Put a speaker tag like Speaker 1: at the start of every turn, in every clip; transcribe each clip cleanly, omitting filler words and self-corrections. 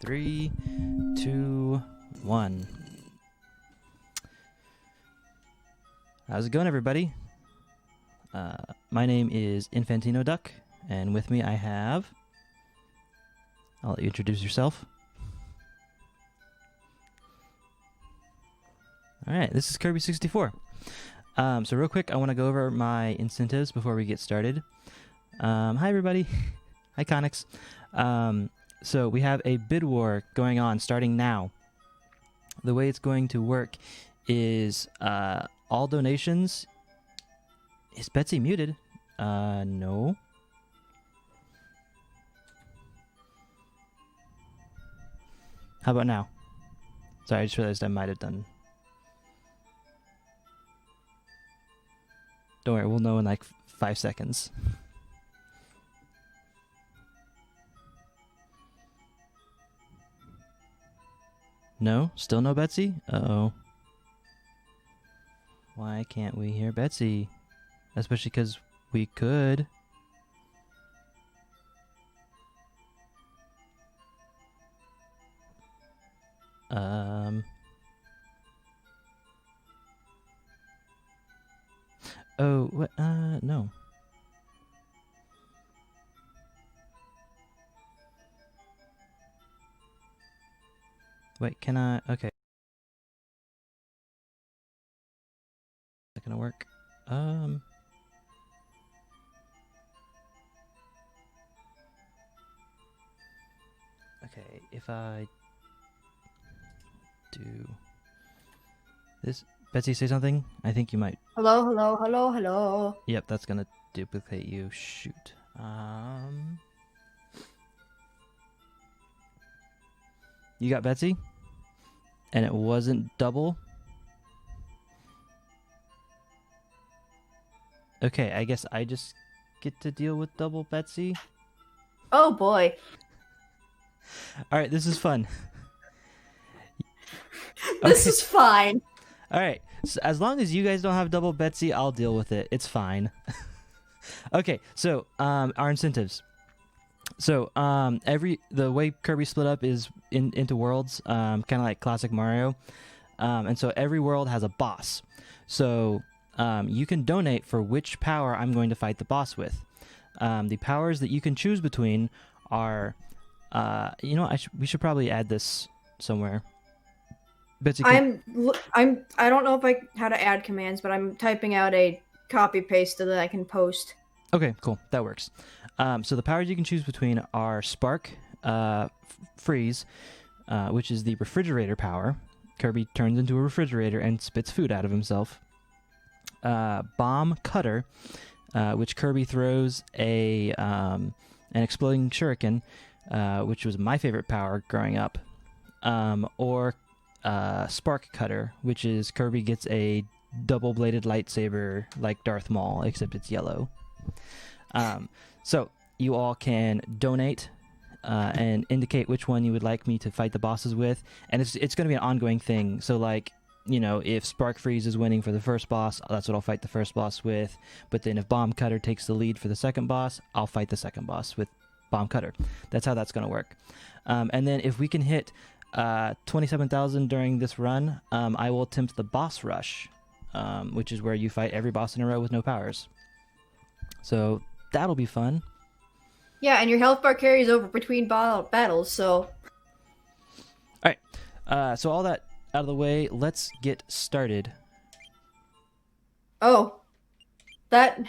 Speaker 1: 3, 2, 1. How's it going, everybody? My name is Infantino Duck, and with me I have... I'll let you introduce yourself. Alright, this is Kirby64. So real quick, I want to go over my incentives before we get started. Hi, everybody. Hi, Connix. So we have a bid war going on starting now. The way it's going to work is all donations... Is Betsy muted? No. How about now? Sorry, I just realized I might have done... Don't worry, we'll know in like 5 seconds. No? Still no Betsy? Uh-oh. Why can't we hear Betsy? Especially because we could. Oh, what? No. Wait, can I? Okay. Is that gonna work? Okay, if I do this, Betsy, say something. I think you might.
Speaker 2: Hello, hello, hello, hello.
Speaker 1: Yep, that's gonna duplicate you. Shoot. You got Betsy, and it wasn't double. Okay, I guess I just get to deal with double Betsy.
Speaker 2: Oh boy.
Speaker 1: All right, this is fun.
Speaker 2: This is fine.
Speaker 1: All right, so as long as you guys don't have double Betsy, I'll deal with it. It's fine. Okay, so our incentives. So the way Kirby split up is into worlds, kind of like classic Mario, and so every world has a boss. So you can donate for which power I'm going to fight the boss with. The powers that you can choose between are, you know, we should probably add this somewhere. Betsy,
Speaker 2: I don't know if how to add commands, but I'm typing out a copy paste so that I can post.
Speaker 1: Okay, cool. That works. So the powers you can choose between are Spark, Freeze, which is the refrigerator power. Kirby turns into a refrigerator and spits food out of himself. Bomb Cutter, which Kirby throws an exploding shuriken, which was my favorite power growing up. Or Spark Cutter, which is Kirby gets a double-bladed lightsaber like Darth Maul, except it's yellow. So you all can donate and indicate which one you would like me to fight the bosses with, and it's going to be an ongoing thing. So like, you know, if Spark Freeze is winning for the first boss, that's what I'll fight the first boss with. But then if Bomb Cutter takes the lead for the second boss, I'll fight the second boss with Bomb Cutter. That's how that's going to work. And then if we can hit 27,000 during this run, I will attempt the boss rush, which is where you fight every boss in a row with no powers. So that'll be fun.
Speaker 2: Yeah, and your health bar carries over between battles, so...
Speaker 1: Alright, so all that out of the way, let's get started.
Speaker 2: Oh. That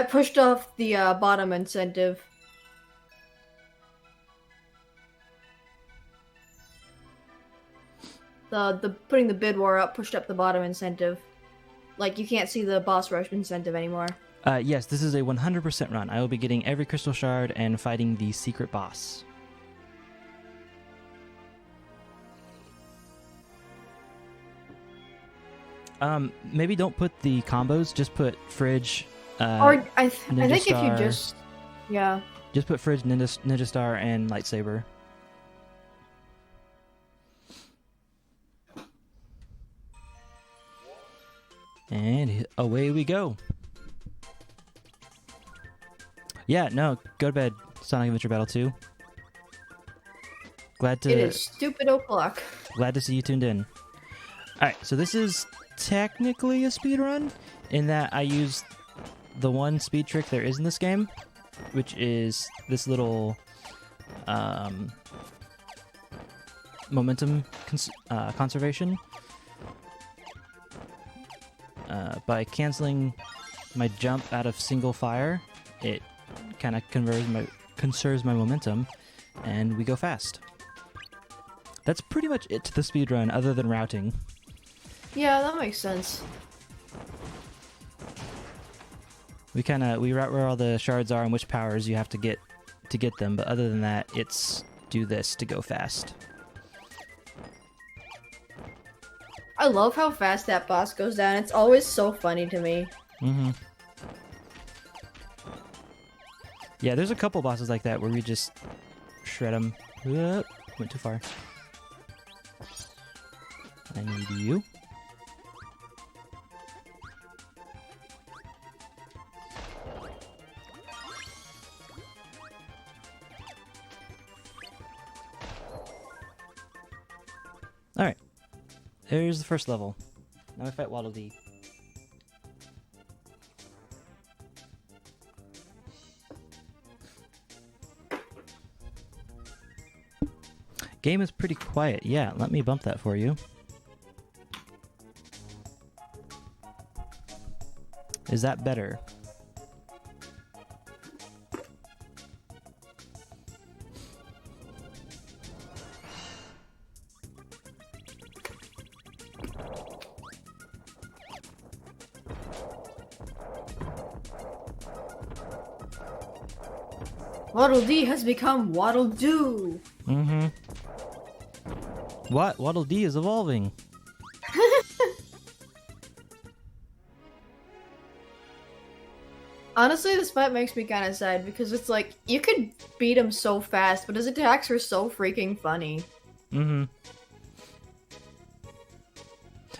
Speaker 2: pushed off the bottom incentive. The putting the bid war up pushed up the bottom incentive. Like, you can't see the boss rush incentive anymore.
Speaker 1: Yes, this is a 100% run. I will be getting every crystal shard and fighting the secret boss. Maybe don't put the combos, just put Fridge,
Speaker 2: or I think
Speaker 1: Star,
Speaker 2: if you just... Yeah.
Speaker 1: Just put Fridge, Ninja Star, and Lightsaber. And away we go. Yeah, no, go to bed, Sonic Adventure Battle 2. Glad
Speaker 2: It is stupid o'clock.
Speaker 1: Glad to see you tuned in. Alright, so this is technically a speed run in that I used the one speed trick there is in this game, which is this little momentum conservation. By canceling my jump out of single fire, it kind of conserves my momentum, and we go fast. That's pretty much it to the speedrun, other than routing.
Speaker 2: Yeah, that makes sense.
Speaker 1: We route where all the shards are and which powers you have to get them, but other than that, it's do this to go fast.
Speaker 2: I love how fast that boss goes down. It's always so funny to me.
Speaker 1: Mm-hmm. Yeah, there's a couple bosses like that where we just shred them. Went too far. I need you. Alright. There's the first level. Now we fight Waddle Dee. Game is pretty quiet. Yeah, let me bump that for you. Is that better?
Speaker 2: Waddle Dee has become Waddle Doo.
Speaker 1: Mm-hmm. What? Waddle Dee is evolving.
Speaker 2: Honestly, this fight makes me kind of sad because it's like, you could beat him so fast, but his attacks are so freaking funny.
Speaker 1: Mm-hmm.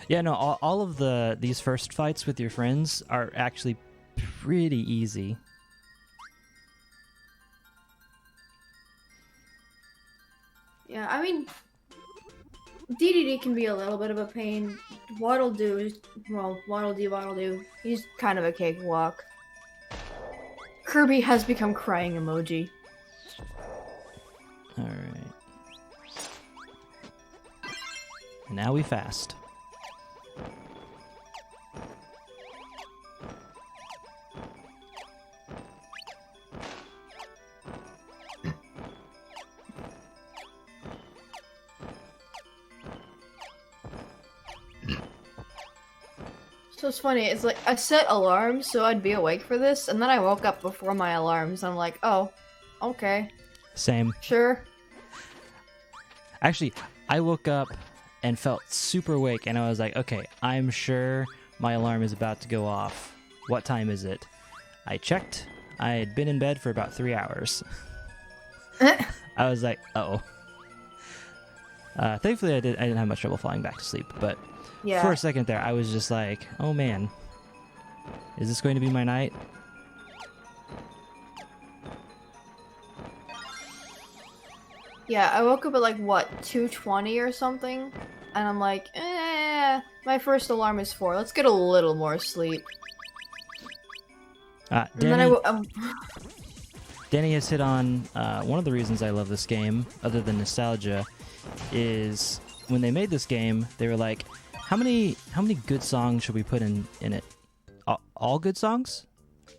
Speaker 1: Yeah, no, all of these first fights with your friends are actually pretty easy.
Speaker 2: Yeah, I mean, DDD can be a little bit of a pain. Waddle Doo is, well, Waddle Doo, he's kind of a cakewalk. Kirby has become crying emoji.
Speaker 1: Alright. Now we fast.
Speaker 2: So it's funny, it's like, I set alarms so I'd be awake for this, and then I woke up before my alarms, and I'm like, oh, okay.
Speaker 1: Same.
Speaker 2: Sure.
Speaker 1: Actually, I woke up and felt super awake, and I was like, okay, I'm sure my alarm is about to go off. What time is it? I checked. I had been in bed for about 3 hours. I was like, uh-oh. Thankfully, I didn't have much trouble falling back to sleep, but
Speaker 2: Yeah.
Speaker 1: for a second there, I was just like, oh man, is this going to be my night?
Speaker 2: Yeah, I woke up at like, what, 2:20 or something? And I'm like, my first alarm is 4. Let's get a little more sleep. And then
Speaker 1: Danny has hit on one of the reasons I love this game, other than nostalgia, is when they made this game, they were like, how many good songs should we put in it? All good songs?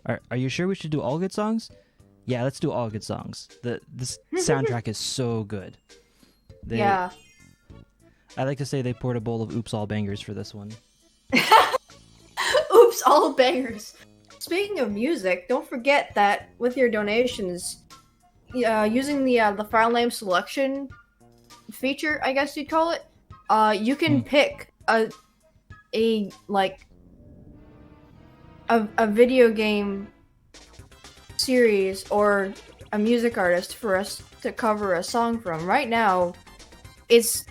Speaker 1: Are you sure we should do all good songs? Yeah, let's do all good songs. This soundtrack is so good.
Speaker 2: Yeah.
Speaker 1: I like to say they poured a bowl of Oops All Bangers for this one.
Speaker 2: Oops, all bangers. Speaking of music, don't forget that with your donations, using the file name selection feature, I guess you'd call it, you can pick a video game series or a music artist for us to cover a song from. Right now, it's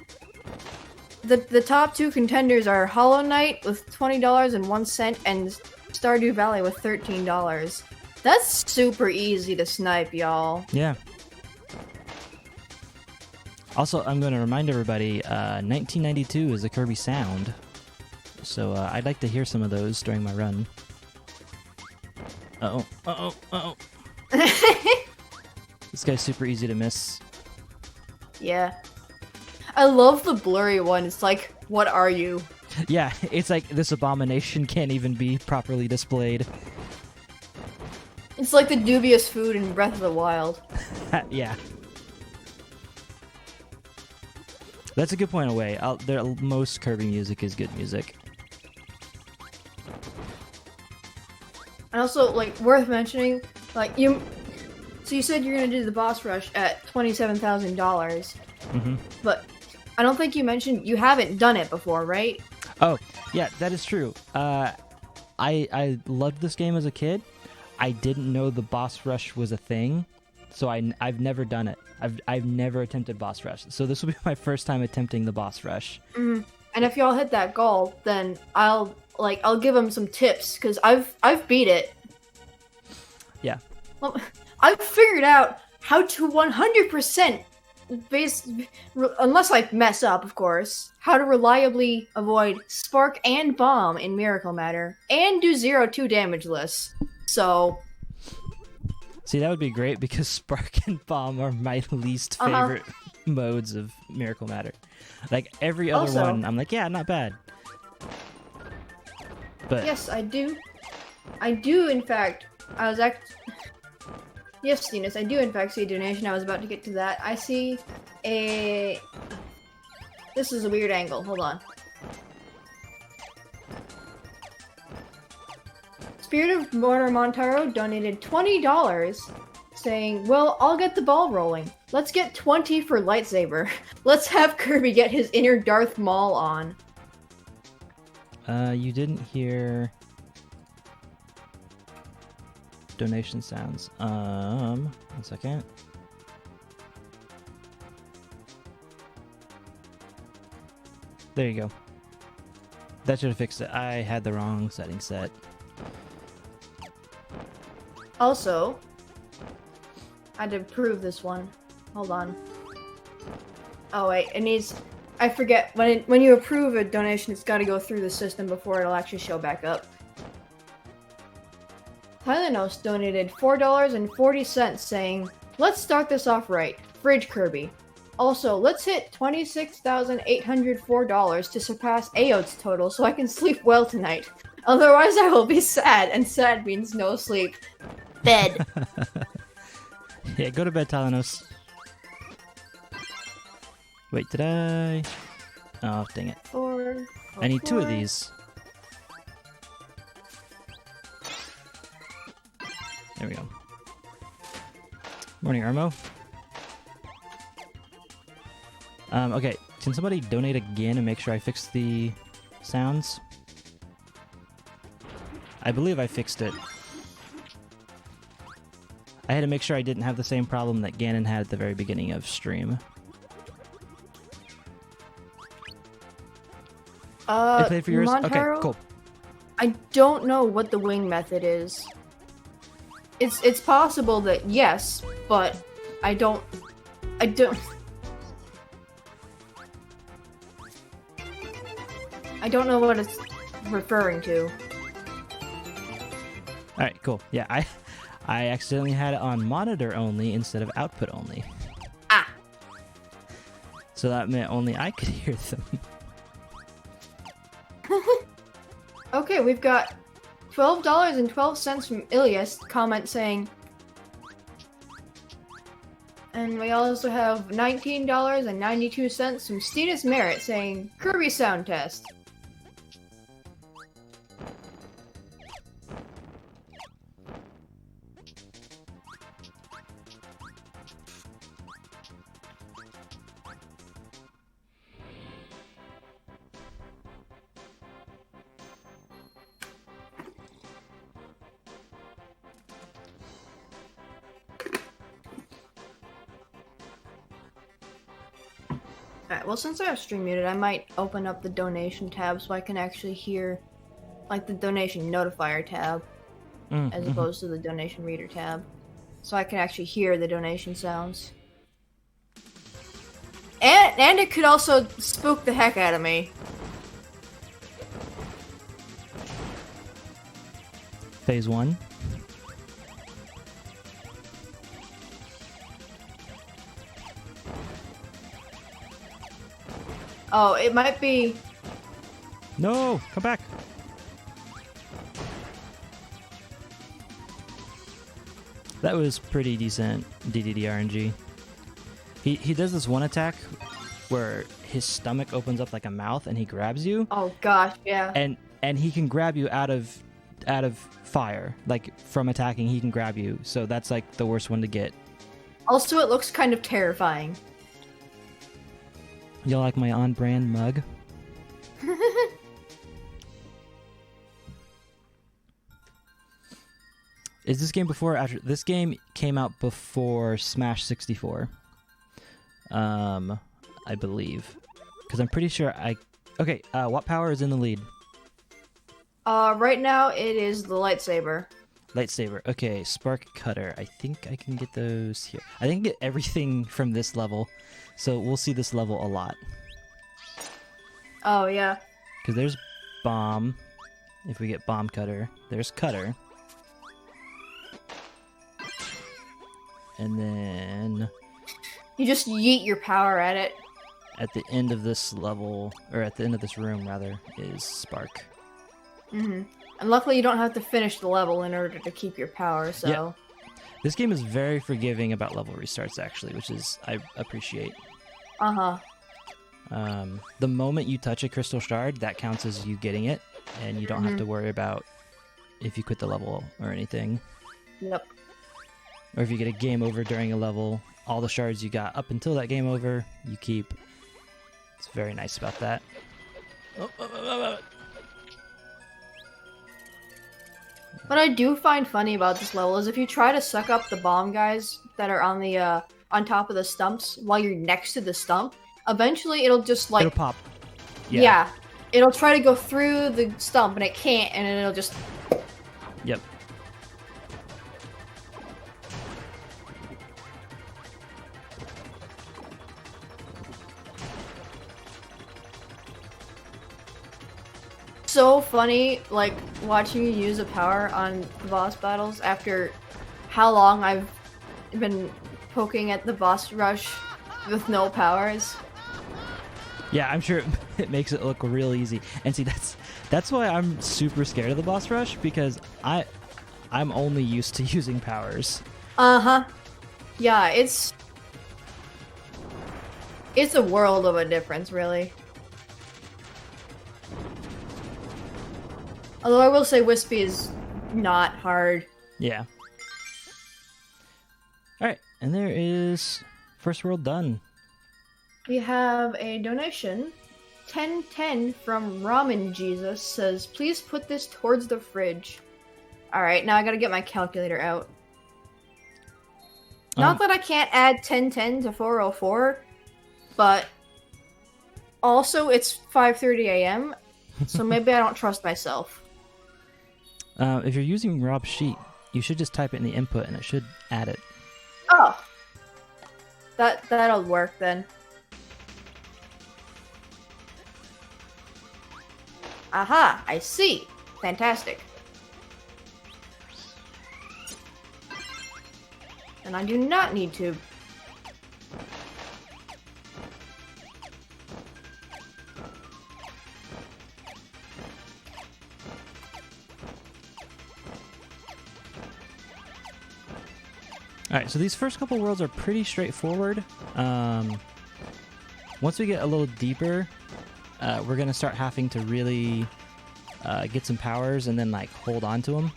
Speaker 2: the top 2 contenders are Hollow Knight with $20.01 and Stardew Valley with $13. That's super easy to snipe, y'all.
Speaker 1: Yeah. Also, I'm going to remind everybody, 1992 is a Kirby sound, so I'd like to hear some of those during my run. Uh-oh, uh-oh, uh-oh. This guy's super easy to miss.
Speaker 2: Yeah. I love the blurry one. It's like, what are you?
Speaker 1: Yeah, it's like this abomination can't even be properly displayed.
Speaker 2: It's like the dubious food in Breath of the Wild.
Speaker 1: Yeah. That's a good point away. Most Kirby music is good music.
Speaker 2: And also, like, worth mentioning, like, so you said you're gonna do the boss rush at $27,000.
Speaker 1: Mm-hmm.
Speaker 2: But I don't think you mentioned you haven't done it before, right?
Speaker 1: Oh, yeah, that is true. I loved this game as a kid. I didn't know the boss rush was a thing, so I've never done it. I've never attempted boss rush, so this will be my first time attempting the boss rush.
Speaker 2: Mm-hmm. And if y'all hit that goal, then I'll give them some tips because I've beat it.
Speaker 1: Yeah.
Speaker 2: Well, I've figured out how to 100% unless I mess up, of course, how to reliably avoid Spark and Bomb in Miracle Matter and do 0-2 damageless. So.
Speaker 1: See, that would be great because Spark and Bomb are my least favorite modes of Miracle Matter. Like, every other one, I'm like, yeah, not bad. But
Speaker 2: yes, I do. In fact, yes, Venus, I do in fact see a donation. I was about to get to that. I see a... This is a weird angle. Hold on. Spirit of Mortar Montaro donated $20, saying, well, I'll get the ball rolling. Let's get 20 for Lightsaber. Let's have Kirby get his inner Darth Maul on.
Speaker 1: You didn't hear donation sounds. 1 second. There you go. That should have fixed it. I had the wrong setting set.
Speaker 2: Also, I had to approve this one. Hold on. Oh wait, it needs... I forget, when you approve a donation, it's got to go through the system before it'll actually show back up. Tylenos donated $4.40 saying, let's start this off right. Fridge Kirby. Also, let's hit $26,804 to surpass Ayode's total so I can sleep well tonight. Otherwise I will be sad, and sad means no sleep. Bed.
Speaker 1: Yeah, go to bed, Tylenos. Wait, did I... Oh, dang it. I need 2 of these. There we go. Morning, Armo. Okay, can somebody donate again and make sure I fix the sounds? I believe I fixed it. I had to make sure I didn't have the same problem that Ganon had at the very beginning of stream. I played for yours?
Speaker 2: Montaro,
Speaker 1: okay, cool.
Speaker 2: I don't know what the wing method is. It's possible that yes, but I don't know what it's referring to.
Speaker 1: Alright, cool. Yeah, I accidentally had it on monitor only instead of output only.
Speaker 2: Ah!
Speaker 1: So that meant only I could hear them.
Speaker 2: Okay, we've got $12.12 from Ilias, comment saying... And we also have $19.92 from Stetus Merritt saying, Kirby sound test. Alright, well since I have stream muted, I might open up the donation tab so I can actually hear, like, the donation notifier tab, as opposed to the donation reader tab. So I can actually hear the donation sounds. And it could also spook the heck out of me.
Speaker 1: Phase 1.
Speaker 2: Oh, it might be...
Speaker 1: No! Come back! That was pretty decent DDD RNG. He does this one attack where his stomach opens up like a mouth and he grabs you.
Speaker 2: Oh gosh, yeah.
Speaker 1: And he can grab you out of fire. Like from attacking, he can grab you. So that's like the worst one to get.
Speaker 2: Also, it looks kind of terrifying.
Speaker 1: You like my on-brand mug? Is this game before or after? This game came out before Smash 64. I believe. Because I'm pretty sure Okay, what power is in the lead?
Speaker 2: Right now it is the lightsaber.
Speaker 1: Lightsaber. Okay, Spark Cutter. I think I can get those here. I can get everything from this level. So we'll see this level a lot.
Speaker 2: Oh, yeah.
Speaker 1: Because there's Bomb. If we get Bomb Cutter. There's Cutter. And then...
Speaker 2: You just yeet your power at it.
Speaker 1: At the end of this level, or at the end of this room, rather, is Spark.
Speaker 2: Mm-hmm. And luckily you don't have to finish the level in order to keep your power, so...
Speaker 1: Yeah. This game is very forgiving about level restarts, actually, which is... I appreciate.
Speaker 2: Uh-huh.
Speaker 1: The moment you touch a crystal shard, that counts as you getting it, and you don't have to worry about if you quit the level or anything.
Speaker 2: Yep.
Speaker 1: Or if you get a game over during a level, all the shards you got up until that game over, you keep. It's very nice about that.
Speaker 2: What I do find funny about this level is if you try to suck up the bomb guys that are on the on top of the stumps while you're next to the stump, eventually it'll just like...
Speaker 1: It'll pop.
Speaker 2: Yeah. It'll try to go through the stump and it can't, and then it'll just...
Speaker 1: Yep.
Speaker 2: So funny, like, watching you use a power on the boss battles after how long I've been poking at the boss rush with no powers.
Speaker 1: Yeah, I'm sure it makes it look real easy. And see, that's why I'm super scared of the boss rush, because I'm only used to using powers.
Speaker 2: Uh-huh. Yeah, it's a world of a difference, really. Although I will say Wispy is not hard.
Speaker 1: Yeah. Alright, and there is first world done.
Speaker 2: We have a donation. 1010 from Ramen Jesus says, please put this towards the fridge. Alright, now I gotta get my calculator out. Not that I can't add 1010 to 404, but also it's 5:30 a.m., so maybe I don't trust myself.
Speaker 1: If you're using Rob's sheet, you should just type it in the input and it should add it.
Speaker 2: Oh. That'll work then. Aha, I see. Fantastic. And I do not need to.
Speaker 1: Alright, so these first couple worlds are pretty straightforward. Once we get a little deeper, we're going to start having to really get some powers and then like hold on to them.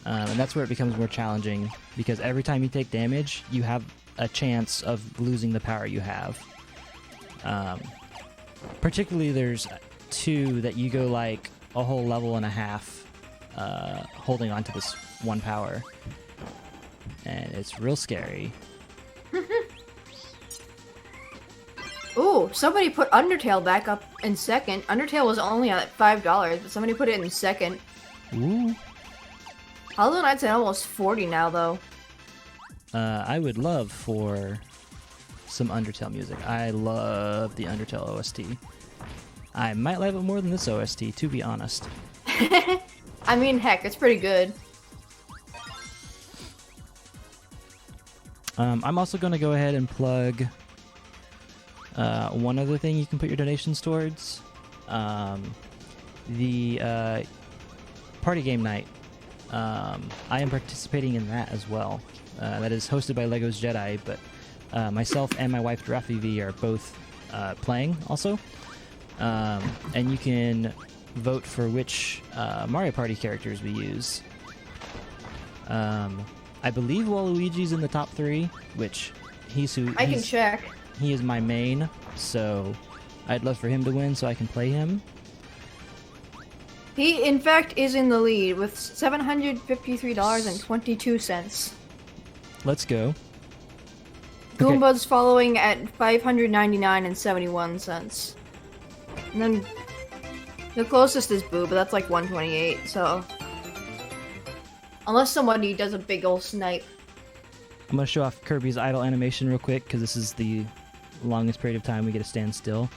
Speaker 1: And that's where it becomes more challenging, because every time you take damage, you have a chance of losing the power you have. Particularly there's two that you go like a whole level and a half holding on to this one power. And it's real scary.
Speaker 2: Ooh, somebody put Undertale back up in second. Undertale was only at $5, but somebody put it in second.
Speaker 1: Ooh.
Speaker 2: Hollow Knight's at almost 40 now, though.
Speaker 1: I would love for some Undertale music. I love the Undertale OST. I might love it more than this OST, to be honest.
Speaker 2: I mean, heck, it's pretty good.
Speaker 1: I'm also going to go ahead and plug one other thing you can put your donations towards. The party game night. I am participating in that as well. That is hosted by Legos Jedi, but myself and my wife Giraffe V are both playing also. And you can vote for which Mario Party characters we use. I believe Waluigi's in the top 3, which
Speaker 2: I can check.
Speaker 1: He is my main, so I'd love for him to win so I can play him.
Speaker 2: He, in fact, is in the lead with $753.22.
Speaker 1: Let's go.
Speaker 2: Goomba's following at $599.71. And then the closest is Boo, but that's like 128, so... Unless somebody does a big ol' snipe.
Speaker 1: I'm going to show off Kirby's idle animation real quick, because this is the longest period of time we get to stand still.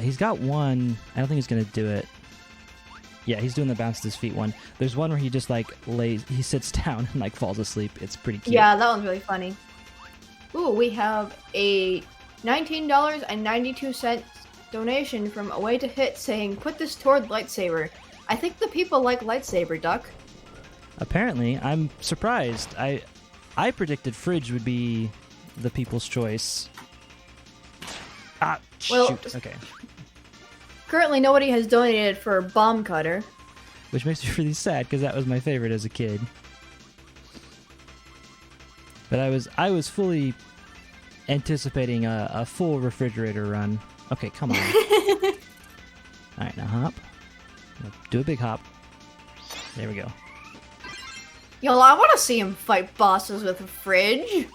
Speaker 1: He's got one... I don't think he's going to do it. Yeah, he's doing the bounce to his feet one. There's one where he just, like, he sits down and, like, falls asleep. It's pretty cute.
Speaker 2: Yeah, that one's really funny. Ooh, we have a $19.92 donation from Away to Hit saying, put this toward lightsaber. I think the people like lightsaber, Duck.
Speaker 1: Apparently, I'm surprised. I predicted Fridge would be the people's choice.
Speaker 2: Well,
Speaker 1: shoot. Okay.
Speaker 2: Currently, nobody has donated for Bomb Cutter.
Speaker 1: Which makes me really sad, because that was my favorite as a kid. But I was fully anticipating a full refrigerator run. Okay, come on. Alright, now hop. Do a big hop. There we go.
Speaker 2: Yo, I want to see him fight bosses with a fridge.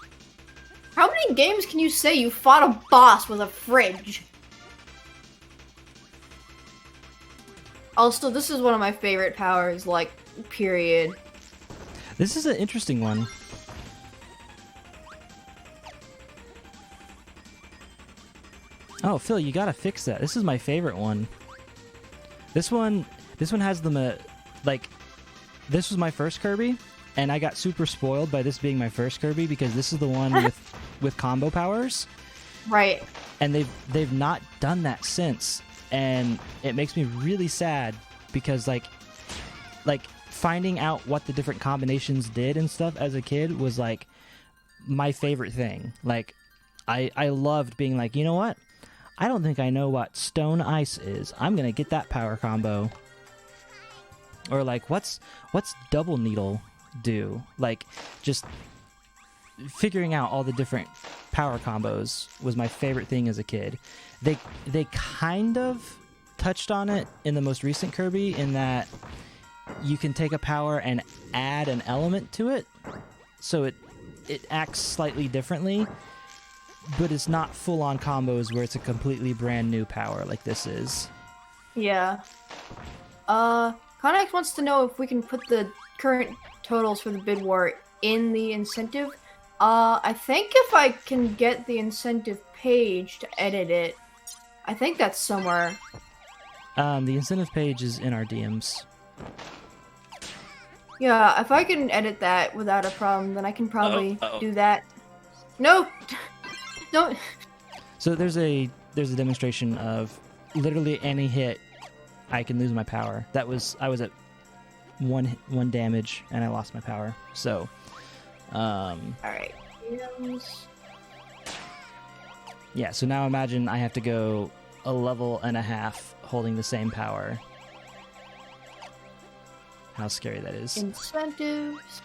Speaker 2: How many games can you say you fought a boss with a fridge? Also, this is one of my favorite powers, like, period.
Speaker 1: This is an interesting one. Oh, Phil, you gotta fix that. This is my favorite one. This one has the, like, this was my first Kirby, and I got super spoiled by this being my first Kirby because this is the one with combo powers.
Speaker 2: Right.
Speaker 1: And they've not done that since, and it makes me really sad because like finding out what the different combinations did and stuff as a kid was like my favorite thing. Like I loved being like, you know what? I don't think I know what Stone Ice is. I'm gonna get that power combo. Or like what's Double Needle do? Like just figuring out all the different power combos was my favorite thing as a kid. They kind of touched on it in the most recent Kirby in that you can take a power and add an element to it, so it acts slightly differently, but it's not full-on combos where it's a completely brand new power like this is.
Speaker 2: Yeah. Connex wants to know if we can put the current totals for the bid war in the incentive. I think if I can get the incentive page to edit it, I think that's somewhere.
Speaker 1: The incentive page is in our DMs.
Speaker 2: Yeah, if I can edit that without a problem, then I can probably do that. No! Don't!
Speaker 1: So there's a demonstration of literally any hit, I can lose my power. I was at one damage and I lost my power. So,
Speaker 2: Alright.
Speaker 1: Yeah, so now imagine I have to go a level and a half holding the same power. How scary that is.
Speaker 2: Incentives.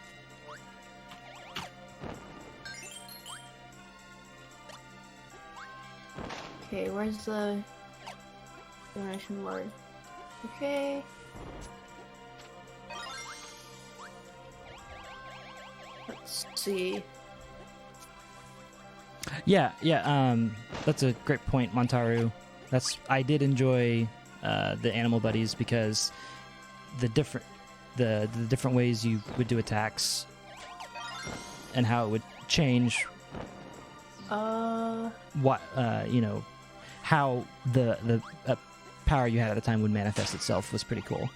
Speaker 2: Okay, where's the donation word? Okay. Let's see.
Speaker 1: Yeah, that's a great point, Montaru. I did enjoy the animal buddies because the different ways you would do attacks and how it would change what how the power you had at the time would manifest itself was pretty cool.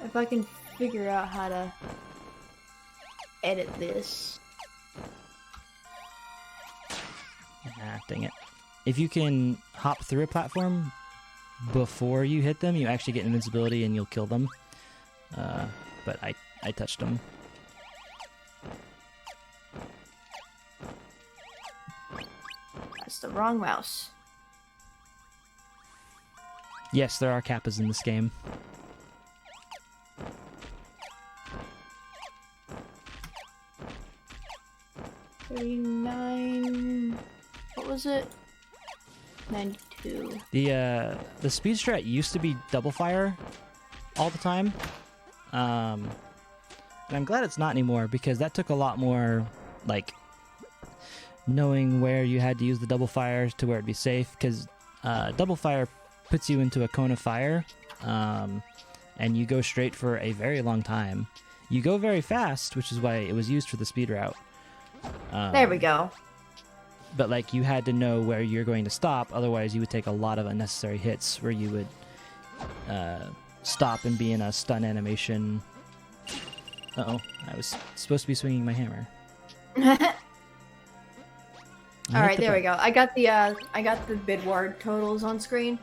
Speaker 2: If I can figure out how to edit this.
Speaker 1: Ah, dang it. If you can hop through a platform before you hit them, you actually get invincibility and you'll kill them. But I touched them.
Speaker 2: That's the wrong mouse.
Speaker 1: Yes, there are kappas in this game.
Speaker 2: $39. What was it? 92.
Speaker 1: The speed strat used to be double fire all the time. And I'm glad it's not anymore because that took a lot more like knowing where you had to use the double fire to where it'd be safe, because double fire puts you into a cone of fire, and you go straight for a very long time. You go very fast, which is why it was used for the speed route.
Speaker 2: There we go.
Speaker 1: But like you had to know where you're going to stop, otherwise you would take a lot of unnecessary hits where you would stop and be in a stun animation. Uh-oh, I was supposed to be swinging my hammer.
Speaker 2: All right, there we go. I got the bid ward totals on screen.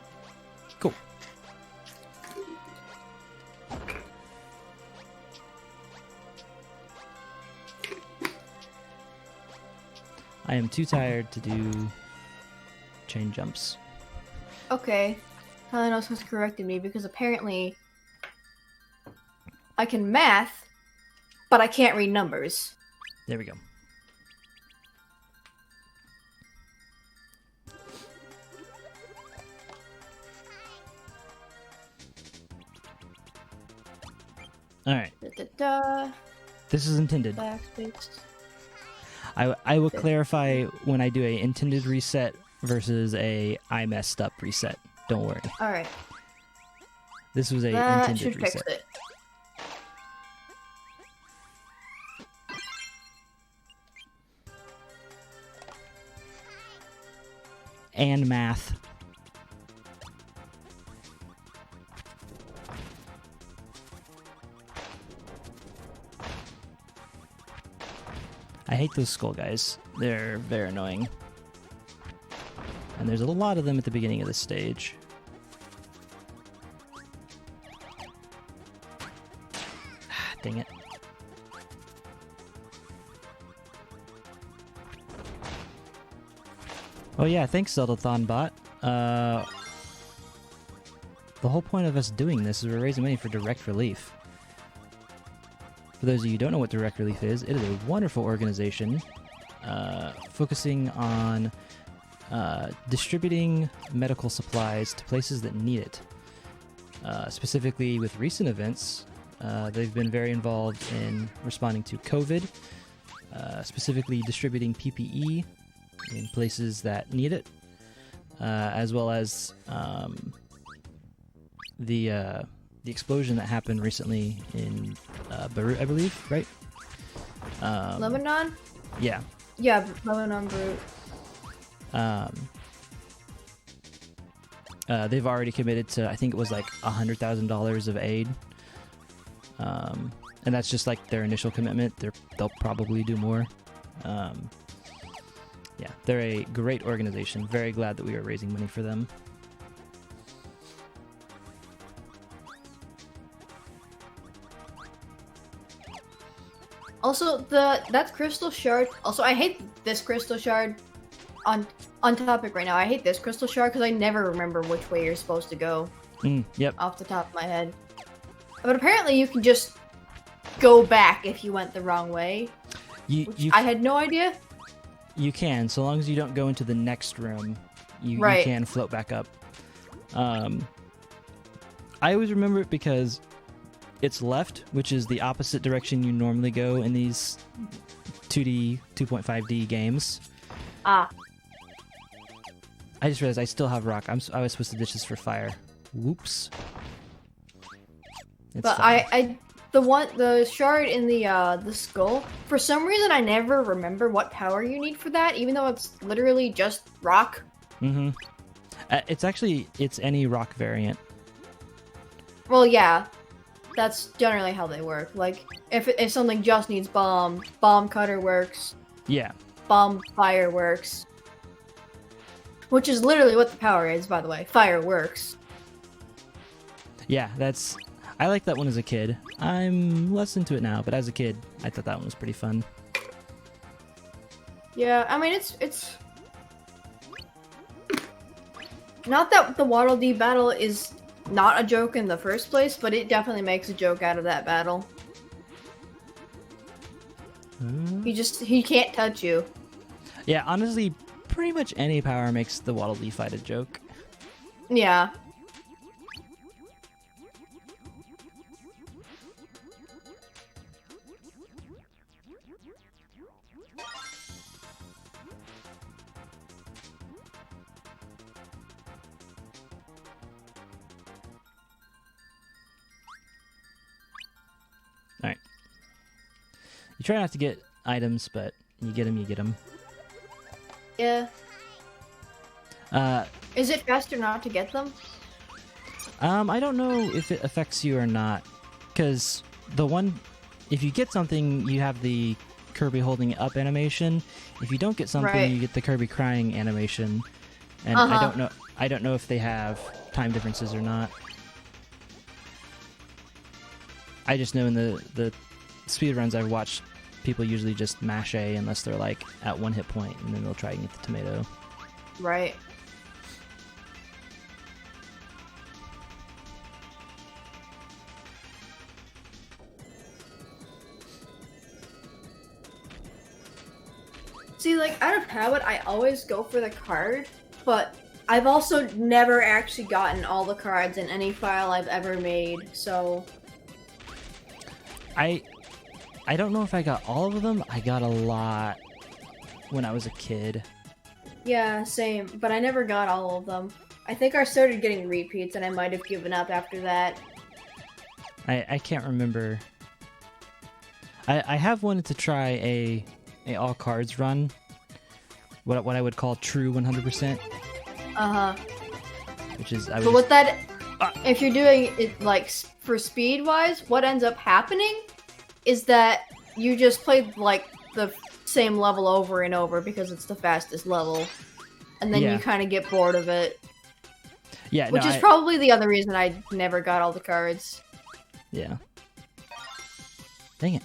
Speaker 1: Cool. I am too tired to do chain jumps.
Speaker 2: Okay. Helenos has corrected me because apparently I can math, but I can't read numbers.
Speaker 1: There we go. All right. This is intended.
Speaker 2: Backspace.
Speaker 1: I will clarify when I do a intended reset versus a I messed up reset. Don't worry.
Speaker 2: All right.
Speaker 1: This was a
Speaker 2: That
Speaker 1: intended
Speaker 2: should
Speaker 1: reset.
Speaker 2: fix it.
Speaker 1: And math. I hate those skull guys. They're very annoying. And there's a lot of them at the beginning of this stage. Dang it. Oh yeah, thanks Zeldathon bot. The whole point of us doing this is we're raising money for Direct Relief. For those of you who don't know what Direct Relief is, it is a wonderful organization focusing on distributing medical supplies to places that need it. Specifically with recent events, they've been very involved in responding to COVID, specifically distributing PPE in places that need it, as well as the explosion that happened recently in Beirut, I believe, right?
Speaker 2: Lebanon?
Speaker 1: Yeah.
Speaker 2: Yeah, Lebanon Beirut.
Speaker 1: They've already committed to, I think it was like $100,000 of aid. And that's just like their initial commitment. They'll probably do more. Yeah, they're a great organization. Very glad that we are raising money for them.
Speaker 2: Also, that crystal shard. Also, I hate this crystal shard. On topic right now, I hate this crystal shard because I never remember which way you're supposed to go.
Speaker 1: Yep.
Speaker 2: Off the top of my head. But apparently, you can just go back if you went the wrong way. I had no idea.
Speaker 1: You can, so long as you don't go into the next room, you can float back up. I always remember it because it's left, which is the opposite direction you normally go in these 2D, 2.5D games.
Speaker 2: Ah.
Speaker 1: I just realized I still have rock. I was supposed to ditch this for fire. Whoops. It's
Speaker 2: but
Speaker 1: fine.
Speaker 2: The shard in the skull. For some reason, I never remember what power you need for that, even though it's literally just rock.
Speaker 1: Mm-hmm. It's any rock variant.
Speaker 2: Well, yeah, that's generally how they work. Like, if something just needs bomb cutter works.
Speaker 1: Yeah.
Speaker 2: Bomb fire works. Which is literally what the power is, by the way. Fireworks.
Speaker 1: Yeah, I liked that one as a kid. I'm less into it now, but as a kid, I thought that one was pretty fun.
Speaker 2: Yeah, I mean, it's... Not that the Waddle Dee battle is not a joke in the first place, but it definitely makes a joke out of that battle. He can't touch you.
Speaker 1: Yeah, honestly, pretty much any power makes the Waddle Dee fight a joke.
Speaker 2: Yeah.
Speaker 1: Alright. You try not to get items, but you get them, you get them.
Speaker 2: Yeah. Is it faster not to get them?
Speaker 1: I don't know if it affects you or not, because if you get something, you have the Kirby holding it up animation. If you don't get something,
Speaker 2: Right.
Speaker 1: you get the Kirby crying animation. And I don't know if they have time differences or not. I just know in the speedruns I've watched, people usually just mash A unless they're like at 1 hit point, and then they'll try and get the tomato.
Speaker 2: Right. See, like, out of habit, I always go for the card, but I've also never actually gotten all the cards in any file I've ever made, so...
Speaker 1: I don't know if I got all of them. I got a lot when I was a kid.
Speaker 2: Yeah, same, but I never got all of them. I think I started getting repeats, and I might have given up after that.
Speaker 1: I can't remember. I have wanted to try a all cards run. What I would call true 100%.
Speaker 2: Uh-huh.
Speaker 1: Which is
Speaker 2: But with that, if you're doing it like for speed wise, what ends up happening is that you just play like the same level over and over because it's the fastest level, and then you kind of get bored of it.
Speaker 1: Yeah,
Speaker 2: which is probably the other reason I never got all the cards.
Speaker 1: Yeah. Dang it.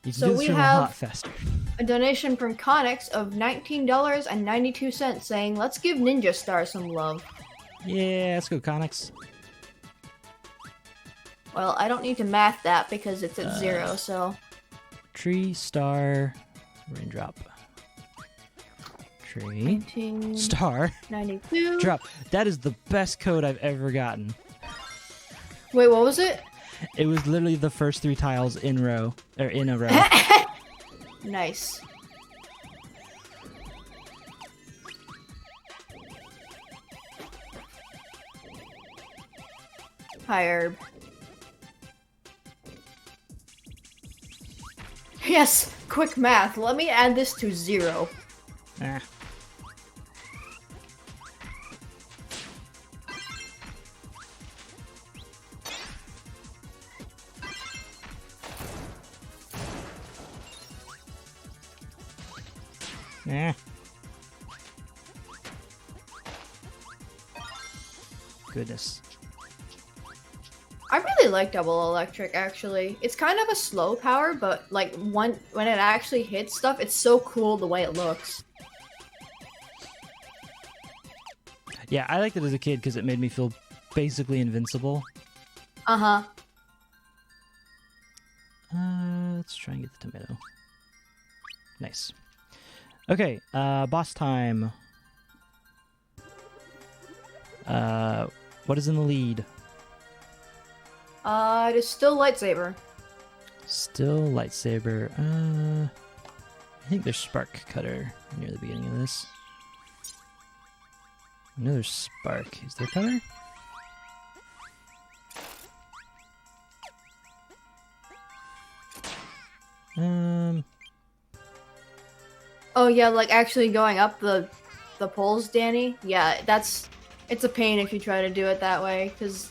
Speaker 1: You can
Speaker 2: So
Speaker 1: do this
Speaker 2: we
Speaker 1: from a
Speaker 2: have
Speaker 1: lot faster.
Speaker 2: a donation from Conix of $19.92 saying, "Let's give Ninja Star some love."
Speaker 1: Yeah, let's go, Conix.
Speaker 2: Well, I don't need to math that because it's at 0, so...
Speaker 1: Tree, star, raindrop. Tree,
Speaker 2: 19,
Speaker 1: star,
Speaker 2: 92.
Speaker 1: drop. That is the best code I've ever gotten.
Speaker 2: Wait, what was it?
Speaker 1: It was literally the first 3 tiles in a row.
Speaker 2: Nice. Hi, Herb. Yes, quick math. Let me add this to 0.
Speaker 1: Ah. Eh. Goodness.
Speaker 2: I really like Double Electric, actually. It's kind of a slow power, but like when it actually hits stuff, it's so cool the way it looks.
Speaker 1: Yeah, I liked it as a kid because it made me feel basically invincible.
Speaker 2: Uh-huh.
Speaker 1: Let's try and get the tomato. Nice. Okay, boss time. What is in the lead?
Speaker 2: It is still Lightsaber.
Speaker 1: Still lightsaber. I think there's Spark Cutter near the beginning of this. I know there's Spark. Is there Cutter?
Speaker 2: Oh yeah, like actually going up the poles, Danny. Yeah, it's a pain if you try to do it that way, because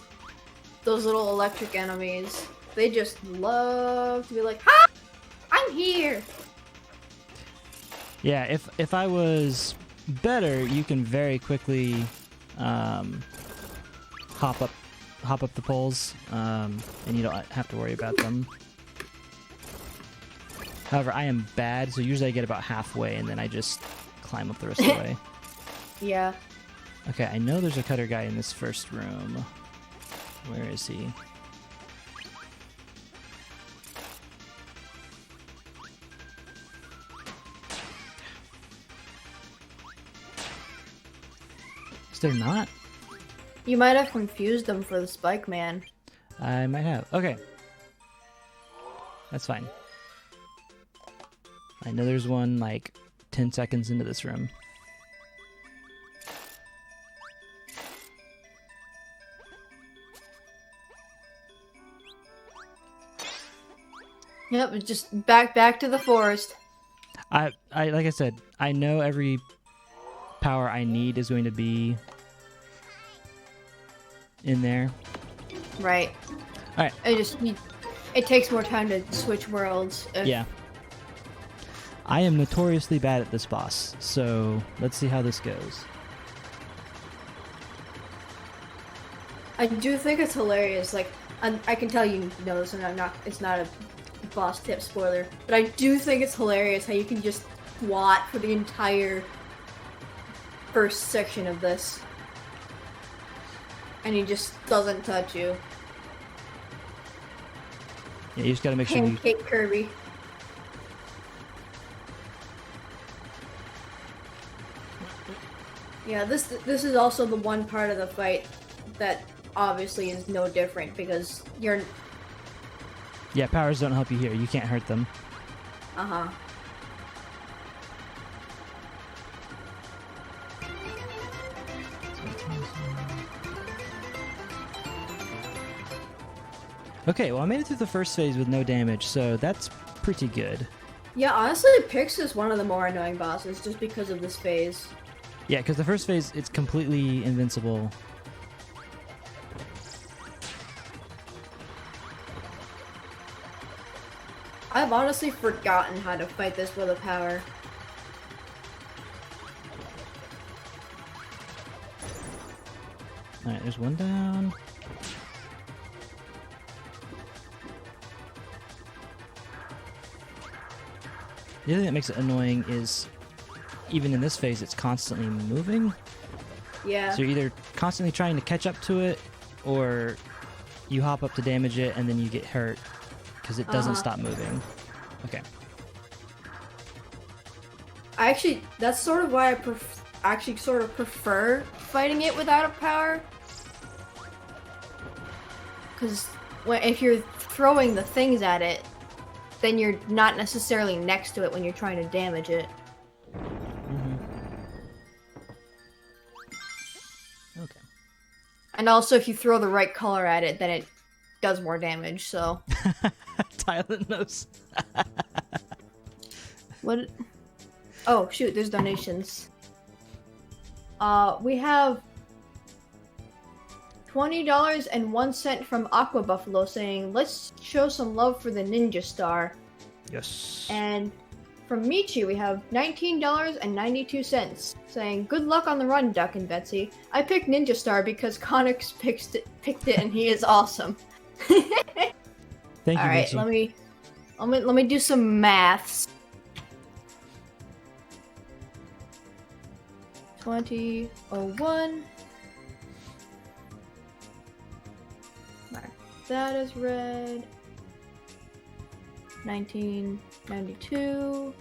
Speaker 2: those little electric enemies, they just love to be like, "Ha! I'm here."
Speaker 1: Yeah, if I was better, you can very quickly hop up the poles, and you don't have to worry about them. However, I am bad, so usually I get about halfway, and then I just climb up the rest of the way.
Speaker 2: Yeah.
Speaker 1: Okay, I know there's a cutter guy in this first room. Where is he? Is there not?
Speaker 2: You might have confused them for the Spike Man.
Speaker 1: I might have. Okay. That's fine. I know there's one like 10 seconds into this room.
Speaker 2: Yep, just back to the forest.
Speaker 1: I like I said, I know every power I need is going to be in there.
Speaker 2: Right.
Speaker 1: All right.
Speaker 2: It takes more time to switch worlds.
Speaker 1: Yeah. I am notoriously bad at this boss, so let's see how this goes.
Speaker 2: I do think it's hilarious. Like, I can tell you know this, and it's not a boss tip spoiler, but I do think it's hilarious how you can just swat for the entire first section of this, and he just doesn't touch you.
Speaker 1: Yeah, you just gotta make sure you...
Speaker 2: Pancake Kirby. Yeah, this is also the one part of the fight that obviously is no different, because you're...
Speaker 1: Yeah, powers don't help you here. You can't hurt them.
Speaker 2: Uh-huh.
Speaker 1: Okay, well I made it through the first phase with no damage, so that's pretty good.
Speaker 2: Yeah, honestly, Pix is one of the more annoying bosses just because of this phase.
Speaker 1: Yeah, because the first phase, it's completely invincible.
Speaker 2: I've honestly forgotten how to fight this with a power.
Speaker 1: Alright, there's one down. The other thing that makes it annoying is, even in this phase, it's constantly moving.
Speaker 2: Yeah.
Speaker 1: So you're either constantly trying to catch up to it, or you hop up to damage it and then you get hurt because it doesn't stop moving. Okay.
Speaker 2: That's sort of why I sort of prefer fighting it without a power. Because if you're throwing the things at it, then you're not necessarily next to it when you're trying to damage it.
Speaker 1: Okay.
Speaker 2: And also, if you throw the right color at it, then it does more damage, so...
Speaker 1: Tyler knows.
Speaker 2: What? Oh, shoot, there's donations. We have $20.01 from Aqua Buffalo saying, "Let's show some love for the Ninja Star."
Speaker 1: Yes.
Speaker 2: And from Michi, we have $19.92 saying, "Good luck on the run, Duck and Betsy. I picked Ninja Star because Connix picked it and he is awesome."
Speaker 1: Thank you,
Speaker 2: All right,
Speaker 1: Michi.
Speaker 2: let me do some maths. 2001. Mark that is red. 1992.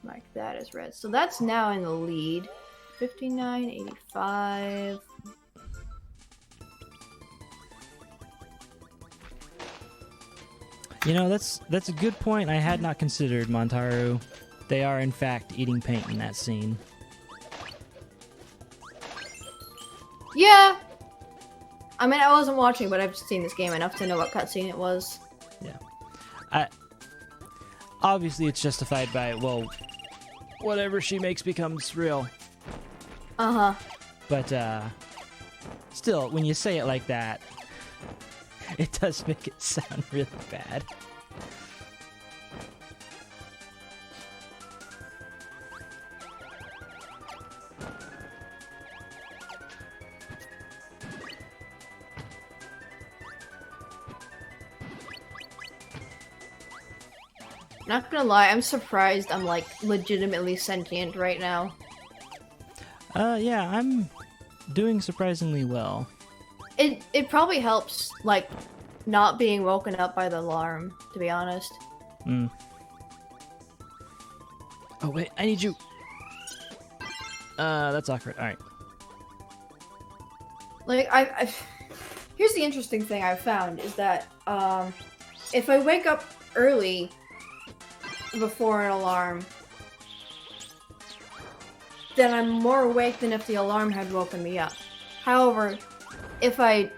Speaker 2: Mark that as red. So that's now in the lead. 59.85.
Speaker 1: You know, that's a good point I had not considered, Montaru. They are, in fact, eating paint in that scene.
Speaker 2: Yeah! I mean, I wasn't watching, but I've seen this game enough to know what cutscene it was.
Speaker 1: Yeah. Obviously, it's justified by, well, whatever she makes becomes real.
Speaker 2: Uh-huh.
Speaker 1: But, still, when you say it like that, it does make it sound really bad.
Speaker 2: Not gonna lie, I'm surprised I'm, like, legitimately sentient right now.
Speaker 1: Yeah, I'm doing surprisingly well.
Speaker 2: It probably helps, like, not being woken up by the alarm, to be honest.
Speaker 1: Mm. Oh, wait, I need you. That's awkward. Alright.
Speaker 2: Like, here's the interesting thing I've found, is that, if I wake up early before an alarm, then I'm more awake than if the alarm had woken me up. However, if I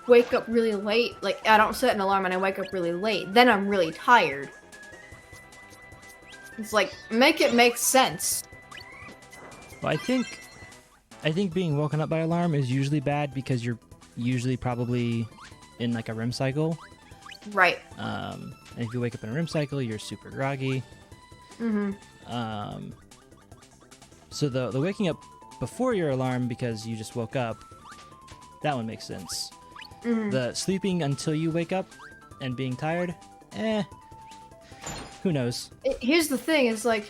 Speaker 2: wake up really late, like, I don't set an alarm and I wake up really late, then I'm really tired. It's like, make it make sense.
Speaker 1: Well, I think being woken up by alarm is usually bad because you're usually probably in, like, a REM cycle.
Speaker 2: Right.
Speaker 1: And if you wake up in a REM cycle, you're super groggy.
Speaker 2: Mm-hmm.
Speaker 1: So the waking up before your alarm because you just woke up, that one makes sense.
Speaker 2: Mm-hmm.
Speaker 1: The sleeping until you wake up and being tired, who knows?
Speaker 2: Here's the thing, is like,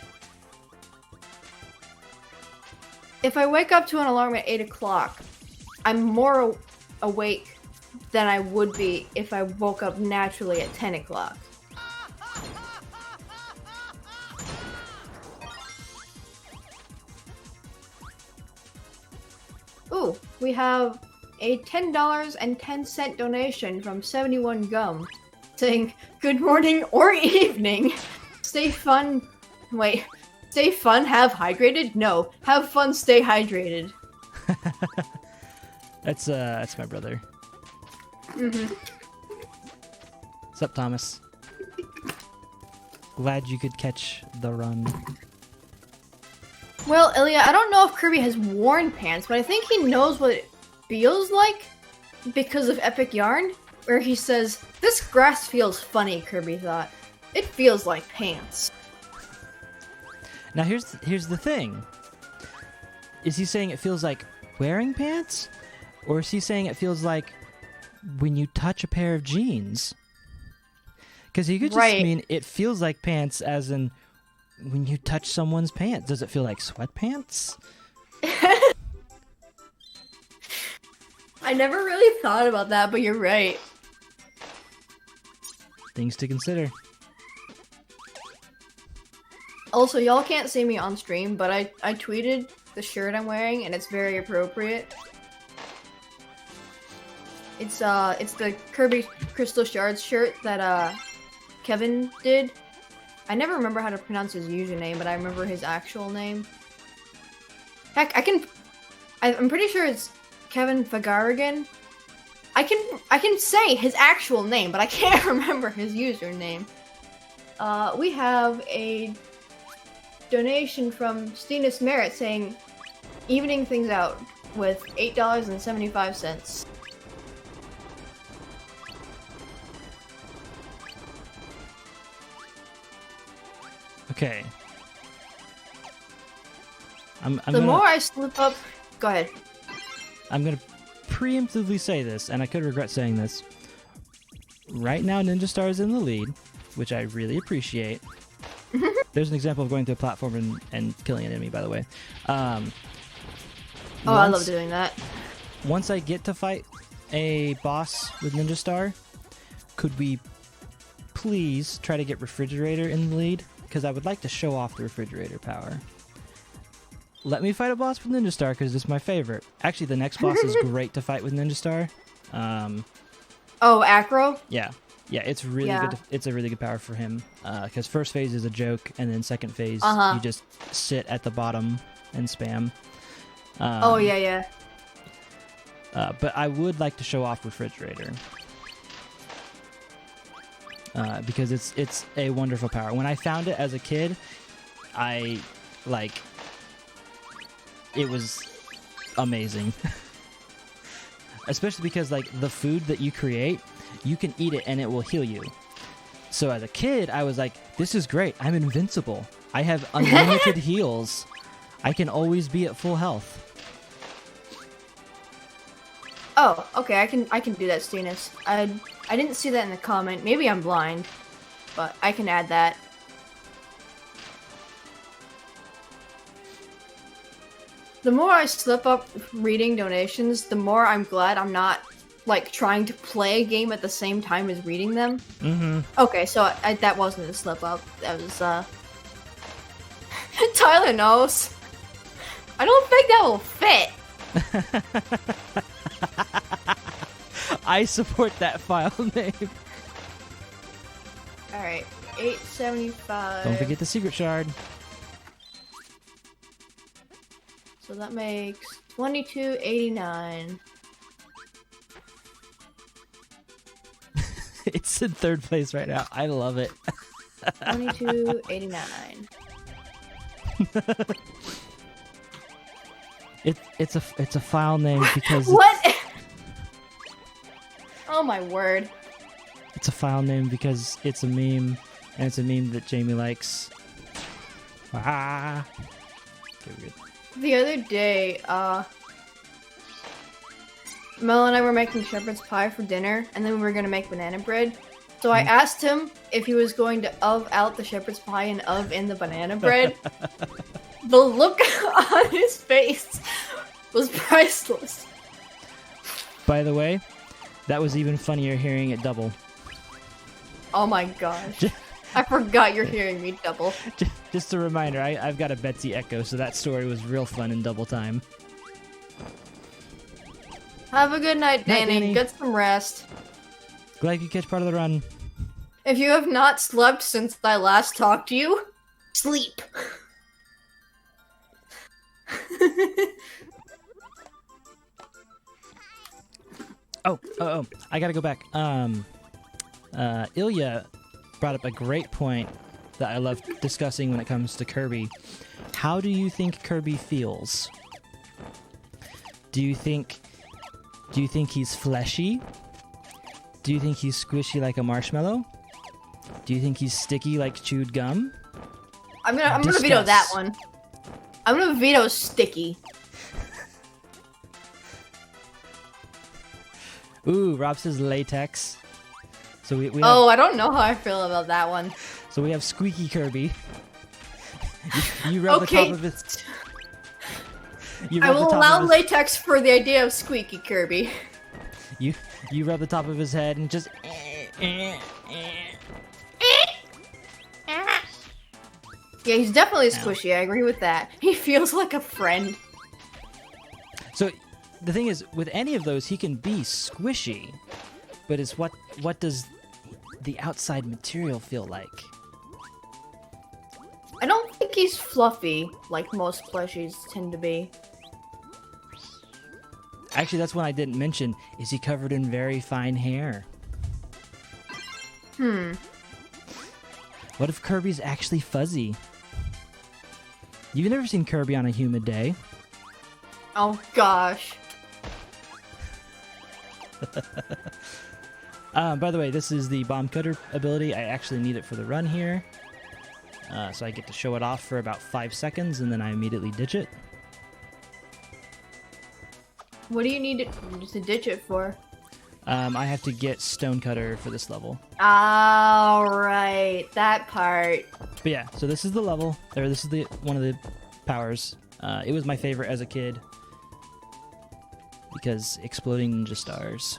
Speaker 2: if I wake up to an alarm at 8 o'clock, I'm more awake than I would be if I woke up naturally at 10 o'clock. Ooh, we have a $10.10 donation from 71 Gum, saying, "Good morning or evening. Stay fun. Wait, stay fun, have hydrated? No, have fun, stay hydrated."
Speaker 1: That's my brother.
Speaker 2: Mm-hmm.
Speaker 1: Sup, Thomas? Glad you could catch the run.
Speaker 2: Well, Ilya, I don't know if Kirby has worn pants, but I think he knows what it feels like because of Epic Yarn, where he says, "This grass feels funny," Kirby thought. "It feels like pants."
Speaker 1: Now here's the thing. Is he saying it feels like wearing pants? Or is he saying it feels like when you touch a pair of jeans? Because he could just mean it feels like pants as in when you touch someone's pants. Does it feel like sweatpants?
Speaker 2: I never really thought about that, but you're right.
Speaker 1: Things to consider.
Speaker 2: Also, y'all can't see me on stream, but I tweeted the shirt I'm wearing, and it's very appropriate. It's the Kirby Crystal Shards shirt that Kevin did. I never remember how to pronounce his username, but I remember his actual name. Heck, I'm pretty sure it's Kevin Fagarigan. I can say his actual name, but I can't remember his username. We have a donation from Stinus Merritt saying, "Evening things out," with $8.75.
Speaker 1: Okay.
Speaker 2: The more I slip up... Go ahead.
Speaker 1: I'm gonna preemptively say this, and I could regret saying this. Right now, Ninja Star is in the lead, which I really appreciate. There's an example of going through a platform and killing an enemy, by the way.
Speaker 2: I love doing that.
Speaker 1: Once I get to fight a boss with Ninja Star, could we please try to get Refrigerator in the lead? Because I would like to show off the Refrigerator power. Let me fight a boss with Ninja Star, because it's my favorite. Actually, the next boss is great to fight with Ninja Star.
Speaker 2: Oh, Acro?
Speaker 1: Yeah. Yeah, it's really good. It's a really good power for him. Because first phase is a joke, and then second phase, you just sit at the bottom and spam.
Speaker 2: Oh, yeah.
Speaker 1: But I would like to show off Refrigerator. because it's a wonderful power. When I found it as a kid, it was amazing. Especially because like the food that you create, you can eat it and it will heal you. So as a kid, I was like, this is great. I'm invincible. I have unlimited heals. I can always be at full health.
Speaker 2: Oh, okay, I can do that, Stinus. I didn't see that in the comment. Maybe I'm blind, but I can add that. The more I slip up reading donations, the more I'm glad I'm not, like, trying to play a game at the same time as reading them.
Speaker 1: Mm-hmm.
Speaker 2: Okay, so that wasn't a slip up. That was, Tyler knows. I don't think that will fit.
Speaker 1: I support that file name.
Speaker 2: Alright, 875.
Speaker 1: Don't forget the secret shard.
Speaker 2: So that makes 2289.
Speaker 1: It's in third place right now. I love it.
Speaker 2: 2289.
Speaker 1: It's a file name because
Speaker 2: What? Oh my word.
Speaker 1: It's a file name because it's a meme, and it's a meme that Jamie likes. Ah. Okay, we're good.
Speaker 2: The other day, Mel and I were making shepherd's pie for dinner, and then we were gonna make banana bread. So I asked him if he was going to out the shepherd's pie and in the banana bread. The look on his face was priceless.
Speaker 1: By the way, that was even funnier hearing it double.
Speaker 2: Oh my gosh. I forgot you're hearing me double.
Speaker 1: Just a reminder, I've got a Betsy Echo, so that story was real fun in double time.
Speaker 2: Have a good night,
Speaker 1: Night,
Speaker 2: Danny.
Speaker 1: Danny.
Speaker 2: Get some rest.
Speaker 1: Glad you catch part of the run.
Speaker 2: If you have not slept since I last talked to you, sleep.
Speaker 1: Oh, I gotta go back. Ilya brought up a great point that I love discussing when it comes to Kirby. How do you think Kirby feels? Do you think he's fleshy? Do you think he's squishy like a marshmallow? Do you think he's sticky like chewed gum?
Speaker 2: I'm gonna veto that one. I'm gonna veto sticky.
Speaker 1: Ooh, Rob says latex. So we have,
Speaker 2: I don't know how I feel about that one.
Speaker 1: So we have Squeaky Kirby. you rub
Speaker 2: Okay.
Speaker 1: the top of his.
Speaker 2: I will allow latex for the idea of Squeaky Kirby.
Speaker 1: You rub the top of his head and just.
Speaker 2: Yeah, he's definitely squishy. I agree with that. He feels like a friend.
Speaker 1: So, the thing is, with any of those, he can be squishy, but it's what does the outside material feel like?
Speaker 2: I don't think he's fluffy like most plushies tend to be.
Speaker 1: Actually, that's one I didn't mention. Is he covered in very fine hair? What if Kirby's actually fuzzy? You've never seen Kirby on a humid day.
Speaker 2: Oh gosh.
Speaker 1: By the way, this is the bomb cutter ability. I actually need it for the run here. So I get to show it off for about 5 seconds, and then I immediately ditch it.
Speaker 2: What do you need to ditch it for?
Speaker 1: I have to get Stonecutter for this level.
Speaker 2: Alright, that part.
Speaker 1: But yeah, so this is the level, or this is one of the powers. It was my favorite as a kid because exploding ninja stars.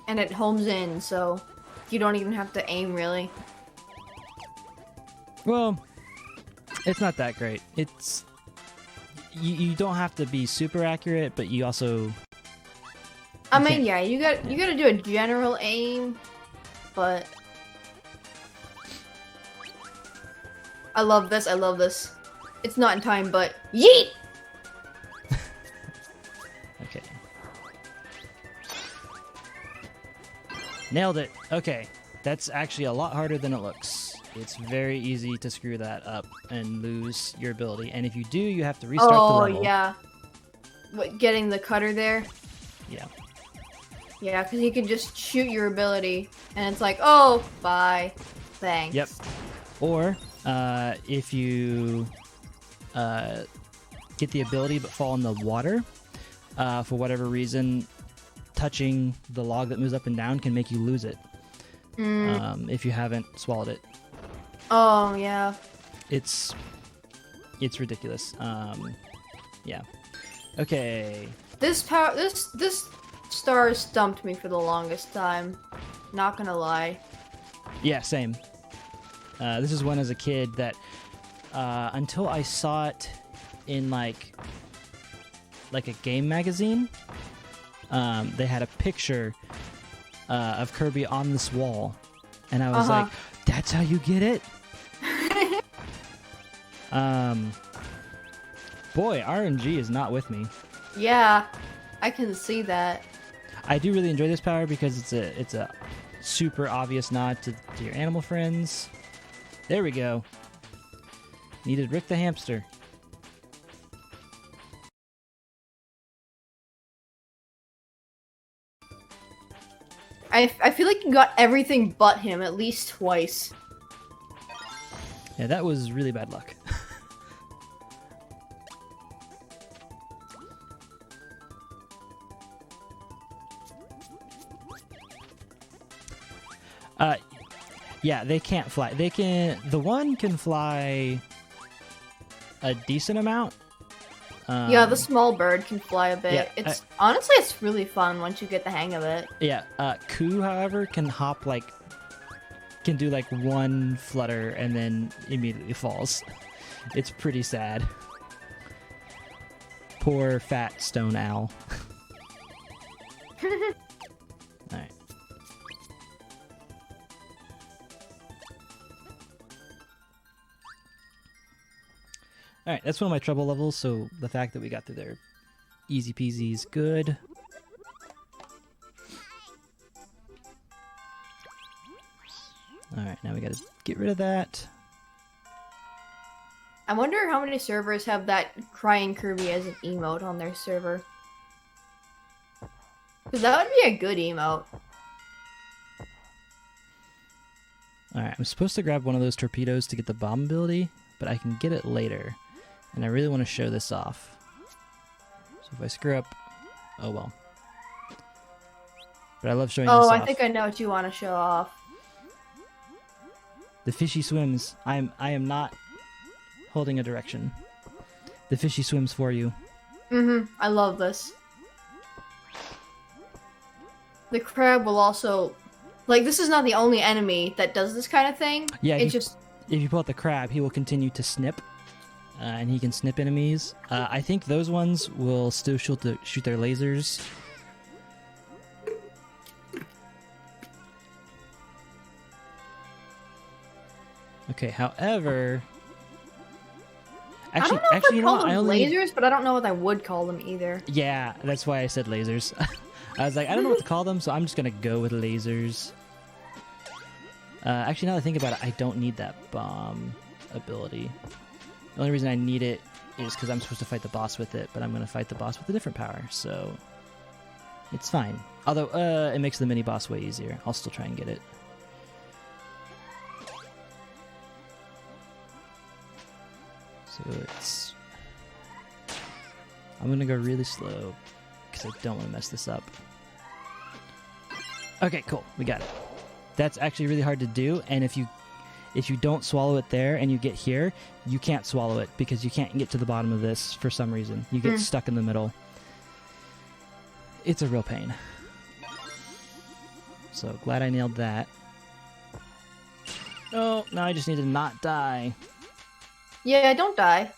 Speaker 2: And it homes in, so you don't even have to aim, really.
Speaker 1: Well, it's not that great. It's you don't have to be super accurate, but you also.
Speaker 2: I mean, yeah, you gotta do a general aim, but I love this. I love this. It's not in time, but yeet.
Speaker 1: Okay. Nailed it. Okay. That's actually a lot harder than it looks. It's very easy to screw that up and lose your ability. And if you do, you have to restart the level.
Speaker 2: Oh, yeah. What, getting the cutter there?
Speaker 1: Yeah.
Speaker 2: Yeah, because you can just shoot your ability, and it's like, oh, bye. Thanks.
Speaker 1: Yep. Or, if you get the ability but fall in the water, for whatever reason, touching the log that moves up and down can make you lose it. If you haven't swallowed it.
Speaker 2: Oh, yeah.
Speaker 1: It's ridiculous. Yeah. Okay.
Speaker 2: This star stumped me for the longest time. Not gonna lie.
Speaker 1: Yeah, same. This is one as a kid that until I saw it in like a game magazine, they had a picture of Kirby on this wall, and I was like, "That's how you get it." Boy, RNG is not with me.
Speaker 2: Yeah, I can see that.
Speaker 1: I do really enjoy this power because it's a super obvious nod to your animal friends. There we go. Needed Rick the hamster.
Speaker 2: I feel like you got everything but him at least twice.
Speaker 1: Yeah, that was really bad luck. Yeah, they can't fly. The one can fly a decent amount.
Speaker 2: Yeah, the small bird can fly a bit.
Speaker 1: Yeah,
Speaker 2: honestly, it's really fun once you get the hang of it.
Speaker 1: Yeah, Ku, however, can do like one flutter and then immediately falls. It's pretty sad. Poor fat stone owl. Alright. Alright, that's one of my trouble levels, so the fact that we got through there easy peasy is good. Alright, now we gotta get rid of that.
Speaker 2: I wonder how many servers have that crying Kirby as an emote on their server. Because that would be a good emote.
Speaker 1: Alright, I'm supposed to grab one of those torpedoes to get the bomb ability, but I can get it later. And I really want to show this off. So if I screw up, oh well. But I love showing this off.
Speaker 2: Oh, I think I know what you want to show off.
Speaker 1: The fishy swims. I am not holding a direction. The fishy swims for you.
Speaker 2: I love this. The crab will also... Like, this is not the only enemy that does this kind of thing.
Speaker 1: Yeah,
Speaker 2: it just...
Speaker 1: If you pull out the crab, he will continue to snip. And he can snip enemies. I think those ones will still shoot their lasers. Okay, however...
Speaker 2: I don't know if I call them lasers, but I don't know what I would call them either.
Speaker 1: Yeah, that's why I said lasers. I was like, I don't know what to call them, so I'm just gonna go with lasers. Actually, now that I think about it, I don't need that bomb ability. The only reason I need it is because I'm supposed to fight the boss with it, but I'm gonna fight the boss with a different power, so... It's fine. Although, it makes the mini-boss way easier. I'll still try and get it. So it's... I'm gonna go really slow, because I don't want to mess this up. Okay, cool. We got it. That's actually really hard to do, and if you don't swallow it there and you get here, you can't swallow it, because you can't get to the bottom of this for some reason. You get stuck in the middle. It's a real pain. So, glad I nailed that. Oh, now I just need to not die.
Speaker 2: Yeah, don't die.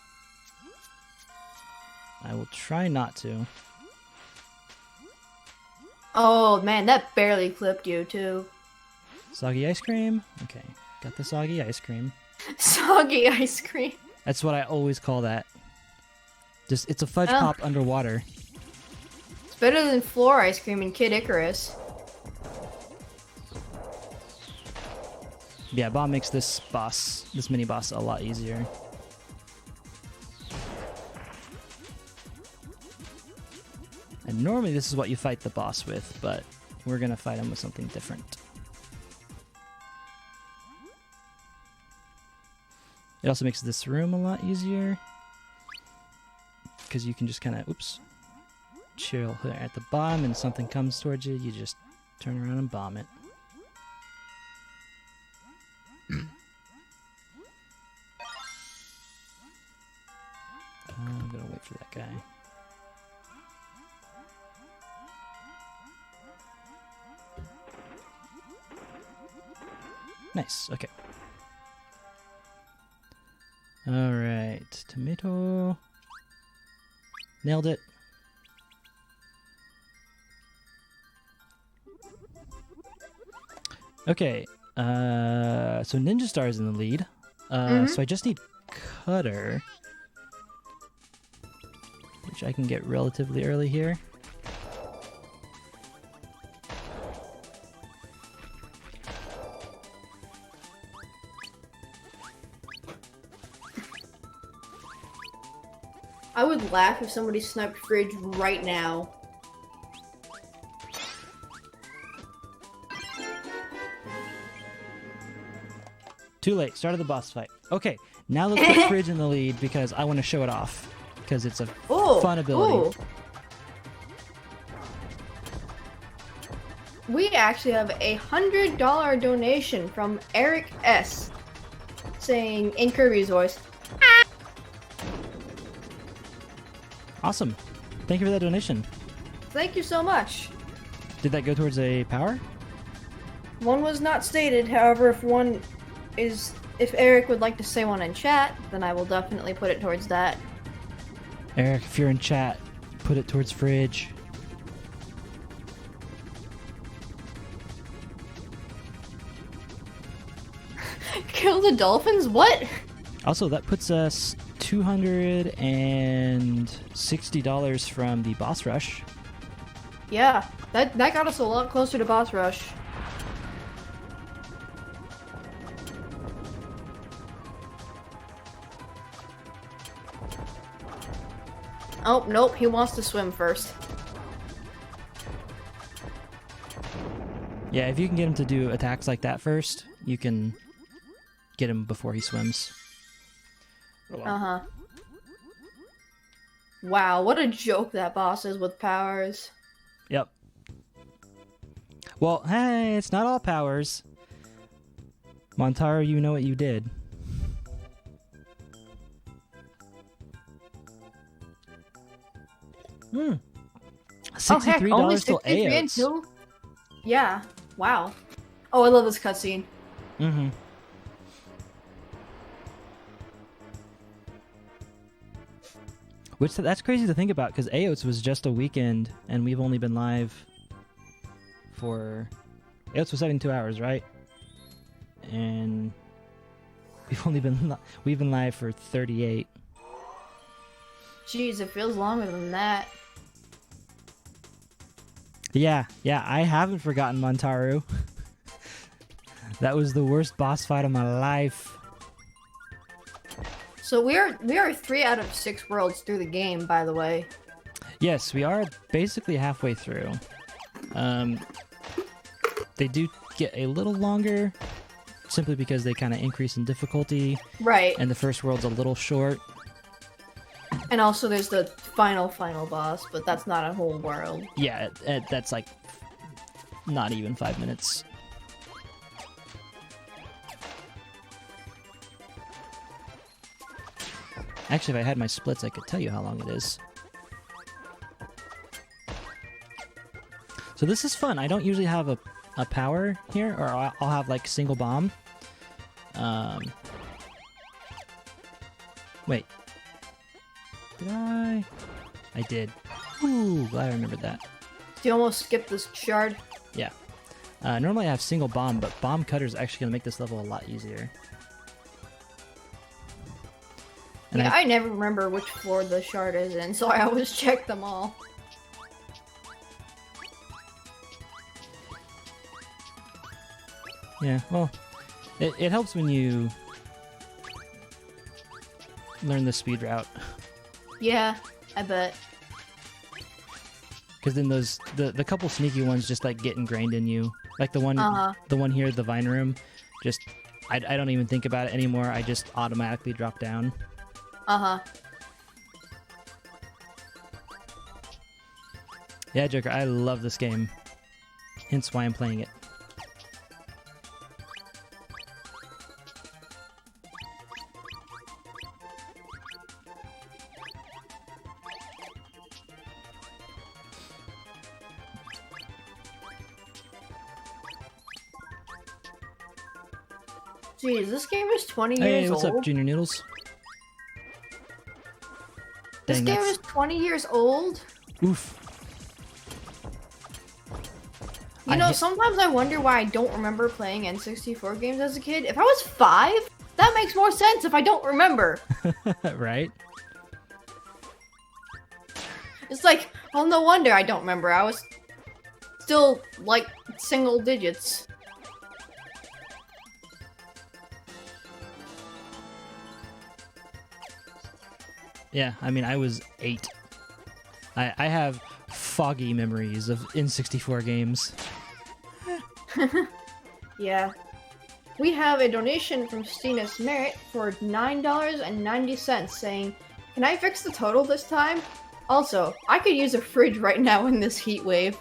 Speaker 1: I will try not to.
Speaker 2: Oh, man, that barely clipped you, too.
Speaker 1: Soggy ice cream? Okay, got the soggy ice cream.
Speaker 2: Soggy ice cream.
Speaker 1: That's what I always call that. Just, it's a fudge pop underwater.
Speaker 2: It's better than floor ice cream in Kid Icarus.
Speaker 1: Yeah, bomb makes this mini boss, a lot easier. And normally this is what you fight the boss with, but we're gonna fight him with something different. It also makes this room a lot easier, because you can just kind of, chill at the bottom, and something comes towards you, you just turn around and bomb it. I'm gonna wait for that guy. Nice, okay. Alright, tomato. Nailed it. Okay, so Ninja Star is in the lead. So I just need Cutter, which I can get relatively early here.
Speaker 2: I would laugh if somebody sniped Fridge right now.
Speaker 1: Too late. Started the boss fight. Okay, now let's put Fridge in the lead because I want to show it off. Because it's a fun ability.
Speaker 2: We actually have a $100 donation from Eric S. saying in Kirby's voice.
Speaker 1: Awesome. Thank you for that donation.
Speaker 2: Thank you so much.
Speaker 1: Did that go towards a power?
Speaker 2: One was not stated, however, if Eric would like to say one in chat, then I will definitely put it towards that.
Speaker 1: Eric, if you're in chat, put it towards Fridge.
Speaker 2: Kill the dolphins? What?
Speaker 1: Also, that puts us $260 from the boss rush.
Speaker 2: Yeah, that got us a lot closer to boss rush. Oh, nope, he wants to swim first.
Speaker 1: Yeah, if you can get him to do attacks like that first, you can get him before he swims.
Speaker 2: Uh-huh. Wow, what a joke that boss is with powers.
Speaker 1: Yep. Well, hey, it's not all powers. Montaro, you know what you did. $63 till AOs.
Speaker 2: Yeah, wow. Oh, I love this cutscene.
Speaker 1: Mm-hmm. Which that's crazy to think about because AOTS was just a weekend and we've only been live for AOTS was 72 hours, right? And we've been live for 38.
Speaker 2: Jeez, it feels longer than that.
Speaker 1: Yeah, I haven't forgotten Montaru. That was the worst boss fight of my life.
Speaker 2: So we are 3 out of 6 worlds through the game, by the way.
Speaker 1: Yes, we are basically halfway through. They do get a little longer, simply because they kind of increase in difficulty.
Speaker 2: Right.
Speaker 1: And the first world's a little short.
Speaker 2: And also there's the final boss, but that's not a whole world.
Speaker 1: Yeah, that's like not even 5 minutes. Actually, if I had my splits, I could tell you how long it is. So this is fun. I don't usually have a power here, or I'll have like single bomb. Wait. Did I? I did. Ooh, glad I remembered that.
Speaker 2: You almost skipped this shard.
Speaker 1: Yeah. Normally I have single bomb, but bomb cutter is actually going to make this level a lot easier. And
Speaker 2: yeah, I never remember which floor the shard is in, so I always check them all.
Speaker 1: Yeah, well, It helps when you learn the speed route.
Speaker 2: Yeah, I bet.
Speaker 1: Because then the couple sneaky ones just like get ingrained in you. Like the one here, the vine room, just I don't even think about it anymore. I just automatically drop down. Yeah, Joker, I love this game. Hence why I'm playing it.
Speaker 2: Jeez, this game is 20
Speaker 1: Hey,
Speaker 2: years
Speaker 1: what's
Speaker 2: old.
Speaker 1: up, Junior Noodles?
Speaker 2: This
Speaker 1: Dang,
Speaker 2: game
Speaker 1: that's-
Speaker 2: is 20 years old?
Speaker 1: Oof.
Speaker 2: You know, sometimes I wonder why I don't remember playing N64 games as a kid. If I was 5, that makes more sense if I don't remember.
Speaker 1: Right?
Speaker 2: It's like, oh, no wonder I don't remember. I was still, like, single digits.
Speaker 1: Yeah, I mean, I was 8. I have foggy memories of N64 games.
Speaker 2: Yeah. We have a donation from Stina's Merit for $9.90 saying, "Can I fix the total this time? Also, I could use a fridge right now in this heat wave."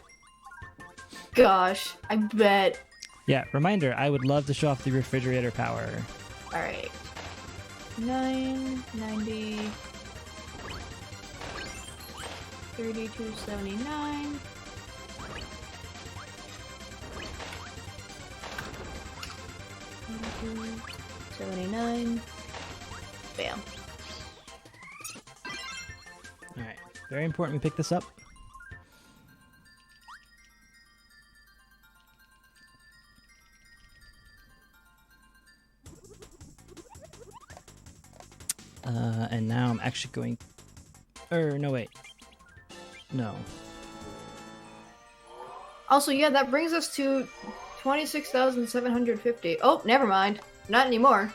Speaker 2: Gosh, I bet.
Speaker 1: Yeah, reminder, I would love to show off the refrigerator power.
Speaker 2: Alright. 990. 3279. $79. Bam.
Speaker 1: Alright, very important we pick this up. And now I'm actually going... no, wait. No.
Speaker 2: Also, yeah, that brings us to 26,750. Oh, never mind. Not anymore.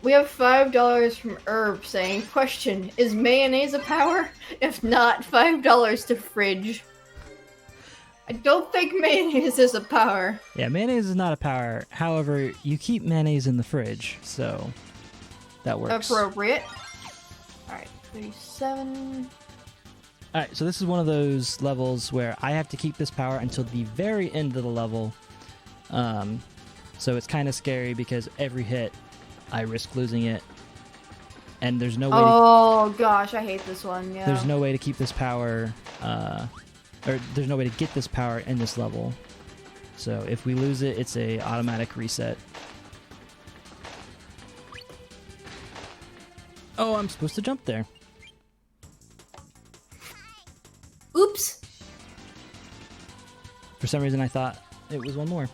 Speaker 2: We have $5 from Herb saying, question, is mayonnaise a power? If not, $5 to fridge. I don't think mayonnaise is a power.
Speaker 1: Yeah, mayonnaise is not a power. However, you keep mayonnaise in the fridge, so that works.
Speaker 2: Appropriate. Alright, 37.
Speaker 1: Alright, so this is one of those levels where I have to keep this power until the very end of the level. So it's kind of scary because every hit I risk losing it. And there's no way
Speaker 2: Gosh, I hate this one, yeah.
Speaker 1: there's no way to keep this power or there's no way to get this power in this level. So if we lose it, it's a automatic reset. Oh, I'm supposed to jump there.
Speaker 2: Oops!
Speaker 1: For some reason I thought it was one more.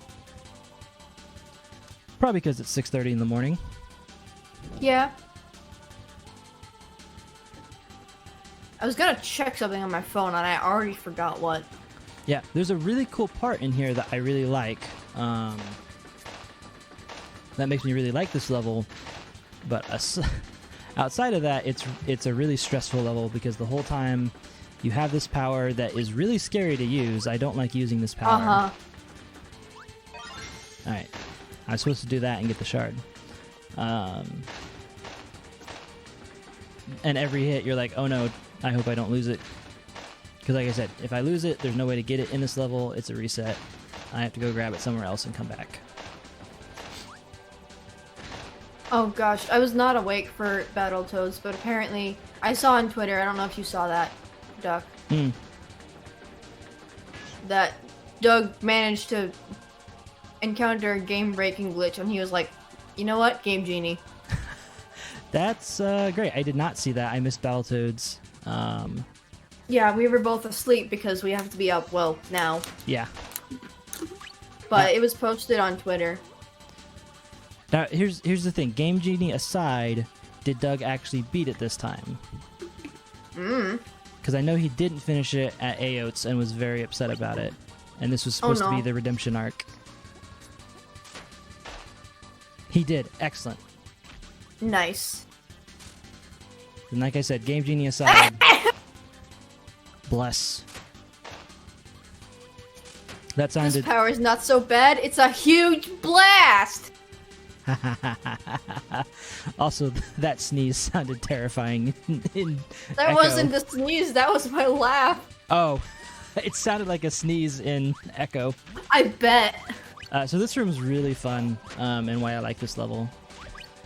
Speaker 1: Probably because it's 6:30 in the morning.
Speaker 2: Yeah. I was gonna check something on my phone and I already forgot what.
Speaker 1: Yeah, there's a really cool part in here that I really like. That makes me really like this level. But outside of that, it's a really stressful level because the whole time you have this power that is really scary to use. I don't like using this power. Alright. I was supposed to do that and get the shard. And every hit, you're like, oh no, I hope I don't lose it. Because like I said, if I lose it, there's no way to get it in this level. It's a reset. I have to go grab it somewhere else and come back.
Speaker 2: Oh gosh, I was not awake for Battletoads, but apparently I saw on Twitter, I don't know if you saw that, Duck, that Doug managed to encounter a game-breaking glitch and he was like, you know what, Game Genie.
Speaker 1: That's great. I did not see that. I missed Battletoads.
Speaker 2: Yeah, we were both asleep because we have to be up, well, now.
Speaker 1: Yeah.
Speaker 2: But it was posted on Twitter.
Speaker 1: Now, here's the thing. Game Genie aside, did Doug actually beat it this time? Because I know he didn't finish it at Aotes and was very upset about it. And this was supposed to be the redemption arc. He did. Excellent.
Speaker 2: Nice.
Speaker 1: And like I said, Game Genie aside, bless. That
Speaker 2: This
Speaker 1: sounded...
Speaker 2: power is not so bad. It's a huge blast.
Speaker 1: Also, that sneeze sounded terrifying.
Speaker 2: That
Speaker 1: Echo.
Speaker 2: wasn't a sneeze. That was my laugh.
Speaker 1: Oh, it sounded like a sneeze in Echo.
Speaker 2: I bet.
Speaker 1: So this room is really fun, and why I like this level,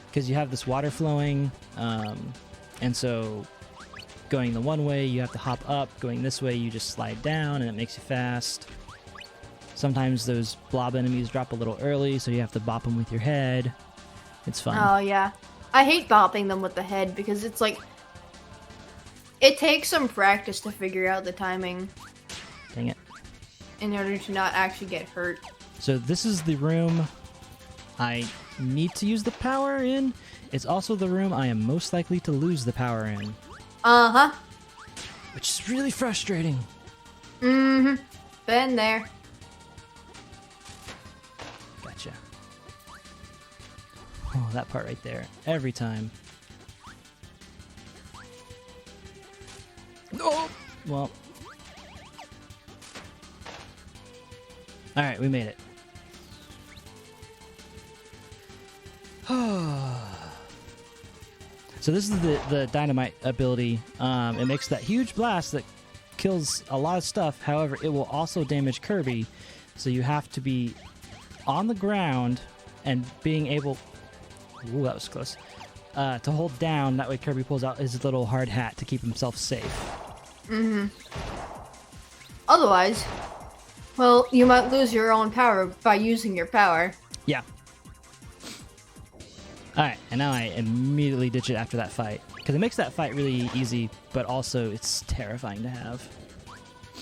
Speaker 1: because you have this water flowing, and so going the one way you have to hop up, going this way you just slide down, and it makes you fast. Sometimes those blob enemies drop a little early, so you have to bop them with your head. It's fun.
Speaker 2: Oh yeah, I hate bopping them with the head because it's like it takes some practice to figure out the timing
Speaker 1: Dang it.
Speaker 2: in order to not actually get hurt.
Speaker 1: So this is the room I need to use the power in. It's also the room I am most likely to lose the power in,
Speaker 2: Uh-huh.
Speaker 1: which is really frustrating.
Speaker 2: Mm-hmm. Been there.
Speaker 1: Gotcha. Oh, that part right there. Every time. Oh! Well. Alright, we made it. So this is the dynamite ability. It makes that huge blast that kills a lot of stuff. However, it will also damage Kirby. So you have to be on the ground and being able... Ooh, that was close. To hold down, that way Kirby pulls out his little hard hat to keep himself safe.
Speaker 2: Mm-hmm. Otherwise, well, you might lose your own power by using your power.
Speaker 1: Yeah. Alright, and now I immediately ditch it after that fight. Because it makes that fight really easy, but also it's terrifying to have.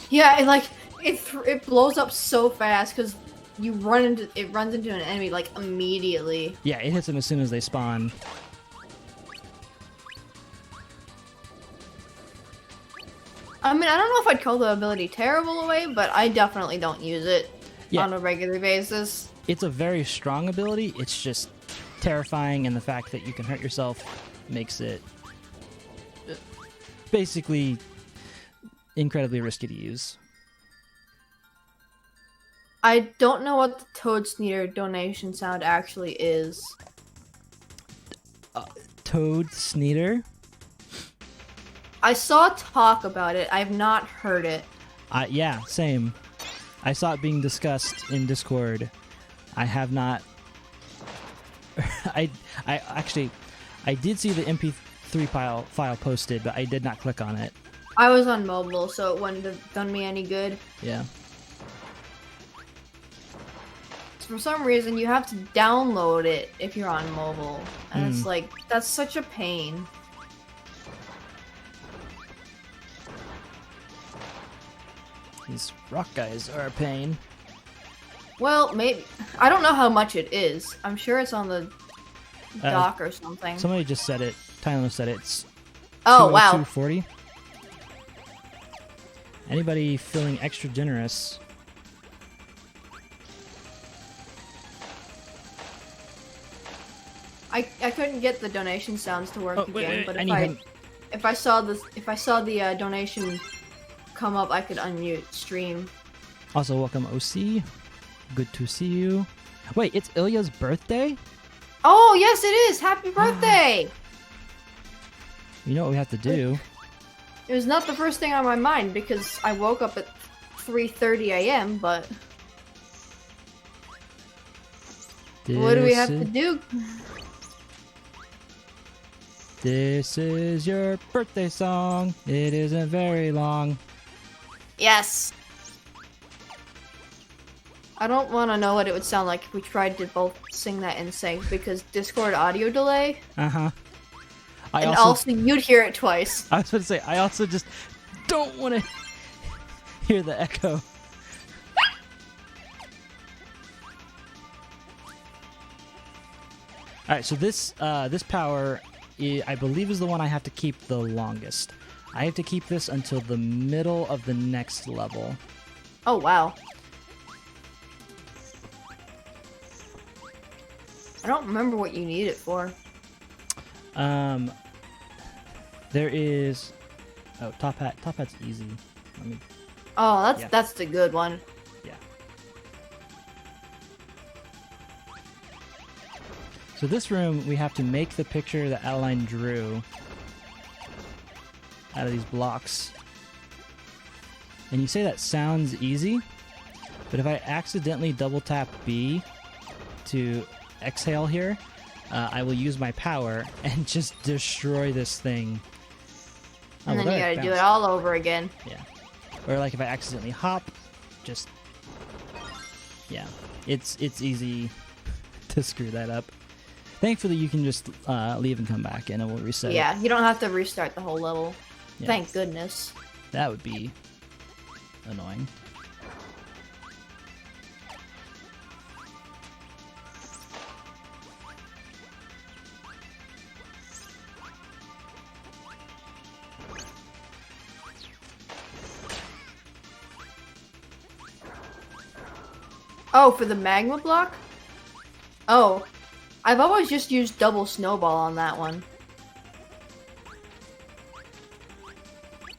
Speaker 2: Yeah, and like it blows up so fast because it runs into an enemy like immediately.
Speaker 1: Yeah, it hits them as soon as they spawn.
Speaker 2: I mean, I don't know if I'd call the ability terrible away, but I definitely don't use it
Speaker 1: Yeah.
Speaker 2: on a regular basis.
Speaker 1: It's a very strong ability, it's just terrifying, and the fact that you can hurt yourself makes it basically incredibly risky to use.
Speaker 2: I don't know what the Toad Sneaker donation sound actually is.
Speaker 1: Toad Sneater?
Speaker 2: I saw talk about it. I've not heard it.
Speaker 1: Yeah, same. I saw it being discussed in Discord. I have not... I did see the MP3 file posted, but I did not click on it.
Speaker 2: I was on mobile, so it wouldn't have done me any good.
Speaker 1: Yeah.
Speaker 2: For some reason, you have to download it if you're on mobile. And it's like, that's such a pain.
Speaker 1: These rock guys are a pain.
Speaker 2: Well, maybe. I don't know how much it is. I'm sure it's on the dock or something.
Speaker 1: Somebody just said it. Tyler said it's
Speaker 2: Oh, wow.
Speaker 1: 202.40. Anybody feeling extra generous?
Speaker 2: I couldn't get the donation sounds to work again, but if I saw the donation come up, I could unmute stream.
Speaker 1: Also, welcome OC. Good to see you. Wait, it's Ilya's birthday?
Speaker 2: Oh, yes, it is! Happy birthday!
Speaker 1: You know what we have to do.
Speaker 2: It was not the first thing on my mind because I woke up at 3:30 a.m., but... what do we have to do?
Speaker 1: This is your birthday song. It isn't very long.
Speaker 2: Yes! I don't want to know what it would sound like if we tried to both sing that in sync, because Discord audio delay.
Speaker 1: Uh-huh.
Speaker 2: And also, you'd hear it twice.
Speaker 1: I was going to say, I also just don't want to hear the echo. Alright, so this power, I believe, is the one I have to keep the longest. I have to keep this until the middle of the next level.
Speaker 2: Oh, wow. I don't remember what you need it for.
Speaker 1: There is. Oh, top hat. Top hat's easy. Let me.
Speaker 2: Oh,
Speaker 1: Yeah.
Speaker 2: that's the good one.
Speaker 1: Yeah. So this room, we have to make the picture that Adeline drew out of these blocks. And you say that sounds easy, but if I accidentally double tap B to exhale here, I will use my power and just destroy this thing.
Speaker 2: And then
Speaker 1: there
Speaker 2: you
Speaker 1: it
Speaker 2: gotta do it
Speaker 1: bounced.
Speaker 2: all over again.
Speaker 1: Yeah. Or like if I accidentally hop, just yeah, it's easy to screw that up. Thankfully, you can just leave and come back, and it will reset.
Speaker 2: Yeah, you don't have to restart the whole level.
Speaker 1: Yeah.
Speaker 2: Thank goodness.
Speaker 1: That would be annoying.
Speaker 2: Oh, for the Magma Block? Oh, I've always just used double snowball on that one.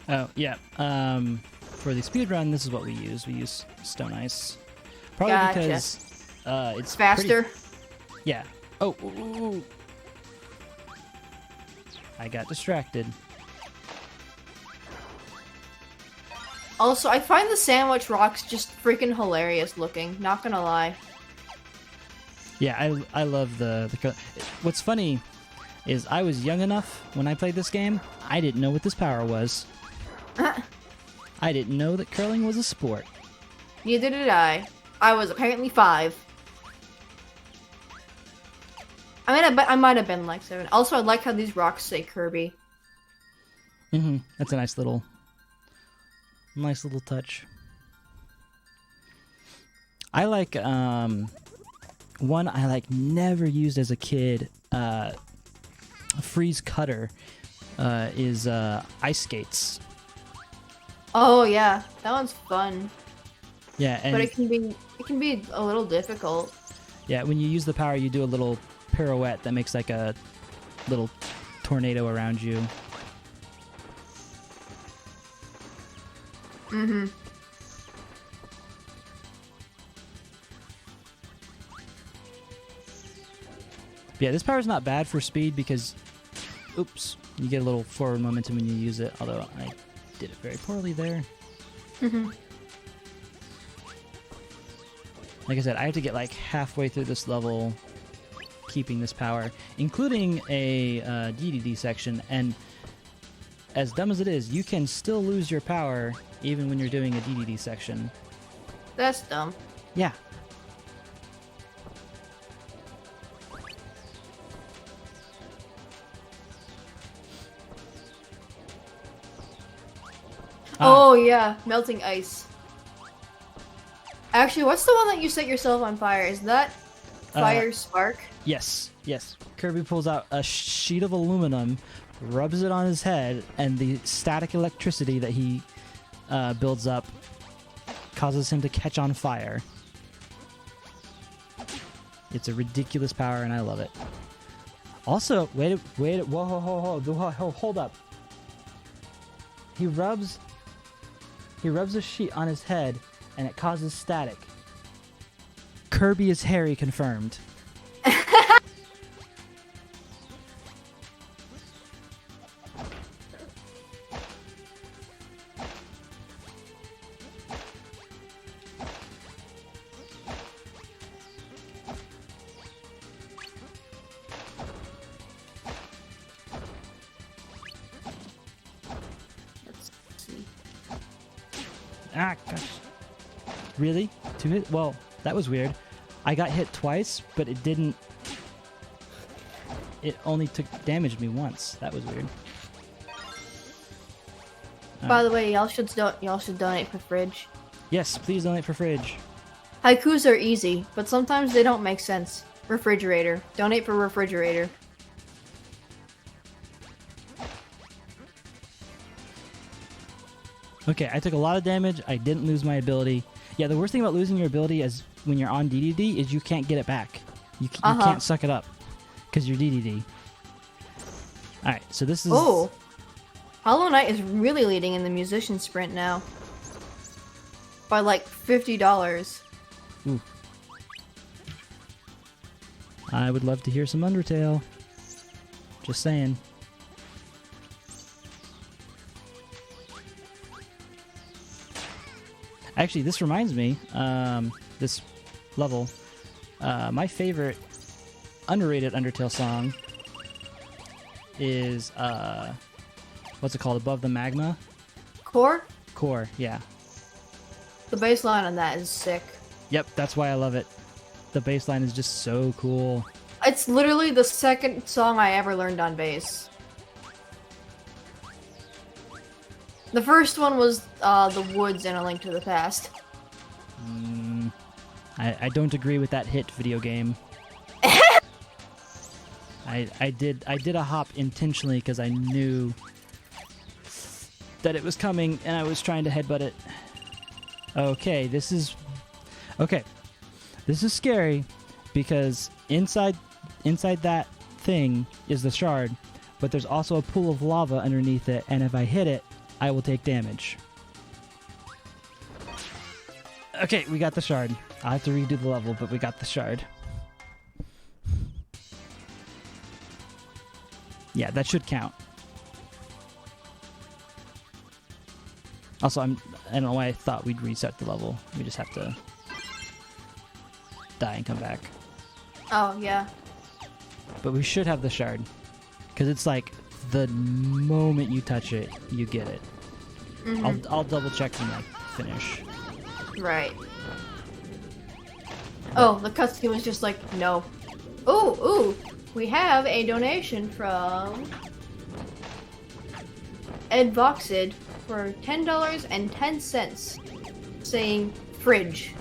Speaker 1: Oh yeah. For the speed run, this is what we use. We use Stone Ice, probably
Speaker 2: Gotcha.
Speaker 1: because it's
Speaker 2: Faster.
Speaker 1: Yeah. Oh. Ooh. I got distracted.
Speaker 2: Also, I find the sandwich rocks just freaking hilarious looking, not gonna lie.
Speaker 1: Yeah, I love the what's funny is I was young enough when I played this game, I didn't know what this power was. I didn't know that curling was a sport.
Speaker 2: Neither did I. I was apparently 5. I might have been like 7. Also, I like how these rocks say Kirby.
Speaker 1: That's a nice little touch. I like one I like never used as a kid. Freeze cutter is ice skates.
Speaker 2: Oh yeah, that one's fun,
Speaker 1: Yeah, and
Speaker 2: but it can be a little difficult.
Speaker 1: yeah, when you use the power, you do a little pirouette that makes like a little tornado around you.
Speaker 2: Mm-hmm.
Speaker 1: Yeah, this power is not bad for speed because, oops, you get a little forward momentum when you use it, although I did it very poorly there.
Speaker 2: Mm-hmm.
Speaker 1: Like I said, I have to get like halfway through this level keeping this power, including a DDD section, and as dumb as it is, you can still lose your power even when you're doing a DDD section.
Speaker 2: That's dumb.
Speaker 1: Yeah.
Speaker 2: Oh yeah, melting ice. Actually, what's the one that you set yourself on fire? Is that fire spark?
Speaker 1: Yes, yes. Kirby pulls out a sheet of aluminum, rubs it on his head, and the static electricity that he builds up causes him to catch on fire. It's a ridiculous power, and I love it. Also, wait, whoa, hold up. He rubs a sheet on his head, and it causes static. Kirby is hairy confirmed.
Speaker 2: Let's see.
Speaker 1: Ah, gosh. Really? 2 hit? Well, that was weird. I got hit twice, but it didn't... It only damaged me once. That was weird.
Speaker 2: By the way, y'all should donate for Fridge.
Speaker 1: Yes, please donate for Fridge.
Speaker 2: Haikus are easy, but sometimes they don't make sense. Refrigerator. Donate for refrigerator.
Speaker 1: Okay, I took a lot of damage. I didn't lose my ability. Yeah, the worst thing about losing your ability is when you're on DDD is you can't get it back. You can't suck it up because you're DDD. All right, so this is.
Speaker 2: Oh, Hollow Knight is really leading in the musician sprint now. By like $50.
Speaker 1: Ooh. I would love to hear some Undertale. Just saying. Actually, this reminds me, this level, my favorite underrated Undertale song is, what's it called? Above the Magma?
Speaker 2: Core?
Speaker 1: Core, yeah.
Speaker 2: The bass line on that is sick.
Speaker 1: Yep, that's why I love it. The bass line is just so cool.
Speaker 2: It's literally the second song I ever learned on bass. The first one was The Woods in A Link to the Past.
Speaker 1: I don't agree with that hit video game. I did a hop intentionally because I knew that it was coming and I was trying to headbutt it. Okay, this is scary because inside that thing is the shard, but there's also a pool of lava underneath it, and if I hit it, I will take damage. Okay, we got the shard. I'll have to redo the level, but we got the shard. Yeah, that should count. Also, I don't know why I thought we'd reset the level. We just have to die and come back.
Speaker 2: Oh, yeah.
Speaker 1: But we should have the shard. Because it's like, the moment you touch it, you get it.
Speaker 2: Mm-hmm.
Speaker 1: I'll double check when I finish.
Speaker 2: Right. Oh, the cutscene was just like, no. Ooh, we have a donation from Ed Voxid for $10.10, saying fridge.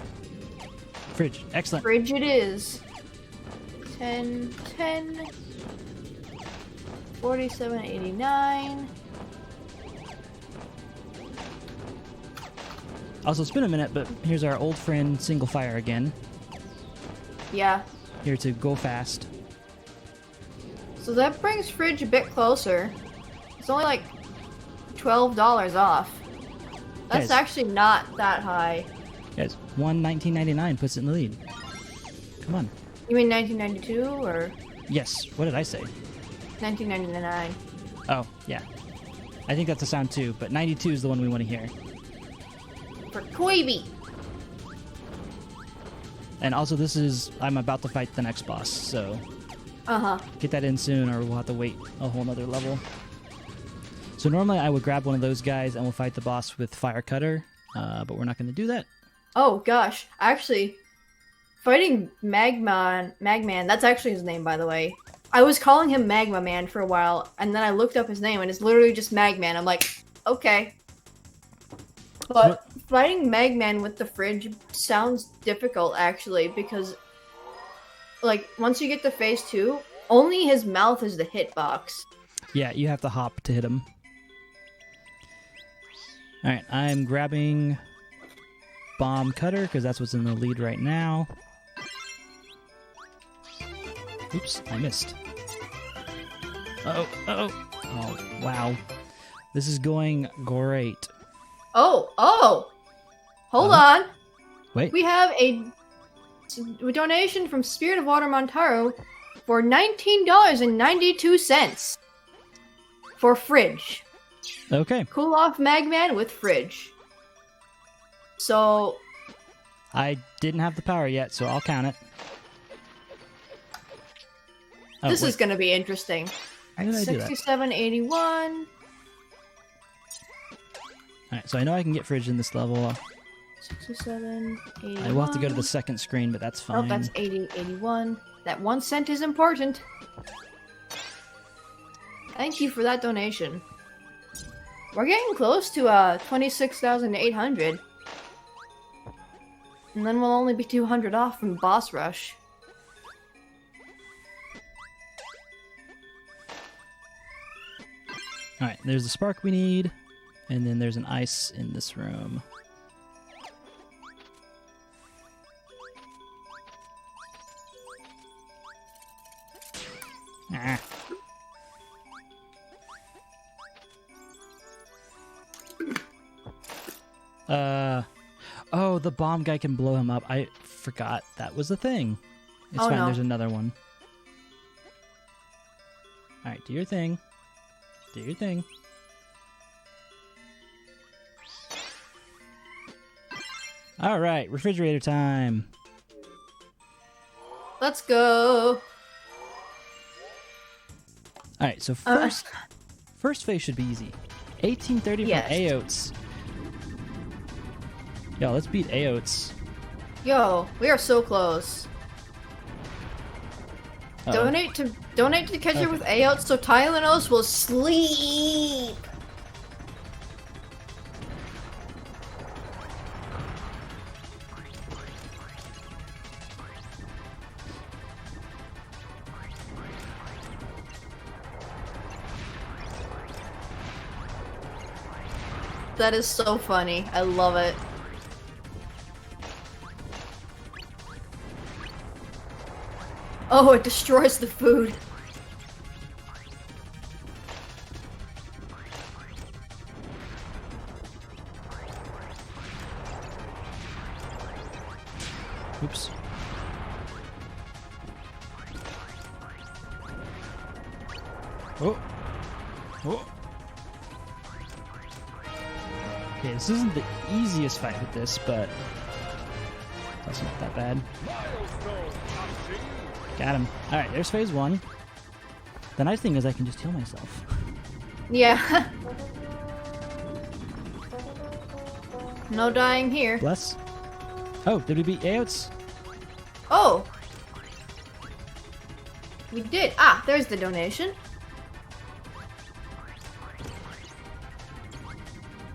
Speaker 1: Fridge, excellent.
Speaker 2: Fridge it is. 10, 47.89.
Speaker 1: Also, it's been a minute, but here's our old friend Single Fire again.
Speaker 2: Yeah.
Speaker 1: Here to go fast.
Speaker 2: So that brings Fridge a bit closer. It's only like $12 off. That's
Speaker 1: Guys.
Speaker 2: actually not that high.
Speaker 1: Guys, $119.99 puts it in the lead. Come on.
Speaker 2: You mean 1992 or
Speaker 1: Yes, what did I say?
Speaker 2: 1999?
Speaker 1: Oh, yeah. I think that's a sound too, but 92 is the one we want to hear.
Speaker 2: For Queeby.
Speaker 1: And also, I'm about to fight the next boss, so
Speaker 2: Uh-huh.
Speaker 1: get that in soon or we'll have to wait a whole nother level. So normally I would grab one of those guys and we'll fight the boss with Fire Cutter, but we're not going to do that.
Speaker 2: Oh gosh, actually, fighting Magman, that's actually his name, by the way. I was calling him Magma Man for a while, and then I looked up his name, and it's literally just Magman. I'm like, okay. But fighting Magman with the fridge sounds difficult, actually, because, like, once you get to phase 2, only his mouth is the hitbox.
Speaker 1: Yeah, you have to hop to hit him. Alright, I'm grabbing Bomb Cutter, because that's what's in the lead right now. Oops, I missed. Uh-oh, uh-oh. Oh, wow. This is going great.
Speaker 2: Oh! Hold on!
Speaker 1: Wait.
Speaker 2: We have a donation from Spirit of Water Montaro for $19.92 for fridge.
Speaker 1: Okay.
Speaker 2: Cool off Magman with fridge. So
Speaker 1: I didn't have the power yet, so I'll count it. Oh,
Speaker 2: this
Speaker 1: wait.
Speaker 2: is gonna be interesting.
Speaker 1: How did I do that?
Speaker 2: 67.81.
Speaker 1: Alright, so I know I can get fridge in this level.
Speaker 2: 67.81.
Speaker 1: I will have to go to the second screen, but that's fine.
Speaker 2: Oh, that's 80.81. That 1 cent is important. Thank you for that donation. We're getting close to 26,800. And then we'll only be 200 off from Boss Rush.
Speaker 1: Alright, there's the spark we need, and then there's an ice in this room. Ah. Oh, the bomb guy can blow him up. I forgot that was a thing. It's fine,
Speaker 2: no.
Speaker 1: There's another one. Alright, do your thing. Do your thing. Alright, refrigerator time.
Speaker 2: Let's go.
Speaker 1: Alright, so first phase should be easy. 1830
Speaker 2: Yes.
Speaker 1: from Aotes. Yo, let's beat Aotes.
Speaker 2: Yo, we are so close.
Speaker 1: Uh-oh.
Speaker 2: Donate to catch up with Aotes so Tylenos will sleep. That is so funny. I love it. Oh, it destroys the food.
Speaker 1: Oops. Oh. Oh. Okay, this isn't the easiest fight with this, but that's not that bad. Got him. Alright, there's phase one. The nice thing is I can just heal myself.
Speaker 2: Yeah. No dying here.
Speaker 1: Bless. Oh, did we beat Aotes?
Speaker 2: Oh. We did. Ah, there's the donation.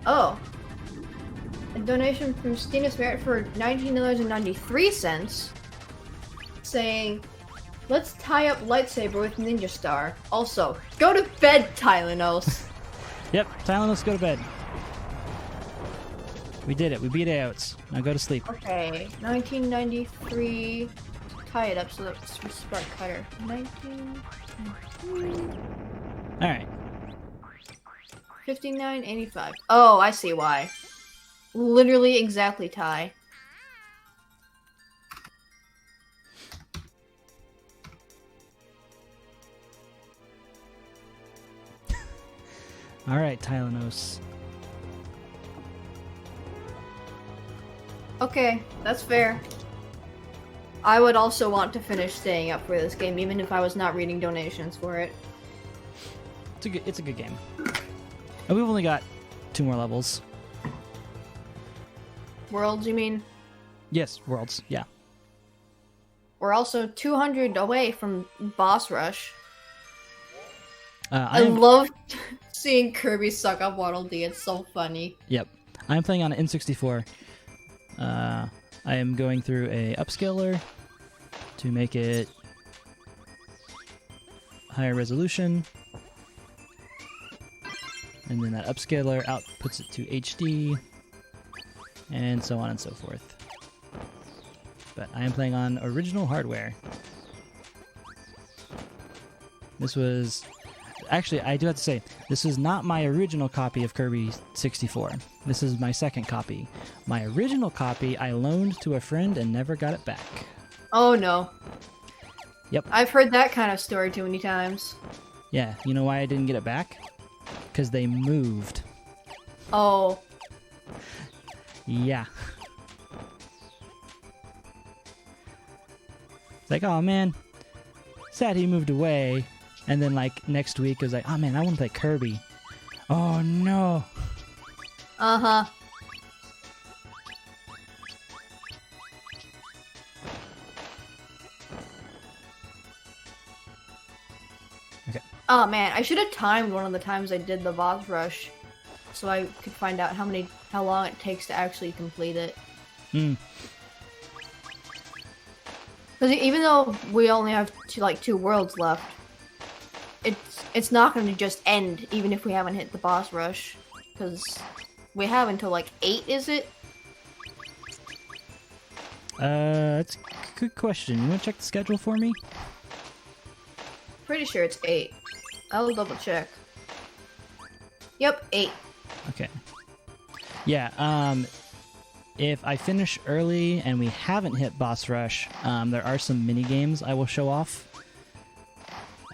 Speaker 2: Oh. A donation from Stina Spirit for $19.93 saying, let's tie up lightsaber with Ninja Star. Also, go to bed, Tylenos.
Speaker 1: Yep, Tylen, let's go to bed. We did it. We beat Aotes. Now go to sleep.
Speaker 2: Okay, 1993. Tie it up so that's spark cutter. 1993.
Speaker 1: Alright.
Speaker 2: 59.85. Oh, I see why. Literally exactly tie.
Speaker 1: Alright, Tylenos.
Speaker 2: Okay, that's fair. I would also want to finish staying up for this game, even if I was not reading donations for it.
Speaker 1: It's a good game. And we've only got 2 more levels.
Speaker 2: Worlds, you mean?
Speaker 1: Yes, worlds. Yeah.
Speaker 2: We're also 200 away from boss rush. I
Speaker 1: am
Speaker 2: love seeing Kirby suck up Waddle Dee. It's so funny.
Speaker 1: Yep. I'm playing on an N64. I am going through a upscaler to make it higher resolution. And then that upscaler outputs it to HD. And so on and so forth. But I am playing on original hardware. This was... Actually, I do have to say, this is not my original copy of Kirby 64. This is my second copy. My original copy I loaned to a friend and never got it back.
Speaker 2: Oh no.
Speaker 1: Yep.
Speaker 2: I've heard that kind of story too many times.
Speaker 1: Yeah, you know why I didn't get it back? Because they moved.
Speaker 2: Oh.
Speaker 1: Yeah. It's like, oh man, sad he moved away. And then like next week it was like, oh man, I want to play Kirby. Oh no.
Speaker 2: Uh-huh.
Speaker 1: Okay.
Speaker 2: Oh man, I should have timed one of the times I did the boss rush so I could find out how long it takes to actually complete it.
Speaker 1: Hmm.
Speaker 2: Because even though we only have 2 worlds left, it's not going to just end even if we haven't hit the boss rush. Because we have until like 8, is it?
Speaker 1: That's a good question. You want to check the schedule for me?
Speaker 2: Pretty sure it's 8. I'll double check. Yep, 8.
Speaker 1: Okay. Yeah, if I finish early and we haven't hit boss rush, there are some mini games I will show off.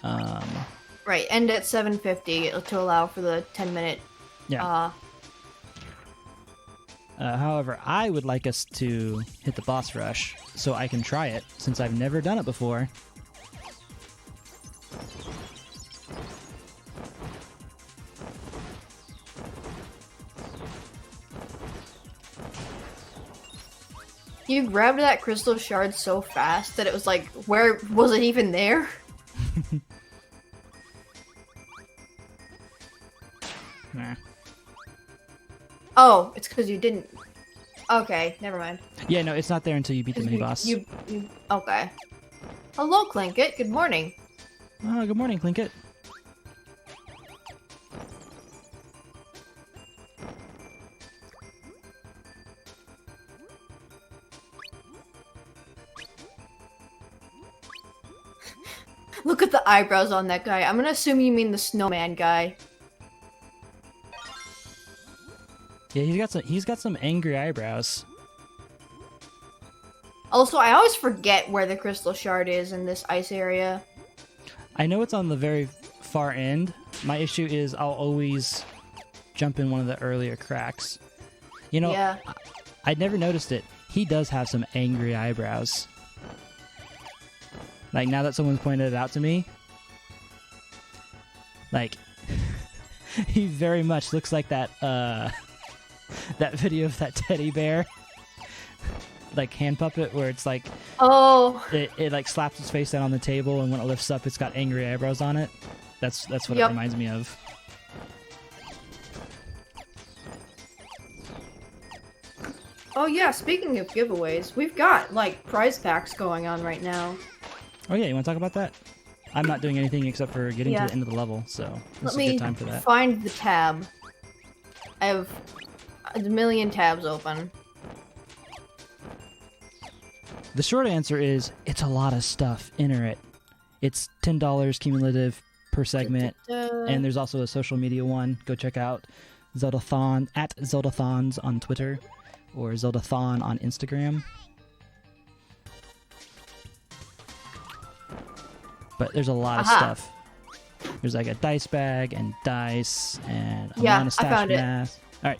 Speaker 2: Right, end at 7:50 to allow for the 10-minute.
Speaker 1: Yeah. However, I would like us to hit the boss rush so I can try it, since I've never done it before.
Speaker 2: You grabbed that crystal shard so fast that it was like, where was it even there?
Speaker 1: Nah.
Speaker 2: Oh, it's because you didn't. Okay, never mind.
Speaker 1: Yeah, no, it's not there until you beat the mini boss.
Speaker 2: Okay. Hello, Clinkit. Good morning.
Speaker 1: Oh, good morning, Clinkit.
Speaker 2: Look at the eyebrows on that guy. I'm gonna assume you mean the snowman guy.
Speaker 1: Yeah, he's got some angry eyebrows.
Speaker 2: Also, I always forget where the crystal shard is in this ice area.
Speaker 1: I know it's on the very far end. My issue is I'll always jump in one of the earlier cracks. You know,
Speaker 2: Yeah.
Speaker 1: I'd never noticed it. He does have some angry eyebrows. Like, now that someone's pointed it out to me, like, he very much looks like that, that video of that teddy bear, like, hand puppet, where it's like,
Speaker 2: Oh.
Speaker 1: it like, slaps its face down on the table, and when it lifts up, it's got angry eyebrows on it. That's what it
Speaker 2: Yep.
Speaker 1: reminds me of.
Speaker 2: Oh yeah, speaking of giveaways, we've got, like, prize packs going on right now.
Speaker 1: Oh yeah, you want to talk about that? I'm not doing anything except for getting to
Speaker 2: Yeah.
Speaker 1: the end of the level, so this
Speaker 2: Let
Speaker 1: is a
Speaker 2: me
Speaker 1: good time for that.
Speaker 2: find the tab. I have a million tabs open.
Speaker 1: The short answer is, it's a lot of stuff. Enter it. It's $10 cumulative per segment, and there's also a social media one. Go check out Zeldathon, at Zeldathons on Twitter, or Zeldathon on Instagram. But there's a lot of stuff. There's like a dice bag and dice and a
Speaker 2: Yeah,
Speaker 1: mustache
Speaker 2: I found it.
Speaker 1: mask. All right,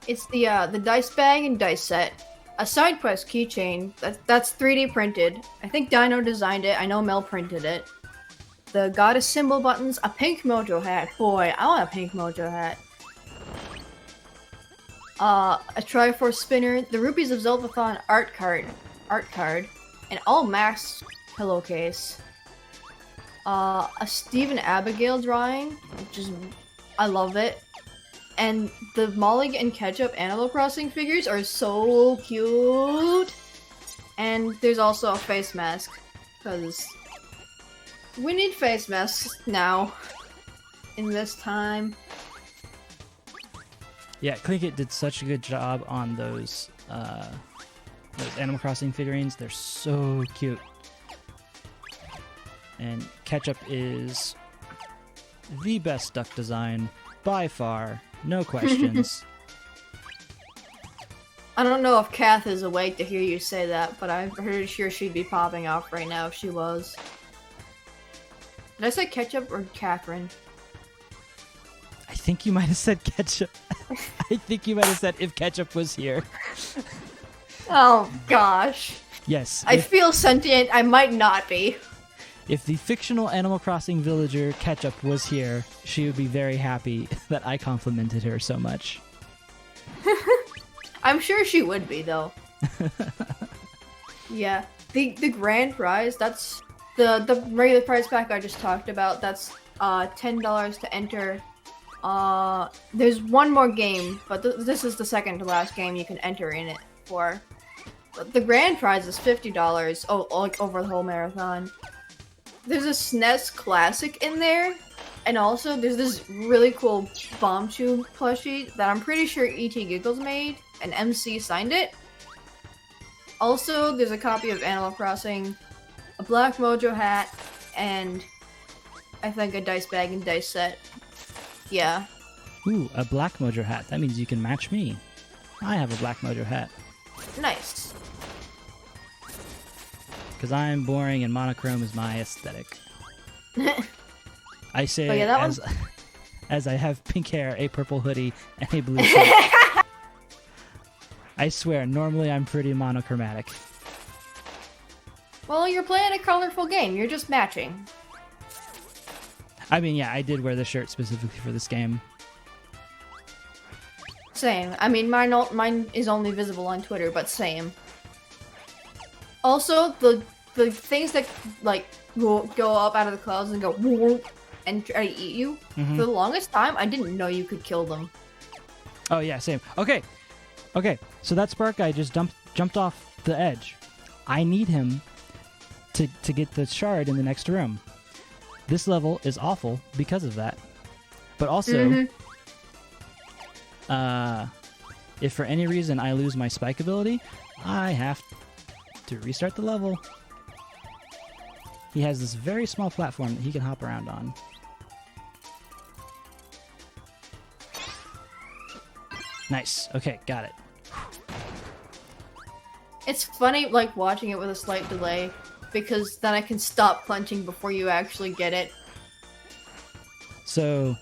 Speaker 2: It's the dice bag and dice set. A side quest keychain. That's 3D printed. I think Dino designed it. I know Mel printed it. The goddess symbol buttons. A pink mojo hat. Boy, I want a pink mojo hat. A Triforce spinner. The Rupees of Zeldathon art card. An all max pillowcase. A Steve and Abigail drawing, which is, I love it. And the Molly and Ketchup Animal Crossing figures are so cute. And there's also a face mask, because we need face masks now, in this time.
Speaker 1: Yeah, Clinkit did such a good job on those Animal Crossing figurines. They're so cute. And Ketchup is the best duck design by far, no questions.
Speaker 2: I don't know if Kath is awake to hear you say that, but I'm pretty sure she'd be popping off right now if she was. Did I say Ketchup or Catherine?
Speaker 1: I think you might have said Ketchup. I think you might have said if Ketchup was here.
Speaker 2: Oh gosh.
Speaker 1: Yes.
Speaker 2: I feel sentient. I might not be.
Speaker 1: If the fictional Animal Crossing villager Ketchup was here, she would be very happy that I complimented her so much.
Speaker 2: I'm sure she would be, though. Yeah. The grand prize, that's the regular prize pack I just talked about. That's $10 to enter. There's one more game, but this is the second to last game you can enter in it for. But the grand prize is $50. Oh, like over the whole marathon. There's a SNES Classic in there, and also there's this really cool Bomb Tube plushie that I'm pretty sure E.T. Giggles made, and MC signed it. Also, there's a copy of Animal Crossing, a Black Mojo hat, and I think a dice bag and dice set. Yeah.
Speaker 1: Ooh, a black mojo hat. That means you can match me. I have a black mojo hat.
Speaker 2: Nice.
Speaker 1: Because I'm boring and monochrome is my aesthetic. I say as I have pink hair, a purple hoodie, and a blue shirt. I swear, normally I'm pretty monochromatic.
Speaker 2: Well, you're playing a colorful game. You're just matching.
Speaker 1: I mean, yeah, I did wear the shirt specifically for this game.
Speaker 2: Same. I mean, mine is only visible on Twitter, but same. Also, the things that like go up out of the clouds and go whoop and try to eat you.
Speaker 1: Mm-hmm.
Speaker 2: For the longest time, I didn't know you could kill them.
Speaker 1: Oh yeah, same. Okay. So that spark guy just jumped off the edge. I need him to get the shard in the next room. This level is awful because of that. But also, if for any reason I lose my spike ability, I have to restart the level. He has this very small platform that he can hop around on. Nice. Okay, got it.
Speaker 2: It's funny, like, watching it with a slight delay, because then I can stop clenching before you actually get it.
Speaker 1: So,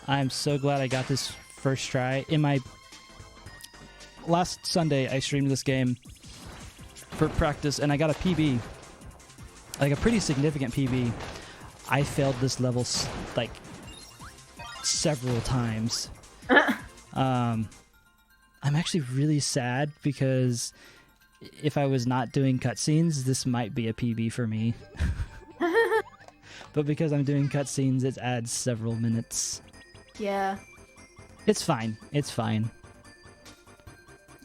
Speaker 1: I'm so glad I got this first try. In my last Sunday, I streamed this game for practice, and I got a PB. Like, a pretty significant PB. I failed this level, like, several times. I'm actually really sad because if I was not doing cutscenes, this might be a PB for me. But because I'm doing cutscenes, it adds several minutes. Yeah. It's fine. It's fine.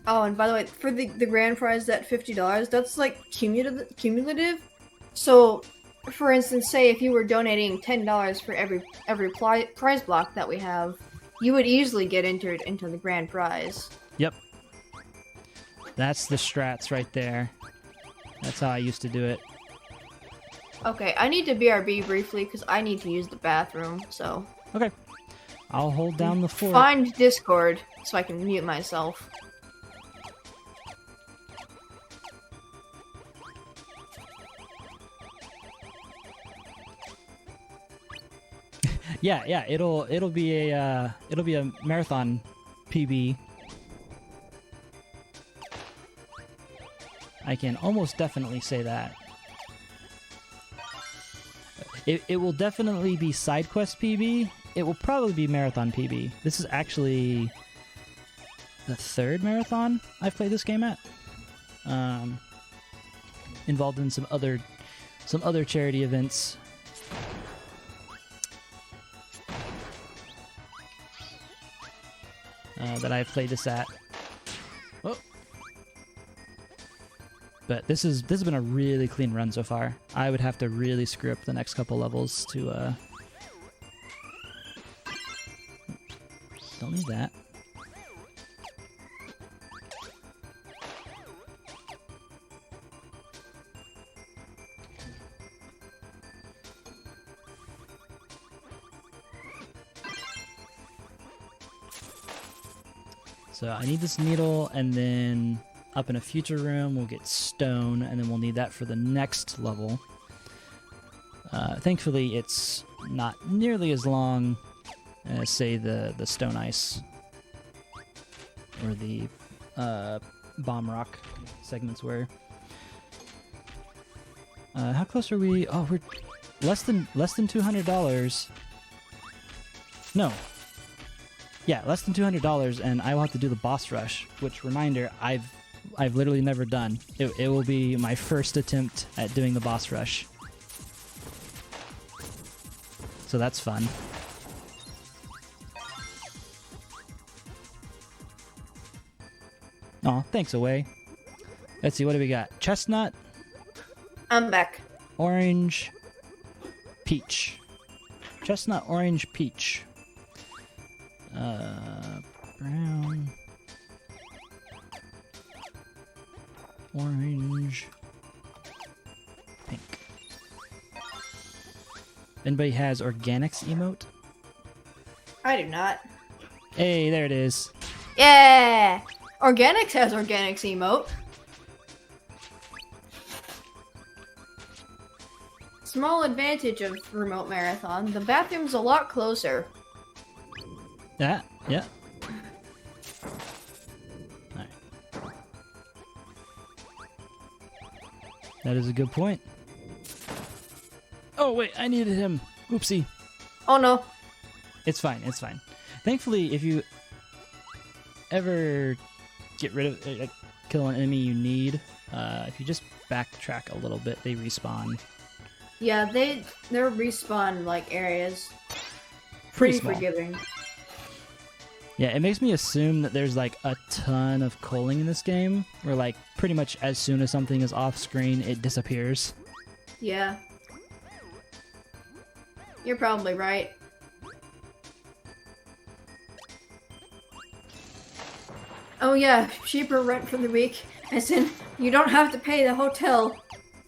Speaker 2: Oh, and by the way, for the grand prize, that $50, that's like cumulative. So, for instance, say if you were donating $10 for every prize block that we have, you would easily get entered into the grand prize.
Speaker 1: Yep. That's the strats right there. That's how I used to do it.
Speaker 2: Okay, I need to BRB briefly because I need to use the bathroom, so...
Speaker 1: Okay. I'll hold down the fort.
Speaker 2: Find Discord so I can mute myself.
Speaker 1: Yeah, it'll be a marathon PB. I can almost definitely say that. It will definitely be side quest PB. It will probably be marathon PB. This is actually the third marathon I've played this game at. Involved in some other charity events. That I've played this at. Oh. But this has been a really clean run so far. I would have to really screw up the next couple levels to don't need that. So I need this needle, and then up in a future room we'll get stone, and then we'll need that for the next level. Thankfully it's not nearly as long as, say, the stone ice or the bomb rock segments were. How close are we? Oh, we're less than $200. No. Yeah, less than $200, and I will have to do the boss rush. Which, reminder, I've literally never done. It will be my first attempt at doing the boss rush. So that's fun. Aw, thanks, Away. Let's see, what do we got? Chestnut.
Speaker 2: I'm back.
Speaker 1: Orange. Peach. Chestnut, orange, peach. Brown, orange, pink. Anybody has Organics emote?
Speaker 2: I do not.
Speaker 1: Hey, there it is.
Speaker 2: Yeah! Organics has Organics emote. Small advantage of remote marathon. The bathroom's a lot closer.
Speaker 1: Yeah. Alright. That is a good point. Oh, wait, I needed him. Oopsie.
Speaker 2: Oh no.
Speaker 1: It's fine. Thankfully, if you ever get rid of, kill an enemy you need, if you just backtrack a little bit, they respawn.
Speaker 2: Yeah, their respawn like areas pretty
Speaker 1: small.
Speaker 2: forgiving.
Speaker 1: Yeah, it makes me assume that there's like a ton of culling in this game, where like pretty much as soon as something is off screen, it disappears.
Speaker 2: Yeah. You're probably right. Oh yeah, cheaper rent for the week, as in you don't have to pay the hotel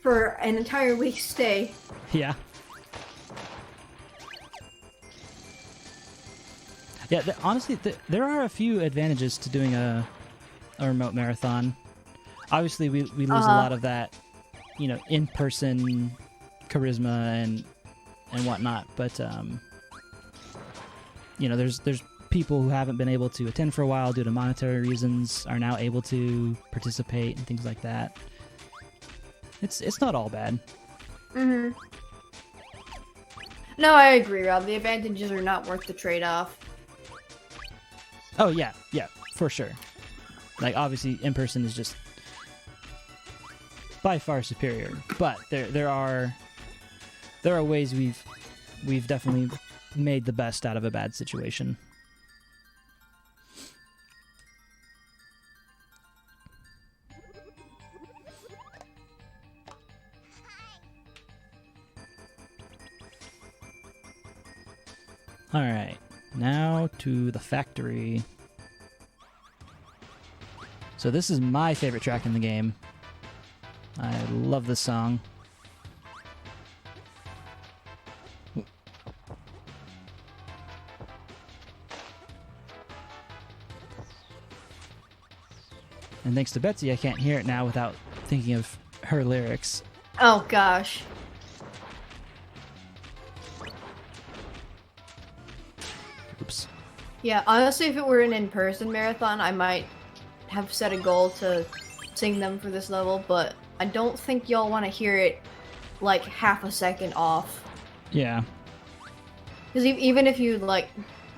Speaker 2: for an entire week's stay.
Speaker 1: Yeah. Yeah, honestly, there are a few advantages to doing a remote marathon. Obviously, we lose a lot of that, in-person charisma and whatnot. But there's people who haven't been able to attend for a while due to monetary reasons are now able to participate and things like that. It's not all bad.
Speaker 2: Mm-hmm. No, I agree, Rob. The advantages are not worth the trade-off.
Speaker 1: Oh yeah, for sure. Like obviously, in person is just by far superior. But there are ways we've definitely made the best out of a bad situation. Alright, now to the factory. So this is my favorite track in the game. I love this song. And thanks to Betsy, I can't hear it now without thinking of her lyrics.
Speaker 2: Oh gosh.
Speaker 1: Oops.
Speaker 2: Yeah, honestly, if it were an in-person marathon, I might have set a goal to sing them for this level, but I don't think y'all want to hear it like half a second off.
Speaker 1: Yeah.
Speaker 2: Because even if you like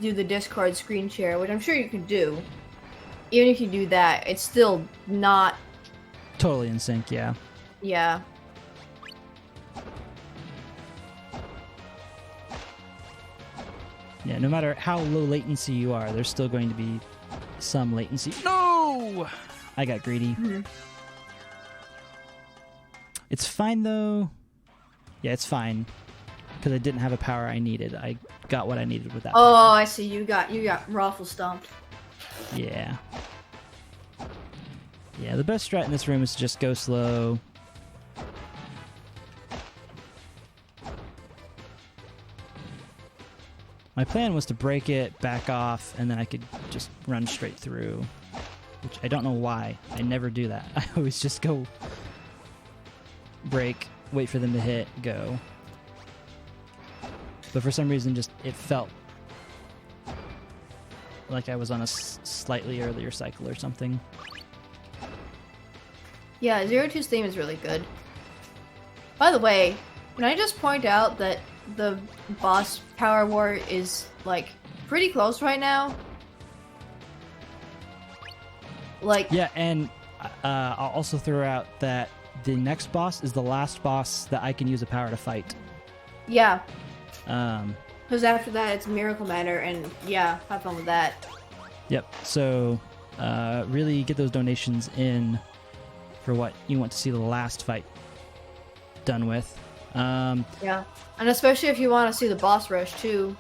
Speaker 2: do the Discord screen share, which I'm sure you can do, even if you do that, it's still not
Speaker 1: Totally in sync, yeah.
Speaker 2: Yeah.
Speaker 1: Yeah, no matter how low latency you are, there's still going to be some latency. No! I got greedy.
Speaker 2: Mm-hmm.
Speaker 1: It's fine, though. Yeah, it's fine. Because I didn't have a power I needed. I got what I needed with that.
Speaker 2: Oh,
Speaker 1: power.
Speaker 2: I see. You got raffle stomped.
Speaker 1: Yeah. Yeah, the best strat in this room is to just go slow. My plan was to break it, back off, and then I could just run straight through. Which I don't know why. I never do that. I always just go break, wait for them to hit, go. But for some reason, just it felt like I was on a slightly earlier cycle or something.
Speaker 2: Yeah, 02's theme is really good. By the way, can I just point out that the boss power war is, like, pretty close right now? Like...
Speaker 1: Yeah, and I'll also throw out that the next boss is the last boss that I can use a power to fight.
Speaker 2: Yeah.
Speaker 1: Because
Speaker 2: after that, it's Miracle Matter, and yeah, have fun with that.
Speaker 1: Yep, so really get those donations in for what you want to see the last fight done with.
Speaker 2: Yeah, and especially if you want to see the boss rush too,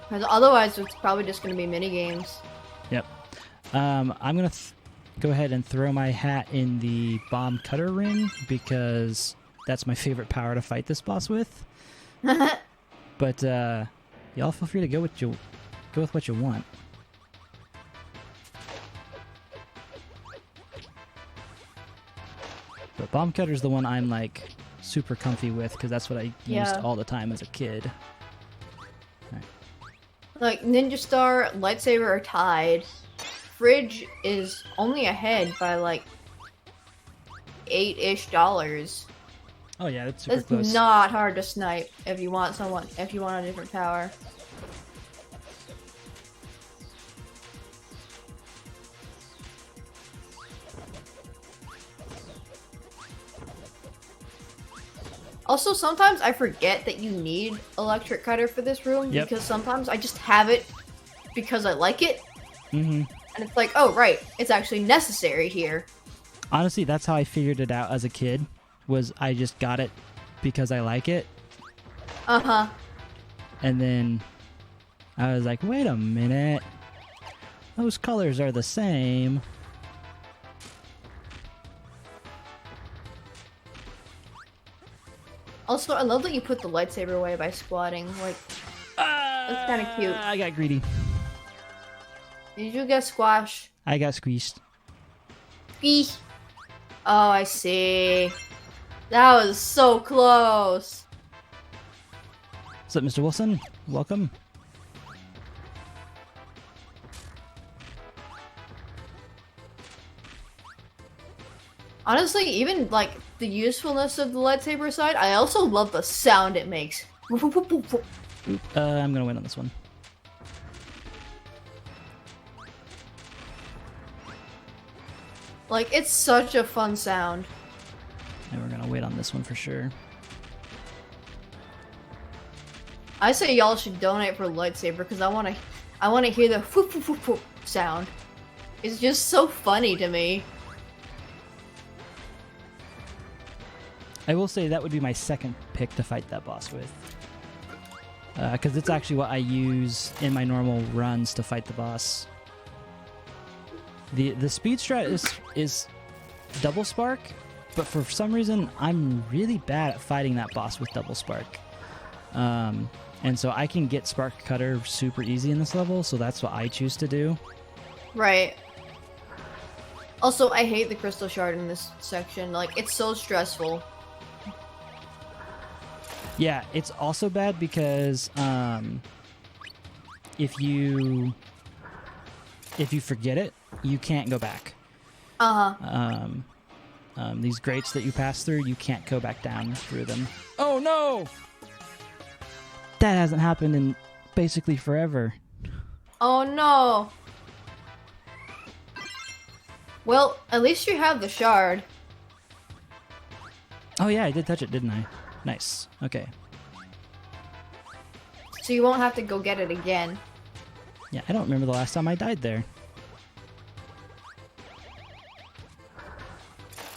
Speaker 2: because otherwise it's probably just going to be mini games.
Speaker 1: Yep. I'm gonna go ahead and throw my hat in the bomb cutter ring because that's my favorite power to fight this boss with. But y'all feel free to go with what you want. But Bomb Cutter's the one I'm like super comfy with because that's what I used all the time as a kid. Right.
Speaker 2: Like Ninja Star, Lightsaber are tied. Fridge is only ahead by like $8-ish.
Speaker 1: Oh yeah, that's super
Speaker 2: That's
Speaker 1: close.
Speaker 2: not hard to snipe if you want a different power. Also, sometimes I forget that you need Electric Cutter for this room because sometimes I just have it because I like it.
Speaker 1: Mm-hmm.
Speaker 2: And it's like, oh, right, it's actually necessary here.
Speaker 1: Honestly, that's how I figured it out as a kid, was I just got it because I like it.
Speaker 2: Uh-huh.
Speaker 1: And then I was like, wait a minute. Those colors are the same.
Speaker 2: Also, I love that you put the lightsaber away by squatting. Like, that's kind of cute.
Speaker 1: I got greedy.
Speaker 2: Did you get squash?
Speaker 1: I got squeezed.
Speaker 2: Eesh. Oh, I see. That was so close.
Speaker 1: What's up, Mr. Wilson? Welcome.
Speaker 2: Honestly, even like the usefulness of the lightsaber side, I also love the sound it makes.
Speaker 1: I'm gonna win on this one.
Speaker 2: Like, it's such a fun sound.
Speaker 1: And we're gonna wait on this one for sure.
Speaker 2: I say y'all should donate for lightsaber because I wanna hear the whoop whoop whoop whoop sound. It's just so funny to me.
Speaker 1: I will say that would be my second pick to fight that boss with. Because it's actually what I use in my normal runs to fight the boss. The speed strat is double spark, but for some reason I'm really bad at fighting that boss with double spark. And so I can get Spark Cutter super easy in this level, so that's what I choose to do.
Speaker 2: Right. Also, I hate the crystal shard in this section. Like, it's so stressful.
Speaker 1: Yeah, it's also bad because if you forget it, you can't go back. These grates that you pass through, you can't go back down through them. Oh no! That hasn't happened in basically forever.
Speaker 2: Oh no! Well, at least you have the shard.
Speaker 1: Oh yeah, I did touch it, didn't I? Nice. Okay.
Speaker 2: So you won't have to go get it again.
Speaker 1: Yeah, I don't remember the last time I died there.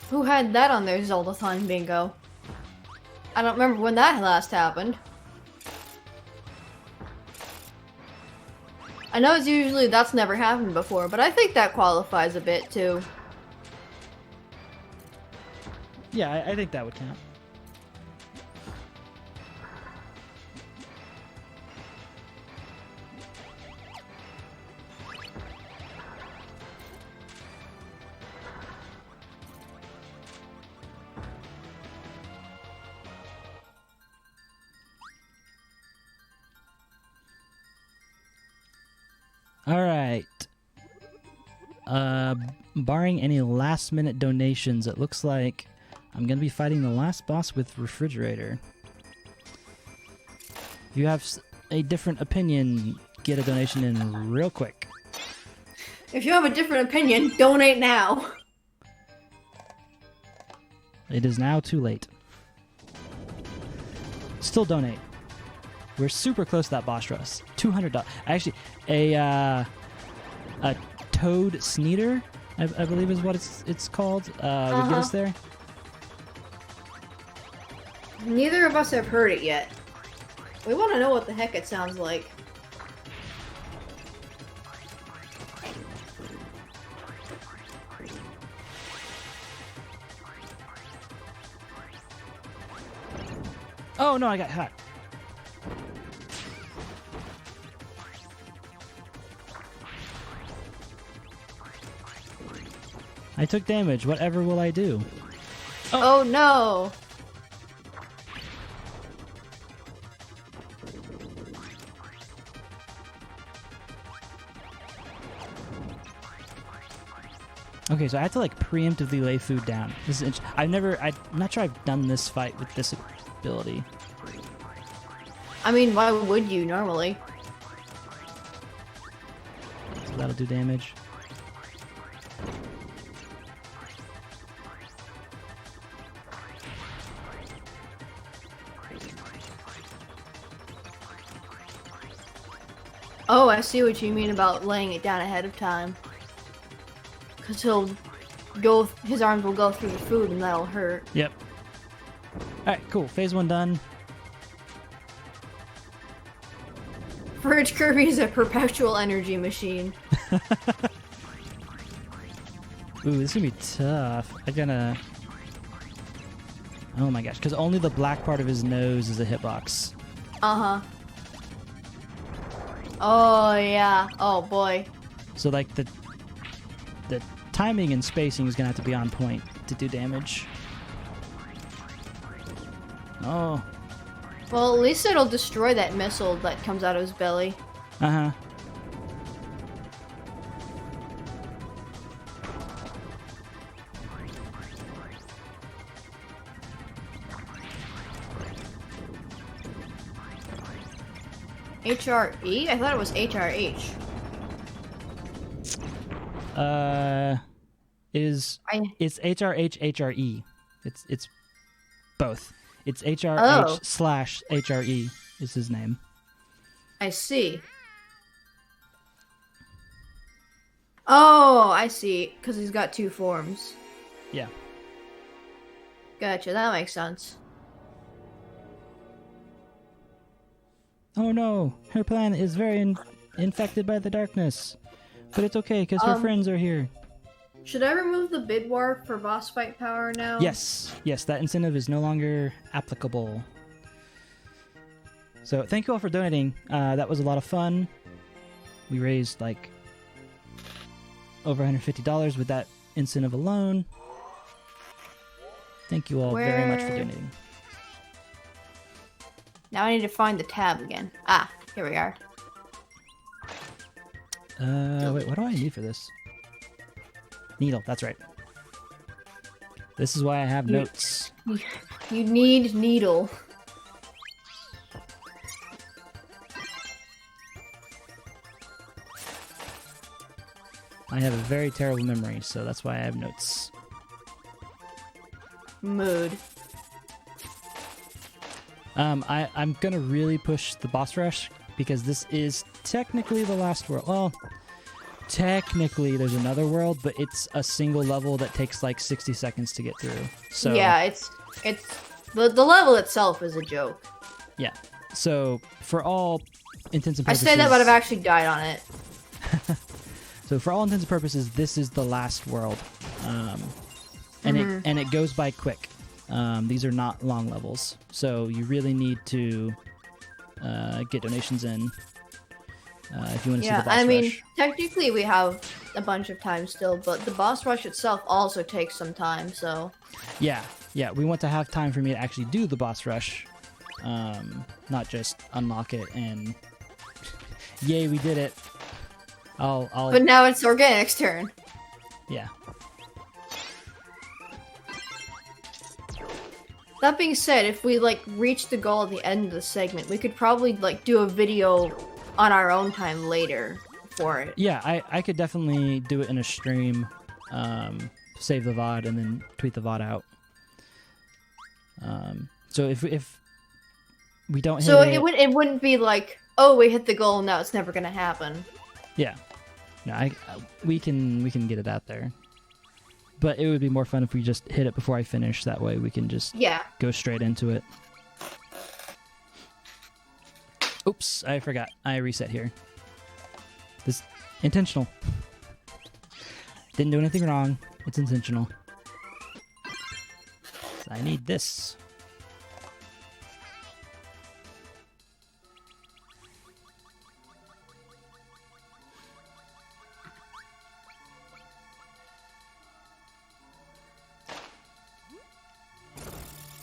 Speaker 2: Who had that on their Zeldathon bingo? I don't remember when that last happened. I know it's usually that's never happened before, but I think that qualifies a bit too.
Speaker 1: Yeah, I think that would count. All right. Barring any last-minute donations, it looks like I'm going to be fighting the last boss with Refrigerator. If you have a different opinion, get a donation in real quick.
Speaker 2: If you have a different opinion, donate now.
Speaker 1: It is now too late. Still donate. We're super close to that boss rush. $200. Actually, a Toad Sneeder, I believe is what it's called, would get us there.
Speaker 2: Neither of us have heard it yet. We want to know what the heck it sounds like.
Speaker 1: Oh no, I got hot. I took damage. Whatever will I do?
Speaker 2: Oh no!
Speaker 1: Okay, so I have to like preemptively lay food down. This is I'm not sure I've done this fight with this ability.
Speaker 2: I mean, why would you normally?
Speaker 1: So that'll do damage.
Speaker 2: Oh, I see what you mean about laying it down ahead of time. Because his arms will go through the food and that'll hurt.
Speaker 1: Yep. Alright, cool. Phase 1 done.
Speaker 2: Fridge Kirby is a perpetual energy machine.
Speaker 1: Ooh, this is gonna be tough. Oh my gosh, because only the black part of his nose is a hitbox.
Speaker 2: Uh-huh. Oh, yeah. Oh, boy.
Speaker 1: So, like, the timing and spacing is gonna have to be on point to do damage. Oh.
Speaker 2: Well, at least it'll destroy that missile that comes out of his belly.
Speaker 1: Uh-huh.
Speaker 2: HRE? I thought it was HRH.
Speaker 1: It's HRH HRE. It's both. It's HRH / HRE is his name.
Speaker 2: I see. Oh, I see. Because he's got two forms.
Speaker 1: Yeah.
Speaker 2: Gotcha, that makes sense.
Speaker 1: Oh no, her planet is very infected by the darkness. But it's okay, because her friends are here.
Speaker 2: Should I remove the bid war for boss fight power now?
Speaker 1: Yes, that incentive is no longer applicable. So thank you all for donating. That was a lot of fun. We raised like over $150 with that incentive alone. Thank you all very much for donating.
Speaker 2: Now I need to find the tab again. Ah, here we are.
Speaker 1: Wait, what do I need for this? Needle, that's right. This is why I have notes.
Speaker 2: You need needle.
Speaker 1: I have a very terrible memory, so that's why I have notes.
Speaker 2: Mood.
Speaker 1: I'm gonna really push the boss rush because this is technically the last world. Well, technically there's another world, but it's a single level that takes like 60 seconds to get through. So
Speaker 2: yeah, it's the level itself is a joke.
Speaker 1: Yeah. So for all intents and purposes,
Speaker 2: I say that, but I've actually died on it.
Speaker 1: So for all intents and purposes, this is the last world, and it goes by quick. These are not long levels, so you really need to get donations in if you want to see the boss rush.
Speaker 2: I mean, technically we have a bunch of time still, but the boss rush itself also takes some time, so...
Speaker 1: Yeah, we want to have time for me to actually do the boss rush, not just unlock it and... Yay, we did it!
Speaker 2: But now it's Organic's turn.
Speaker 1: Yeah.
Speaker 2: That being said, if we like reach the goal at the end of the segment, we could probably like do a video on our own time later for it.
Speaker 1: Yeah, I could definitely do it in a stream, save the VOD, and then tweet the VOD out. So if we don't hit
Speaker 2: it wouldn't be like, oh, we hit the goal, now it's never gonna happen.
Speaker 1: Yeah. No, we can get it out there. But it would be more fun if we just hit it before I finish. That way we can just go straight into it. Oops, I forgot. I reset here. This intentional. Didn't do anything wrong. It's intentional. So I need this.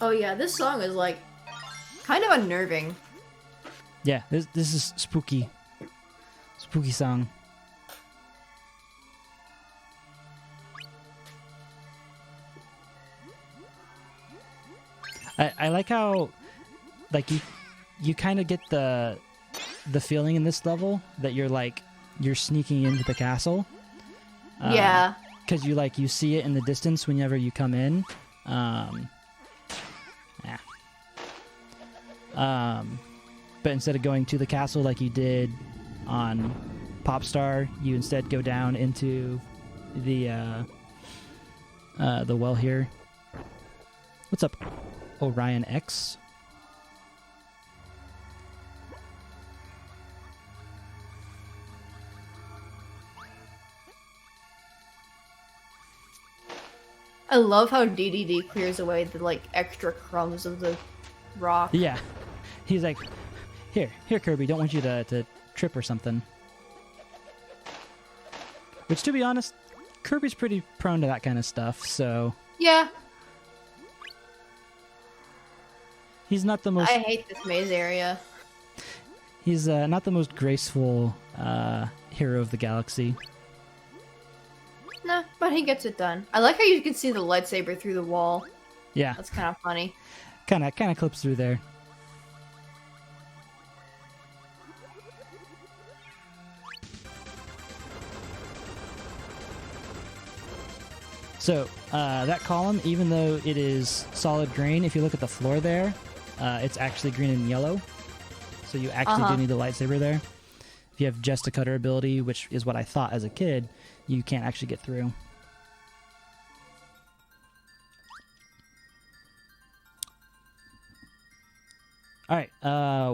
Speaker 2: Oh yeah, this song is like kind of unnerving.
Speaker 1: Yeah, this is spooky. Spooky song. I like how like you kind of get the feeling in this level that you're sneaking into the castle.
Speaker 2: Yeah.
Speaker 1: Because you see it in the distance whenever you come in. But instead of going to the castle like you did on Popstar, you instead go down into the well here. What's up, Orion X?
Speaker 2: I love how DDD clears away the like extra crumbs of the rock.
Speaker 1: Yeah. He's like, here, Kirby, don't want you to trip or something. Which, to be honest, Kirby's pretty prone to that kind of stuff, so...
Speaker 2: Yeah.
Speaker 1: He's not the most...
Speaker 2: I hate this maze area.
Speaker 1: He's not the most graceful hero of the galaxy.
Speaker 2: Nah, but he gets it done. I like how you can see the lightsaber through the wall.
Speaker 1: Yeah.
Speaker 2: That's kind of funny.
Speaker 1: Kind of clips through there. So, that column, even though it is solid green, if you look at the floor there, it's actually green and yellow. So you actually do need the lightsaber there. If you have just a cutter ability, which is what I thought as a kid, you can't actually get through. Alright,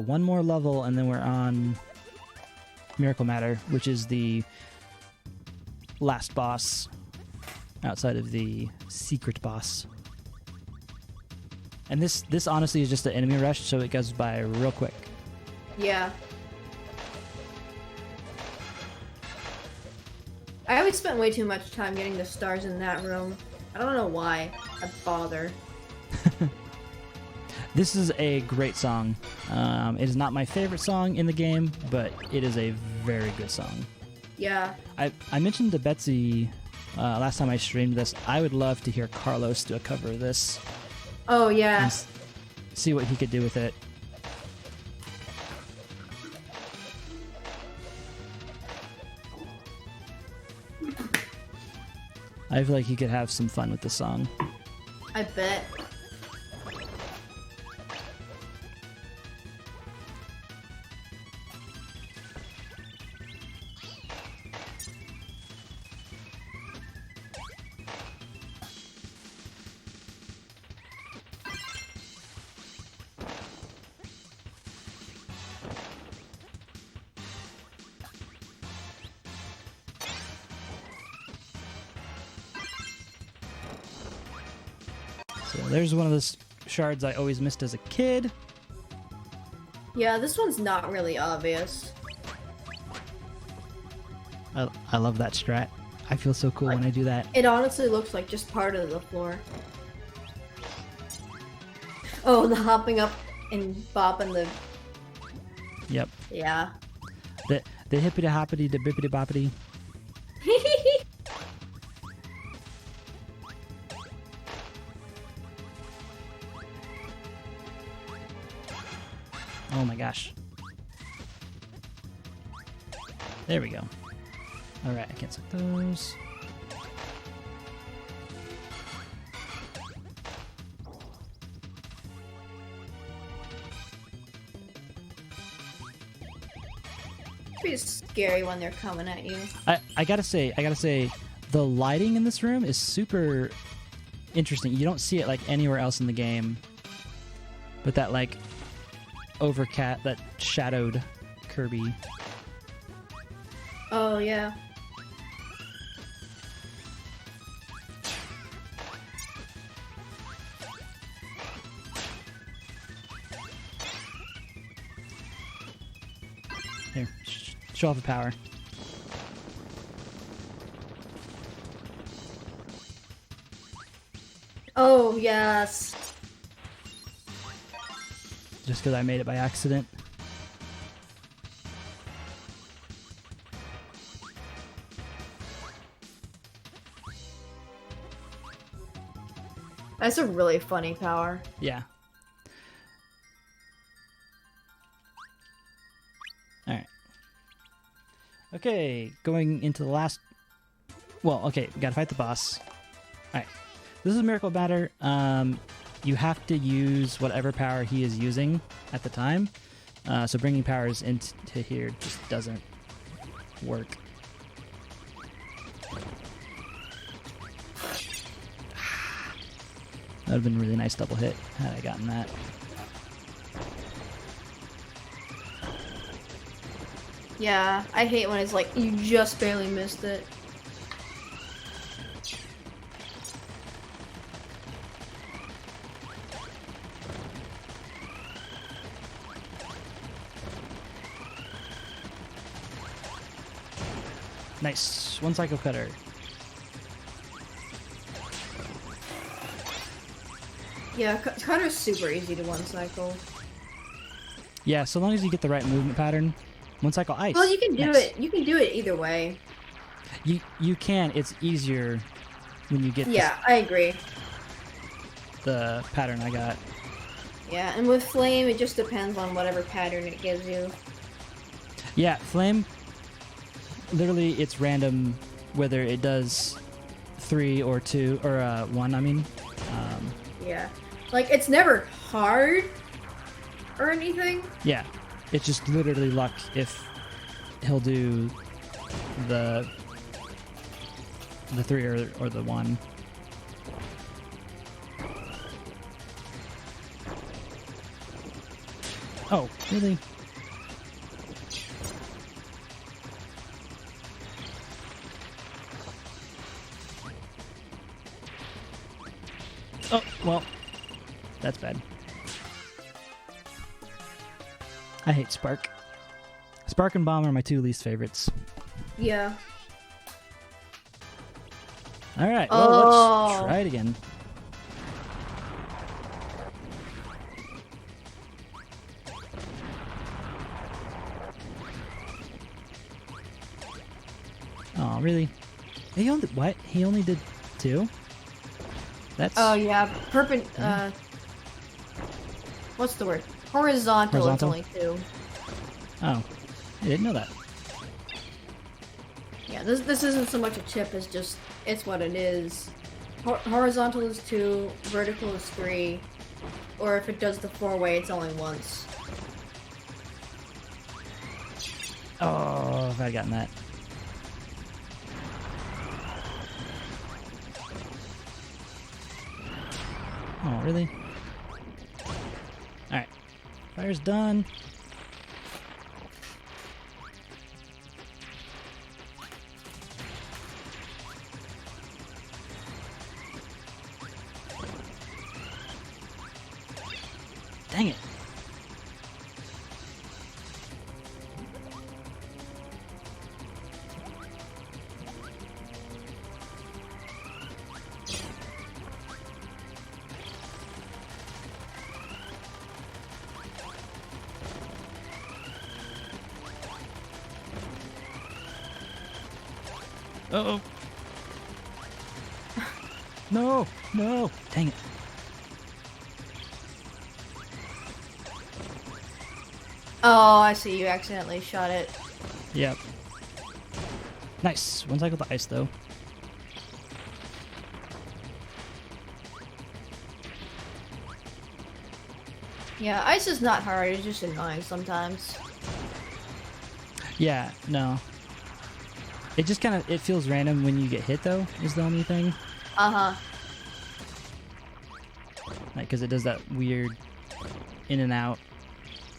Speaker 1: one more level and then we're on Miracle Matter, which is the last boss outside of the secret boss. And this honestly is just an enemy rush, so it goes by real quick.
Speaker 2: Yeah. I always spent way too much time getting the stars in that room. I don't know why I bother.
Speaker 1: This is a great song. It is not my favorite song in the game, but it is a very good song.
Speaker 2: Yeah.
Speaker 1: I mentioned to Betsy last time I streamed this, I would love to hear Carlos do a cover of this.
Speaker 2: Oh, yeah.
Speaker 1: And see what he could do with it. I feel like he could have some fun with the song.
Speaker 2: I bet.
Speaker 1: So there's one of those shards I always missed as a kid.
Speaker 2: Yeah, this one's not really obvious.
Speaker 1: I love that strat. I feel so cool when I do that.
Speaker 2: It honestly looks like just part of the floor. Oh, the hopping up and bopping the...
Speaker 1: Yep.
Speaker 2: Yeah.
Speaker 1: The hippity hoppity, the bippity boppity. Oh my gosh. There we go. Alright, I can't select those.
Speaker 2: It's pretty scary when they're coming at you.
Speaker 1: I gotta say, the lighting in this room is super interesting. You don't see it like anywhere else in the game. But that like that shadowed Kirby.
Speaker 2: Oh, yeah.
Speaker 1: Here, show off the power.
Speaker 2: Oh, yes.
Speaker 1: just because I made it by accident.
Speaker 2: That's a really funny power.
Speaker 1: Yeah. Alright. Okay, going into the last... Well, okay, gotta fight the boss. Alright. This is Miracle Batter. You have to use whatever power he is using at the time. So bringing powers into here just doesn't work. That would have been a really nice double hit had I gotten that.
Speaker 2: Yeah, I hate when it's like, you just barely missed it.
Speaker 1: Nice. One Psycho Cutter.
Speaker 2: Yeah, Cutter's super easy to one cycle.
Speaker 1: Yeah, so long as you get the right movement pattern. One Cycle Ice.
Speaker 2: Well, you can do
Speaker 1: Nice.
Speaker 2: it. You can do it either way.
Speaker 1: You can. It's easier when you get
Speaker 2: Yeah, I agree.
Speaker 1: the pattern I got.
Speaker 2: Yeah, and with Flame, it just depends on whatever pattern it gives you.
Speaker 1: Yeah, Flame, literally it's random whether it does 3 or 2, or 1, I mean.
Speaker 2: Yeah. Like, it's never hard or anything.
Speaker 1: Yeah, it's just literally luck if he'll do the 3 or the 1. Oh, really? Oh, well, that's bad. I hate Spark. Spark and Bomb are my 2 least favorites.
Speaker 2: Yeah.
Speaker 1: Alright, well, let's try it again. Oh, really? He only what? He only did 2? That's
Speaker 2: Oh, yeah. What's the word? Horizontal. It's only 2.
Speaker 1: Oh, I didn't know that.
Speaker 2: Yeah, this isn't so much a chip as just, it's what it is. Horizontal is 2, vertical is 3, or if it does the 4-way, it's only once.
Speaker 1: Oh, if I'd gotten that. Oh, really? Alright. Fire's done. Dang it. Uh-oh. No, no. Dang it.
Speaker 2: Oh, I see. You accidentally shot it.
Speaker 1: Yep. Nice. One cycle to ice, though.
Speaker 2: Yeah, ice is not hard. It's just annoying sometimes.
Speaker 1: Yeah, no. It just kind of, it feels random when you get hit, though, is the only thing.
Speaker 2: Uh-huh.
Speaker 1: Like, because it does that weird in and out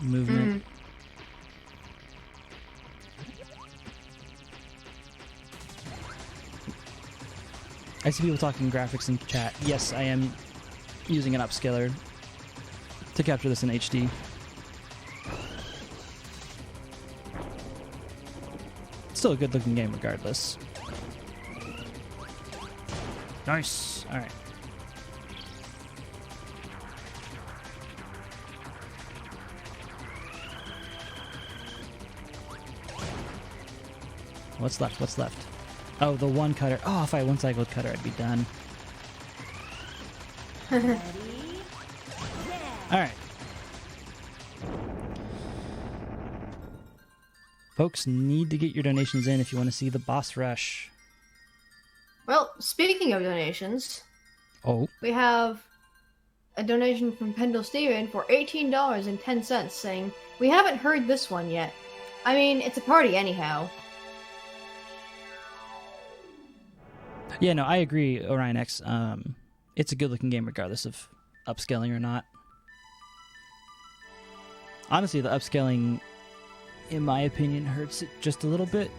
Speaker 1: movement. I see people talking graphics in chat. Yes, I am using an upscaler to capture this in HD. Still a good looking game regardless. Nice. Alright. What's left? What's left? Oh, the one cutter. Oh, if I one-cycled cutter, I'd be done. Alright. Folks, need to get your donations in if you want to see the boss rush.
Speaker 2: Well, speaking of donations, we have a donation from Pendle Steven for $18.10 saying, "We haven't heard this one yet. I mean, it's a party anyhow."
Speaker 1: Yeah, no, I agree, Orion X. It's a good-looking game regardless of upscaling or not. Honestly, the upscaling, in my opinion, hurts it just a little bit.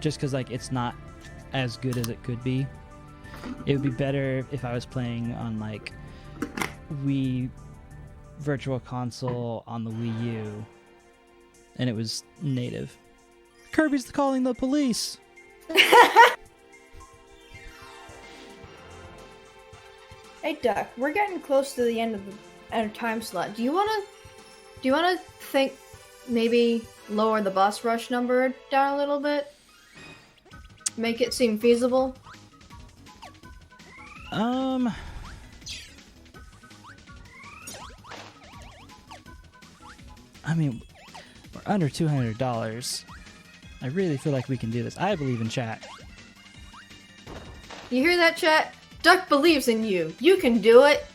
Speaker 1: Just because, like, it's not as good as it could be. It would be better if I was playing on, like, Wii Virtual Console on the Wii U, and it was native. Kirby's calling the police!
Speaker 2: Hey Duck, we're getting close to the end of the time slot. Do you wanna think maybe lower the boss rush number down a little bit? Make it seem feasible?
Speaker 1: I mean, we're under $200. I really feel like we can do this. I believe in chat.
Speaker 2: You hear that, chat? Duck believes in you. You can do it.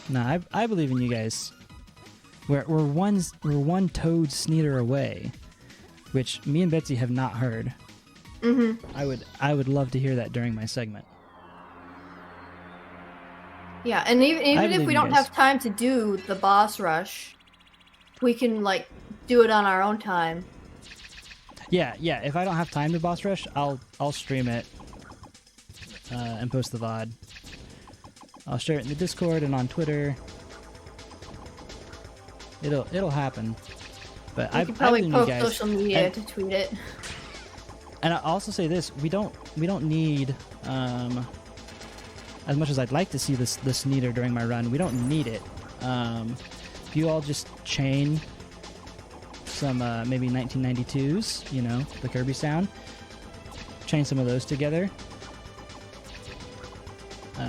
Speaker 1: Nah, I believe in you guys. We're one Toad Sneeder away, which me and Betsy have not heard.
Speaker 2: Mm-hmm.
Speaker 1: I would love to hear that during my segment.
Speaker 2: Yeah, and even if we don't have time to do the boss rush, we can like do it on our own time.
Speaker 1: Yeah. If I don't have time to boss rush, I'll stream it and post the VOD. I'll share it in the Discord and on Twitter. It'll happen. But I
Speaker 2: probably post social media to tweet it.
Speaker 1: And I'll also say this: we don't need as much as I'd like to see this neater during my run. We don't need it. If you all just chain some maybe 1992s, you know, the Kirby sound, chain some of those together.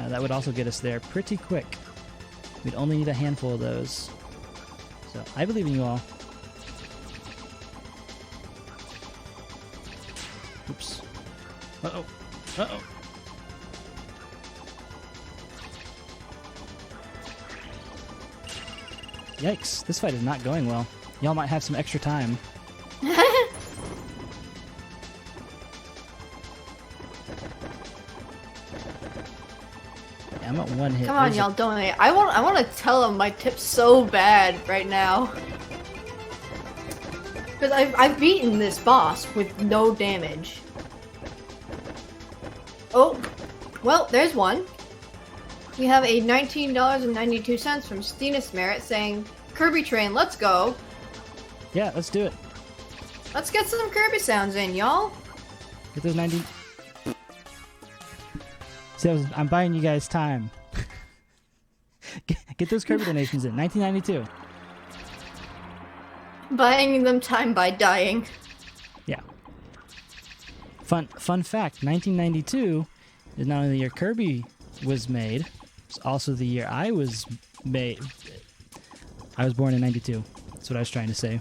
Speaker 1: That would also get us there pretty quick. We'd only need a handful of those. So I believe in you all. Oops. Uh-oh. Uh-oh. Yikes, this fight is not going well. Y'all might have some extra time. I'm at one hit.
Speaker 2: Come on, y'all, donate. I want to tell them my tips so bad right now. Because I've beaten this boss with no damage. Oh, well, there's one. We have a $19.92 from Stinus Merit saying, "Kirby Train, let's go."
Speaker 1: Yeah, let's do it.
Speaker 2: Let's get some Kirby sounds in, y'all.
Speaker 1: Get those 90... So I'm buying you guys time. Get those Kirby donations in. 1992.
Speaker 2: Buying them time by dying.
Speaker 1: Yeah. Fun fact, 1992 is not only the year Kirby was made, it's also the year I was made. I was born in 92. That's what I was trying to say.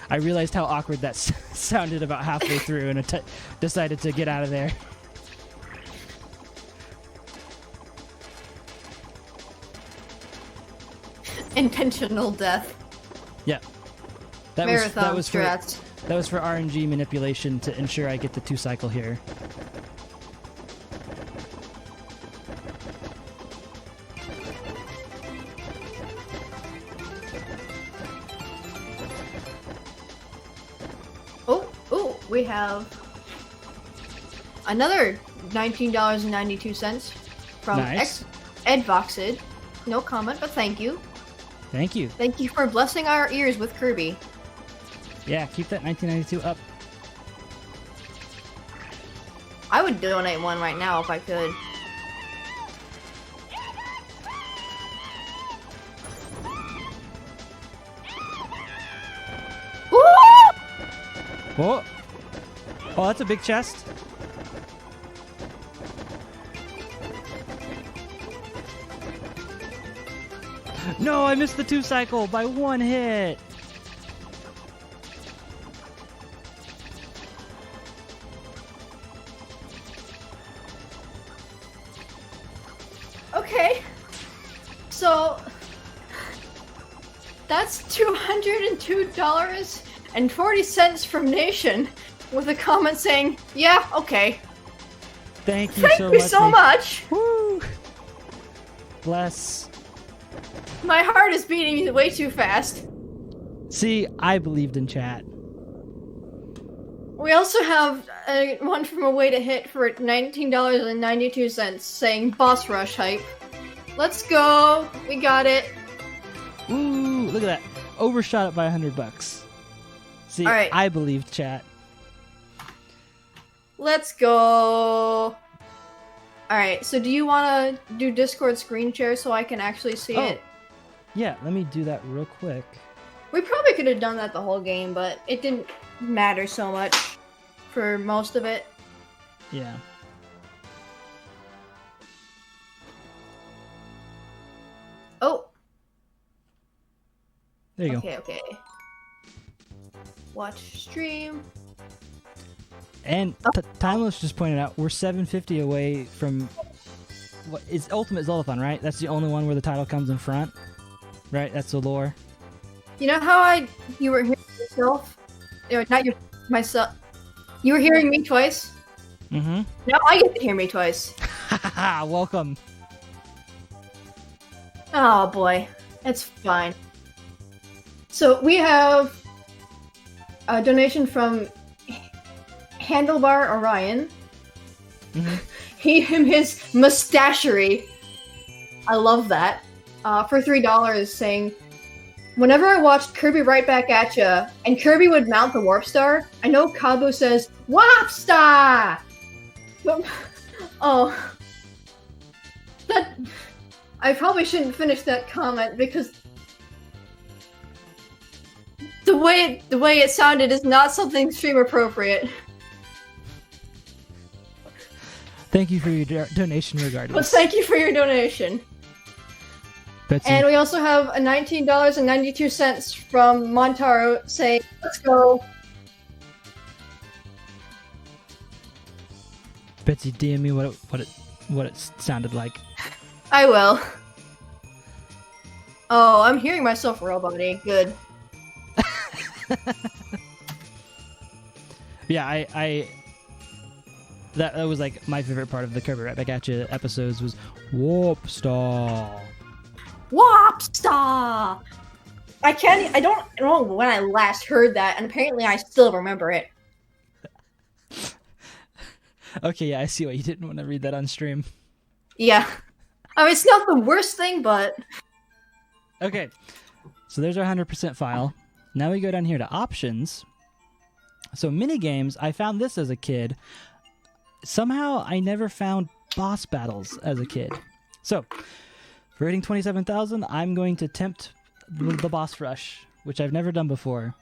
Speaker 1: I realized how awkward that sounded about halfway through and decided to get out of there.
Speaker 2: Intentional death.
Speaker 1: Yeah. That was for RNG manipulation to ensure I get the 2-cycle here.
Speaker 2: Oh, we have another $19.92 from
Speaker 1: nice.
Speaker 2: Edvoxid. No comment, but thank you.
Speaker 1: Thank you.
Speaker 2: Thank you for blessing our ears with Kirby.
Speaker 1: Yeah, keep that 1992 up.
Speaker 2: I would donate one right now if I could. Woo!
Speaker 1: Oh! Oh, that's a big chest. No, I missed the 2-cycle by 1 hit.
Speaker 2: Okay. So that's $202.40 from Nation with a comment saying, "Yeah, okay."
Speaker 1: Thank you
Speaker 2: Thank
Speaker 1: so
Speaker 2: you
Speaker 1: much.
Speaker 2: so much.
Speaker 1: Woo! Bless.
Speaker 2: My heart is beating way too fast.
Speaker 1: See, I believed in chat.
Speaker 2: We also have one from a way to hit for $19.92 saying boss rush hype. Let's go. We got it.
Speaker 1: Ooh, look at that. Overshot it by $100. See,
Speaker 2: All right.
Speaker 1: I believed chat.
Speaker 2: Let's go. Alright, so do you want to do Discord screen share so I can actually see it?
Speaker 1: Yeah, let me do that real quick.
Speaker 2: We probably could have done that the whole game, but it didn't matter so much for most of it.
Speaker 1: Yeah.
Speaker 2: Oh!
Speaker 1: There you go.
Speaker 2: Okay. Watch stream.
Speaker 1: And Timeless just pointed out we're 750 away from what is Ultimate Zeldathon, right? That's the only one where the title comes in front, right? That's the lore.
Speaker 2: You know how you were hearing yourself? Not myself. You were hearing me twice?
Speaker 1: Mm-hmm.
Speaker 2: Now I get to hear me twice.
Speaker 1: Welcome.
Speaker 2: Oh boy, it's fine. So we have a donation from Handlebar Orion.
Speaker 1: Mm-hmm.
Speaker 2: His mustachery. I love that. For $3 saying, whenever I watched Kirby Right Back at Ya, and Kirby would mount the Warp Star, I know Cabo says, Warp Star! But, oh. That... I probably shouldn't finish that comment because the way it sounded is not something stream appropriate.
Speaker 1: Thank you for your donation regardless.
Speaker 2: But thank you for your donation.
Speaker 1: Betsy.
Speaker 2: And we also have a $19.92 from Montaro saying, let's go.
Speaker 1: Betsy, DM me what it sounded like.
Speaker 2: I will. Oh, I'm hearing myself robot-y. Good.
Speaker 1: Yeah, I that was like my favorite part of the Kirby Right Back at Ya episodes was Warp Star.
Speaker 2: Warp Star! I don't know when I last heard that, and apparently I still remember it.
Speaker 1: Okay, yeah, I see why you didn't want to read that on stream.
Speaker 2: Yeah. I mean, it's not the worst thing, but...
Speaker 1: Okay, so there's our 100% file. Now we go down here to options. So minigames, I found this as a kid. Somehow I never found boss battles as a kid. So for rating 27,000, I'm going to attempt the boss rush, which I've never done before.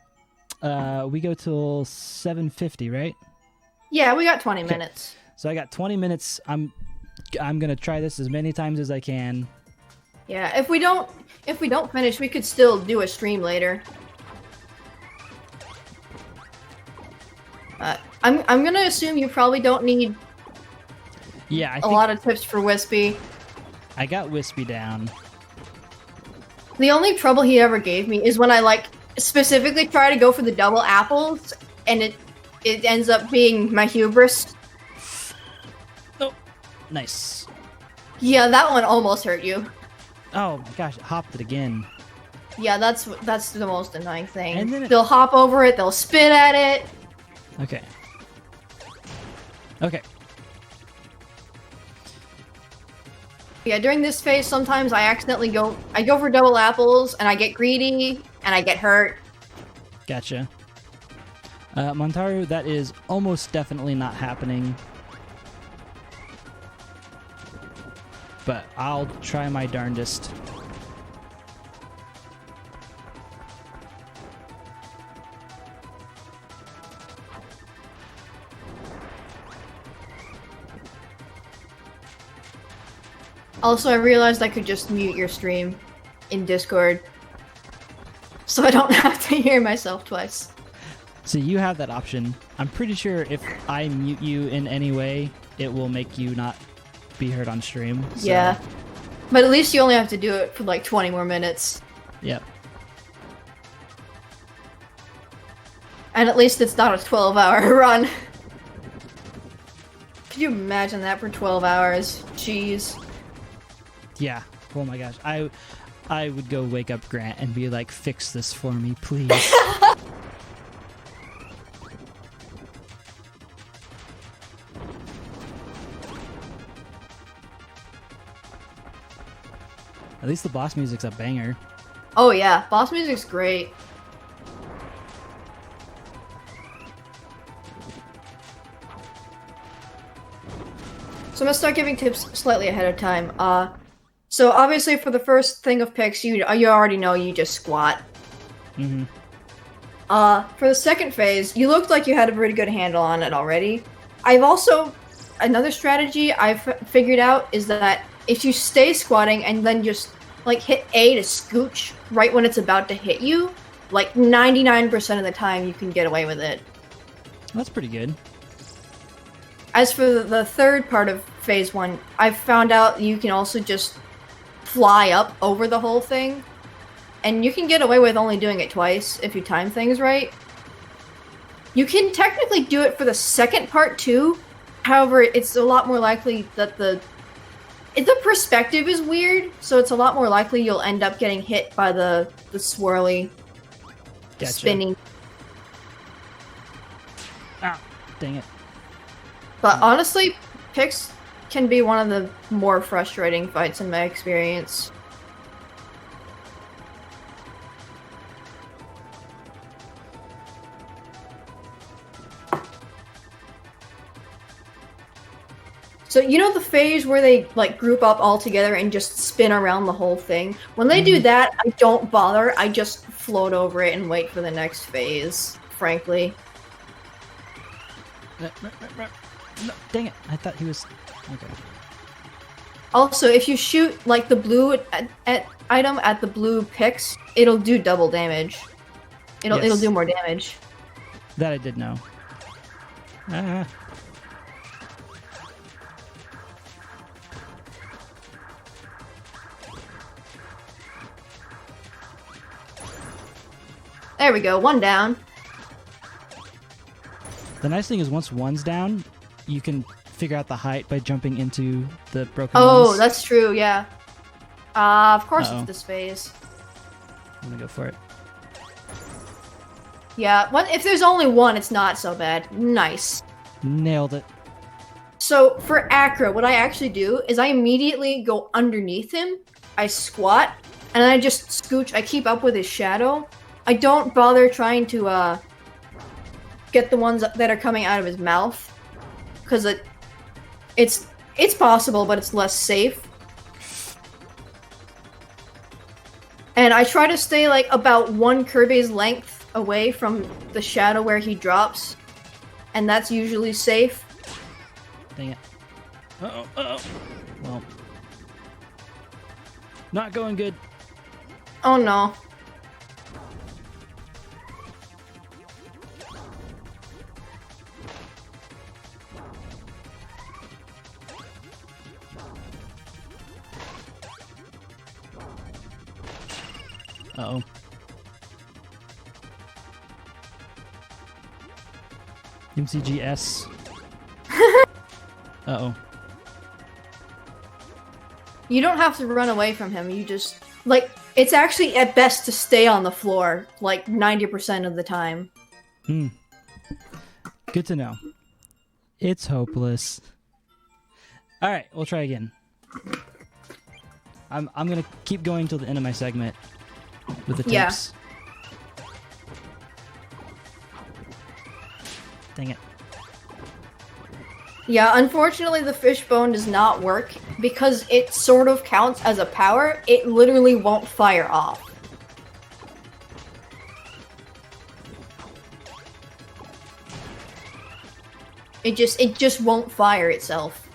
Speaker 1: We go till 750, right?
Speaker 2: Yeah, we got 20 minutes.
Speaker 1: So I got 20 minutes. I'm gonna try this as many times as I can.
Speaker 2: Yeah, if we don't finish, we could still do a stream later. I'm gonna assume you probably don't need
Speaker 1: Yeah,
Speaker 2: a lot of tips for Wispy.
Speaker 1: I got Wispy down.
Speaker 2: The only trouble he ever gave me is when I specifically try to go for the double apples, and it ends up being my hubris.
Speaker 1: Oh, nice.
Speaker 2: Yeah, that one almost hurt you.
Speaker 1: Oh my gosh, it hopped it again.
Speaker 2: Yeah, that's the most annoying thing.
Speaker 1: And then
Speaker 2: they'll hop over it, they'll spit at it.
Speaker 1: Okay. Okay.
Speaker 2: Yeah, during this phase, sometimes I accidentally go for double apples, and I get greedy, and I get hurt.
Speaker 1: Gotcha. Montaru, that is almost definitely not happening. But I'll try my darndest.
Speaker 2: Also, I realized I could just mute your stream in Discord. So I don't have to hear myself twice.
Speaker 1: So you have that option. I'm pretty sure if I mute you in any way, it will make you not be heard on stream. So.
Speaker 2: Yeah. But at least you only have to do it for like 20 more minutes.
Speaker 1: Yep.
Speaker 2: And at least it's not a 12-hour run. Could you imagine that for 12 hours? Jeez.
Speaker 1: Yeah. Oh my gosh. I would go wake up Grant and be like, fix this for me, please. At least the boss music's a banger.
Speaker 2: Oh yeah, boss music's great. So I'm gonna start giving tips slightly ahead of time. So obviously for the first thing of picks, you already know you just squat.
Speaker 1: Mm-hmm.
Speaker 2: For the second phase, you looked like you had a pretty good handle on it already. Another strategy I've figured out is that if you stay squatting and then just like hit A to scooch right when it's about to hit you, like 99% of the time you can get away with it.
Speaker 1: That's pretty good.
Speaker 2: As for the third part of phase 1, I've found out you can also just fly up over the whole thing. And you can get away with only doing it twice if you time things right. You can technically do it for the second part too. However, it's a lot more likely that the perspective is weird, so it's a lot more likely you'll end up getting hit by the swirly,
Speaker 1: Gotcha.
Speaker 2: spinning.
Speaker 1: Ah, dang it.
Speaker 2: But honestly, picks can be one of the more frustrating fights in my experience. So you know the phase where they like group up all together and just spin around the whole thing? When they do that, I don't bother. I just float over it and wait for the next phase, frankly.
Speaker 1: No, dang it. I thought he was... Okay.
Speaker 2: Also, if you shoot like the blue item at the blue picks, it'll do double damage. It'll do more damage.
Speaker 1: That I did know. Ah.
Speaker 2: There we go, one down.
Speaker 1: The nice thing is once one's down, you can figure out the height by jumping into the broken
Speaker 2: Oh,
Speaker 1: ones.
Speaker 2: that's true, yeah. Of course
Speaker 1: Uh-oh.
Speaker 2: it's this phase.
Speaker 1: I'm gonna go for it.
Speaker 2: Yeah, if there's only one, it's not so bad. Nice.
Speaker 1: Nailed it.
Speaker 2: So, for Acro, what I actually do is I immediately go underneath him, I squat, and I just scooch. I keep up with his shadow. I don't bother trying to, get the ones that are coming out of his mouth. Because it's possible, but it's less safe. And I try to stay, like, about one Kirby's length away from the shadow where he drops. And that's usually safe.
Speaker 1: Dang it. Uh-oh, uh-oh. Well. Not going good.
Speaker 2: Oh no.
Speaker 1: Uh-oh. MCGS. Uh-oh.
Speaker 2: You don't have to run away from him, you just... Like, it's actually at best to stay on the floor, like, 90% of the time.
Speaker 1: Hmm. Good to know. It's hopeless. Alright, we'll try again. I'm gonna keep going till the end of my segment with the
Speaker 2: Yeah.
Speaker 1: tips. Dang it.
Speaker 2: Yeah, unfortunately the fishbone does not work, because it sort of counts as a power, it literally won't fire off. It just won't fire itself.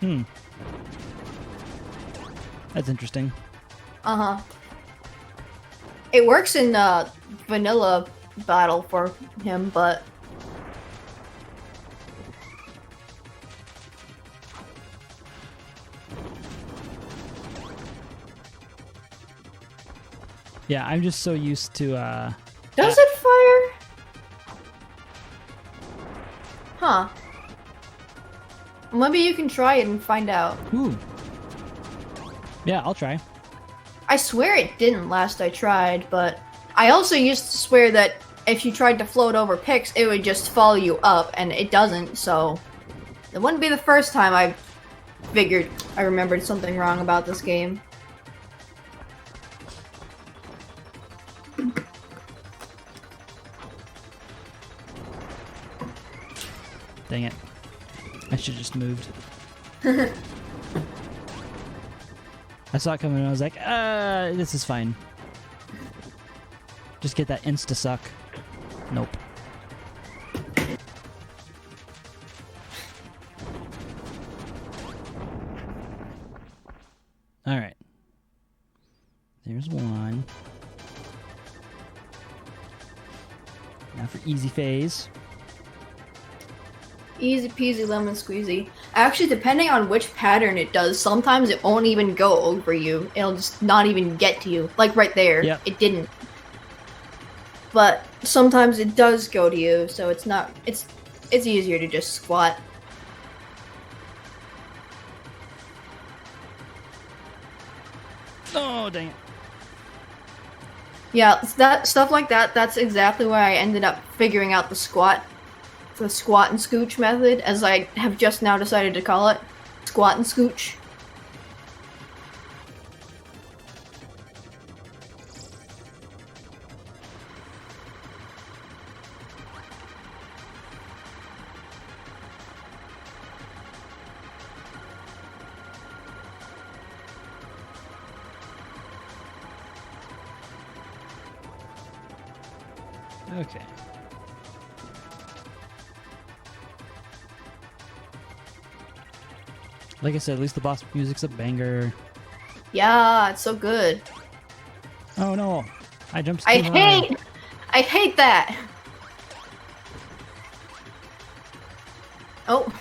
Speaker 1: Hmm. That's interesting.
Speaker 2: Uh-huh. It works in vanilla battle for him, but
Speaker 1: Yeah, I'm just so used to
Speaker 2: does it fire? Huh. Maybe you can try it and find out.
Speaker 1: Ooh. Yeah, I'll try.
Speaker 2: I swear it didn't last I tried, but I also used to swear that if you tried to float over picks, it would just follow you up, and it doesn't, so it wouldn't be the first time I figured I remembered something wrong about this game.
Speaker 1: Dang it. I should have just moved. I saw it coming and I was like, this is fine. Just get that insta-suck. Nope. Alright. There's one. Now for easy phase.
Speaker 2: Easy peasy lemon squeezy. Actually, depending on which pattern it does, sometimes it won't even go over you. It'll just not even get to you. Like right there.
Speaker 1: Yep.
Speaker 2: It didn't. But sometimes it does go to you, so it's not... It's easier to just squat.
Speaker 1: Oh, dang it.
Speaker 2: Yeah, that stuff like that, that's exactly why I ended up figuring out the squat and scooch method, as I have just now decided to call it. Squat and scooch.
Speaker 1: Okay. Like I said, at least the boss music's a banger.
Speaker 2: Yeah, it's so good.
Speaker 1: Oh no, I jumped too
Speaker 2: I
Speaker 1: high.
Speaker 2: hate that. Oh.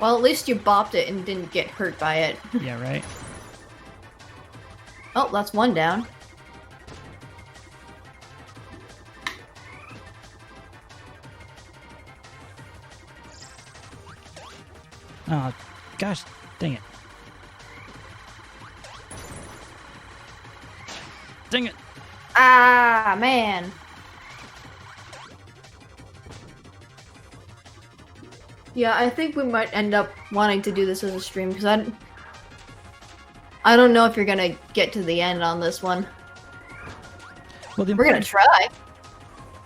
Speaker 2: Well, at least you bopped it and didn't get hurt by it.
Speaker 1: Yeah, right?
Speaker 2: Oh, that's one down.
Speaker 1: Oh, gosh, dang it. Dang it!
Speaker 2: Ah, man. Yeah, I think we might end up wanting to do this as a stream, because I don't know if you're gonna get to the end on this one.
Speaker 1: Well,
Speaker 2: We're gonna try.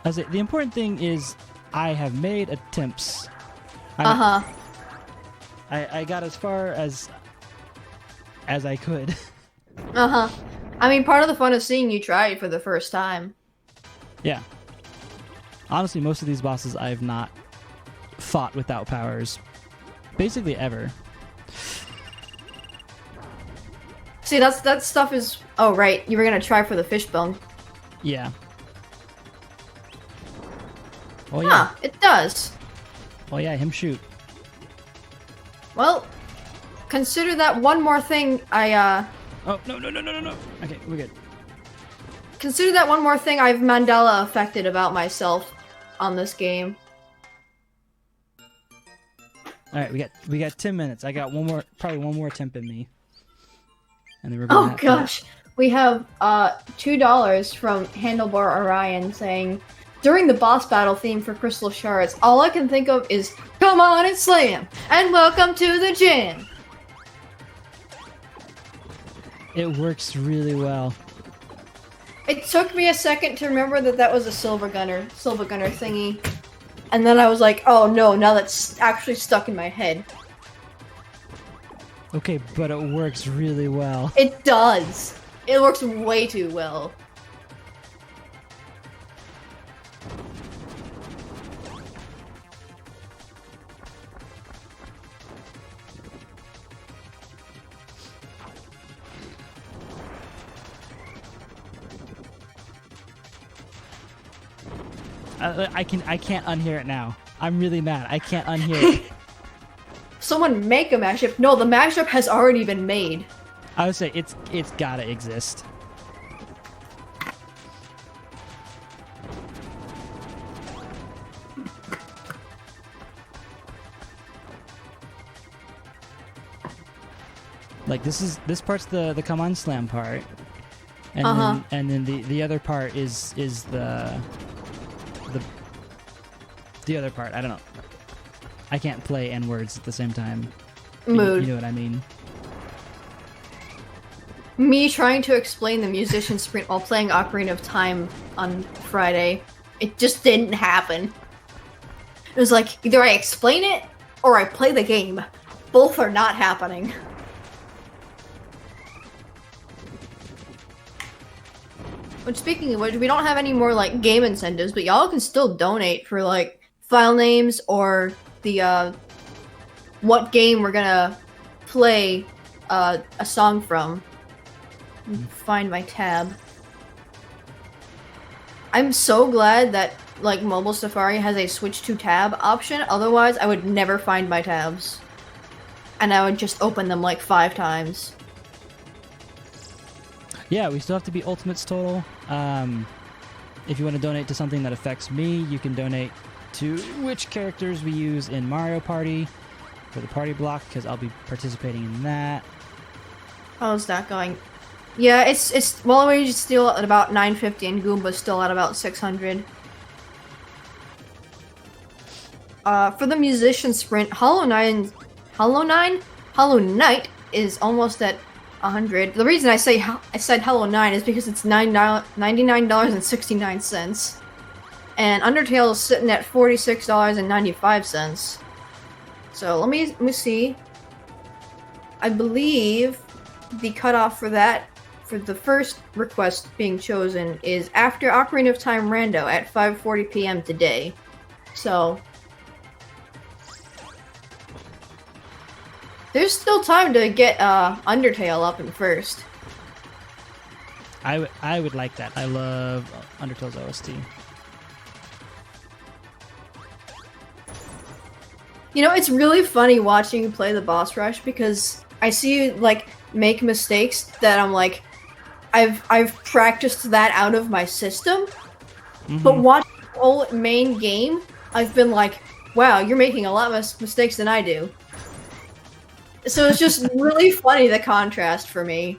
Speaker 1: The important thing is I have made attempts.
Speaker 2: Uh-huh.
Speaker 1: I got as far as I could.
Speaker 2: Uh-huh. I mean, part of the fun is seeing you try it for the first time.
Speaker 1: Yeah. Honestly, most of these bosses I've not fought without powers. Basically ever.
Speaker 2: See, that stuff is... Oh, right. You were gonna try for the fishbone.
Speaker 1: Yeah. Oh, yeah.
Speaker 2: Huh, it does.
Speaker 1: Oh, yeah, him shoot.
Speaker 2: Well, consider that one more thing I,
Speaker 1: Oh, no. Okay, we're good.
Speaker 2: Consider that one more thing I've Mandela affected about myself on this game.
Speaker 1: Alright, we got 10 minutes. I got probably one more attempt in me. And then we're gonna
Speaker 2: Oh gosh. We have $2 from Handlebar Orion saying, during the boss battle theme for Crystal Shards, all I can think of is, come on and slay him, and welcome to the gym.
Speaker 1: It works really well.
Speaker 2: It took me a second to remember that was a Silver Gunner thingy. And then I was like, oh no, now that's actually stuck in my head.
Speaker 1: Okay, but it works really well.
Speaker 2: It does. It works way too well.
Speaker 1: I can't unhear it now. I'm really mad. I can't unhear it.
Speaker 2: Someone make a mashup. No, the mashup has already been made.
Speaker 1: I would say it's gotta exist. Like this part's the come on slam part, and then the other part is the other part. I don't know. I can't play N words at the same time.
Speaker 2: Mood.
Speaker 1: You know what I mean?
Speaker 2: Me trying to explain the musician sprint while playing Ocarina of Time on Friday, it just didn't happen. It was like, either I explain it, or I play the game. Both are not happening. But speaking of which, we don't have any more, like, game incentives, but y'all can still donate for, like, file names or the, what game we're gonna play, a song from. Find my tab. I'm so glad that like Mobile Safari has a switch to tab option, otherwise I would never find my tabs. And I would just open them like 5 times.
Speaker 1: Yeah, we still have to be Ultimates total. If you want to donate to something that affects me, you can donate to which characters we use in Mario Party for the party block, because I'll be participating in that.
Speaker 2: How's that going? Yeah, it's Waluigi is still at about 950 and Goomba's still at about 600. For the musician sprint, Hollow Knight is almost at 100. The reason I said Hollow Knight is because it's $99.69, and Undertale is sitting at $46.95. So let me see. I believe the cutoff for that, for the first request being chosen, is after Ocarina of Time Rando at 5:40 p.m. today. So there's still time to get Undertale up in first.
Speaker 1: I would like that. I love Undertale's OST.
Speaker 2: You know, it's really funny watching you play the boss rush, because I see you like make mistakes that I'm like, I've practiced that out of my system, but watching the whole main game, I've been like, wow, you're making a lot less mistakes than I do. So it's just really funny, the contrast for me.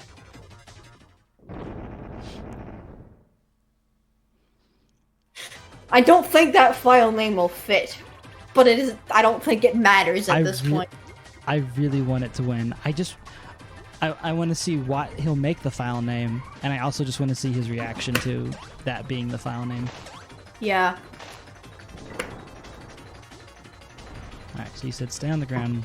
Speaker 2: I don't think that file name will fit, but it is. I don't think it matters at this point.
Speaker 1: I really want it to win. I want to see what he'll make the file name, and I also just want to see his reaction to that being the file name.
Speaker 2: Yeah.
Speaker 1: Alright, so you said stay on the ground.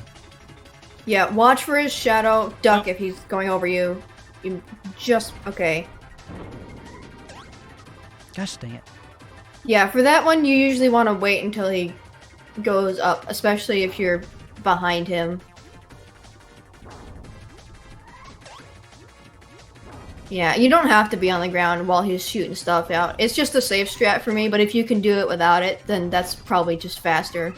Speaker 2: Yeah, watch for his shadow, duck if he's going over you. You just... okay.
Speaker 1: Gosh dang it.
Speaker 2: Yeah, for that one, you usually want to wait until he goes up, especially if you're behind him. Yeah, you don't have to be on the ground while he's shooting stuff out. It's just a safe strat for me, but if you can do it without it, then that's probably just faster.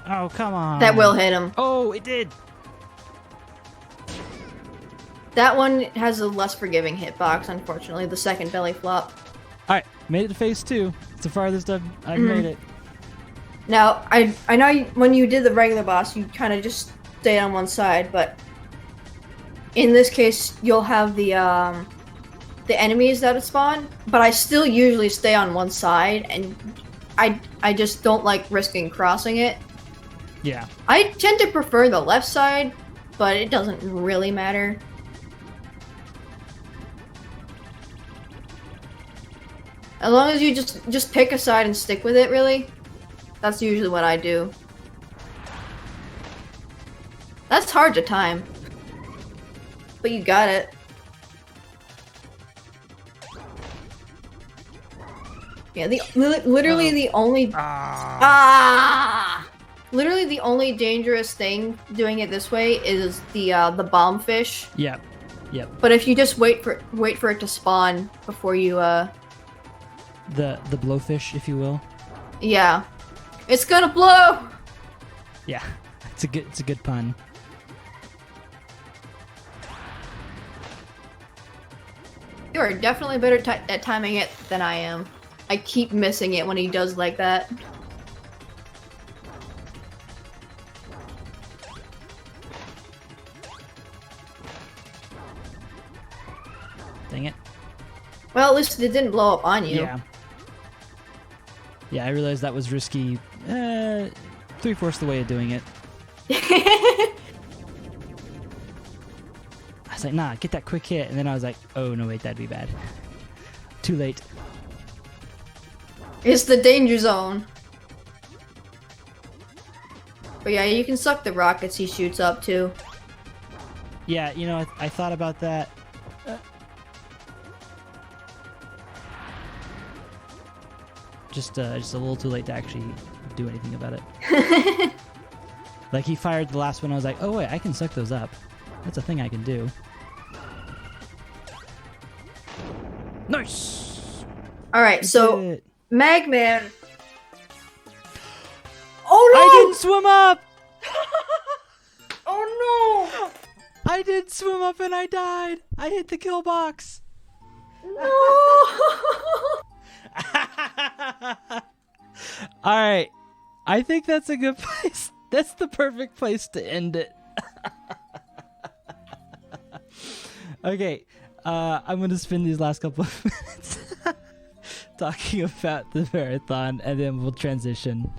Speaker 1: Oh, come on.
Speaker 2: That will hit him.
Speaker 1: Oh, it did.
Speaker 2: That one has a less forgiving hitbox, unfortunately, the second belly flop.
Speaker 1: Alright, made it to phase 2. It's the farthest I've made it.
Speaker 2: Now, I know when you did the regular boss, you kind of just stayed on one side, but in this case, you'll have the enemies that spawn, but I still usually stay on one side, and I just don't like risking crossing it.
Speaker 1: Yeah.
Speaker 2: I tend to prefer the left side, but it doesn't really matter. As long as you just pick a side and stick with it, really. That's usually what I do. That's hard to time. But you got it. Yeah, literally the only... Literally, the only dangerous thing doing it this way is the bombfish.
Speaker 1: Yep.
Speaker 2: But if you just wait for it to spawn before you
Speaker 1: The blowfish, if you will.
Speaker 2: Yeah. It's gonna blow!
Speaker 1: Yeah. It's a good pun.
Speaker 2: You are definitely better at timing it than I am. I keep missing it when he does like that.
Speaker 1: Dang it.
Speaker 2: Well, at least it didn't blow up on you.
Speaker 1: Yeah. Yeah, I realized that was risky. 3/4 the way of doing it. I was like, nah, get that quick hit. And then I was like, oh, no, wait, that'd be bad. Too late.
Speaker 2: It's the danger zone. But yeah, you can suck the rockets he shoots up too.
Speaker 1: Yeah, you know, I thought about that. Just a little too late to actually do anything about it. Like, he fired the last one, I was like, oh, wait, I can suck those up. That's a thing I can do. Nice!
Speaker 2: Alright, so
Speaker 1: it.
Speaker 2: Magman. Oh no!
Speaker 1: I didn't swim up!
Speaker 2: Oh
Speaker 1: I did swim up and I died! I hit the kill box!
Speaker 2: no!
Speaker 1: Alright. I think that's a good place. That's the perfect place to end it. Okay. I'm going to spend these last couple of minutes talking about the marathon, and then we'll transition.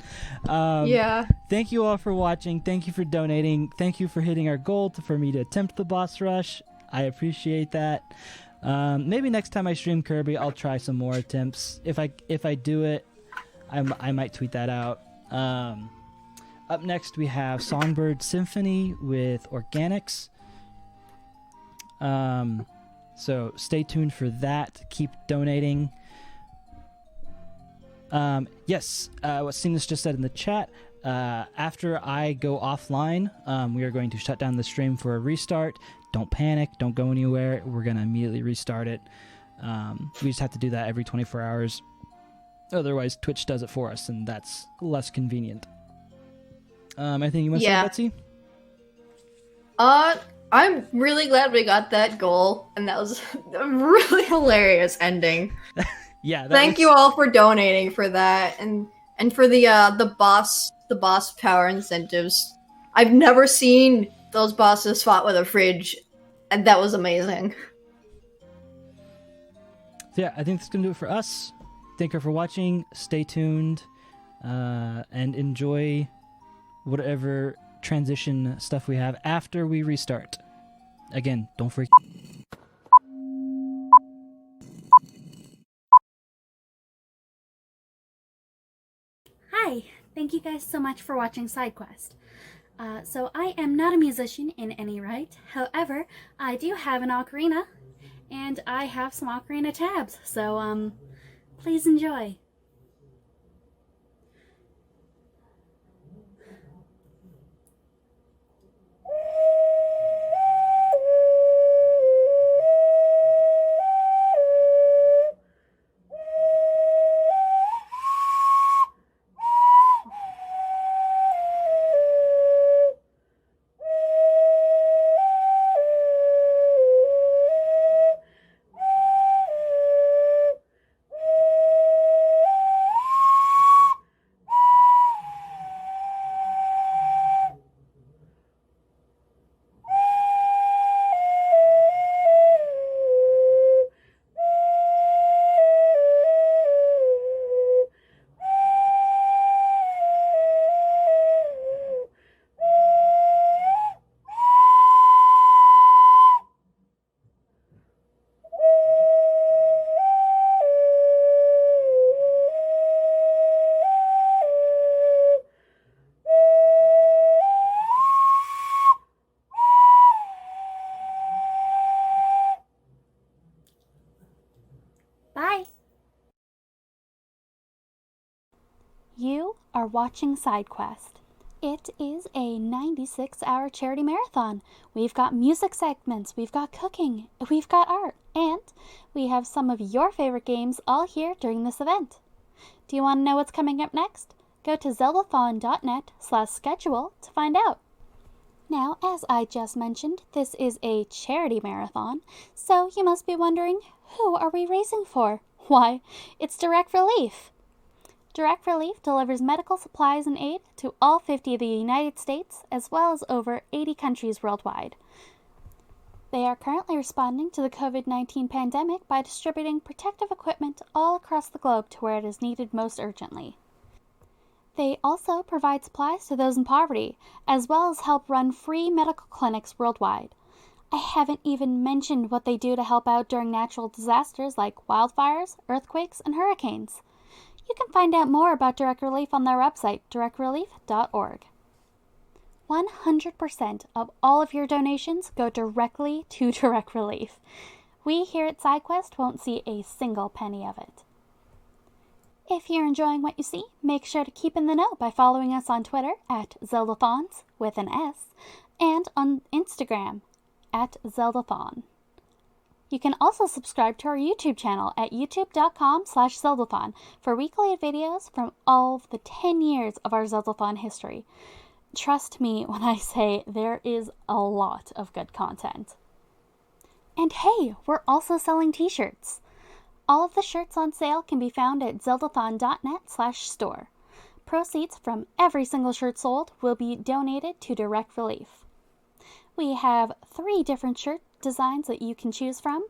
Speaker 2: Yeah.
Speaker 1: Thank you all for watching. Thank you for donating. Thank you for hitting our goal for me to attempt the boss rush. I appreciate that. Maybe next time I stream Kirby, I'll try some more attempts. If I do it, I might tweet that out. Up next, we have Songbird Symphony with Organics. So stay tuned for that. Keep donating. Yes, what Cenas just said in the chat. After I go offline, we are going to shut down the stream for a restart. Don't panic. Don't go anywhere. We're going to immediately restart it. We just have to do that every 24 hours. Otherwise, Twitch does it for us, and that's less convenient. Anything you want to say, Betsy?
Speaker 2: I'm really glad we got that goal, and that was a really hilarious ending.
Speaker 1: Yeah.
Speaker 2: Thank you all for donating for that, and for the boss power incentives. I've never seen those bosses fought with a fridge, and that was amazing.
Speaker 1: So yeah, I think that's gonna do it for us. Thank you for watching. Stay tuned, and enjoy whatever transition stuff we have after we restart. Again, don't freak.
Speaker 3: Hi, thank you guys so much for watching SideQuest. So I am not a musician in any right, however, I do have an ocarina, and I have some ocarina tabs, so please enjoy. Bye! You are watching SideQuest. It is a 96-hour charity marathon. We've got music segments, we've got cooking, we've got art, and we have some of your favorite games all here during this event. Do you want to know what's coming up next? Go to zeldathon.net/schedule to find out. Now, as I just mentioned, this is a charity marathon, so you must be wondering, who are we raising for? Why, it's Direct Relief. Direct Relief delivers medical supplies and aid to all 50 of the United States, as well as over 80 countries worldwide. They are currently responding to the COVID-19 pandemic by distributing protective equipment all across the globe to where it is needed most urgently. They also provide supplies to those in poverty, as well as help run free medical clinics worldwide. I haven't even mentioned what they do to help out during natural disasters like wildfires, earthquakes, and hurricanes. You can find out more about Direct Relief on their website, directrelief.org. 100% of all of your donations go directly to Direct Relief. We here at SideQuest won't see a single penny of it. If you're enjoying what you see, make sure to keep in the know by following us on Twitter at Zeldathons with an S, and on Instagram at Zeldathon. You can also subscribe to our YouTube channel at youtube.com/Zeldathon for weekly videos from all of the 10 years of our Zeldathon history. Trust me when I say there is a lot of good content. And hey, we're also selling t-shirts. All of the shirts on sale can be found at zeldathon.net/store. Proceeds from every single shirt sold will be donated to Direct Relief. We have 3 different shirt designs that you can choose from.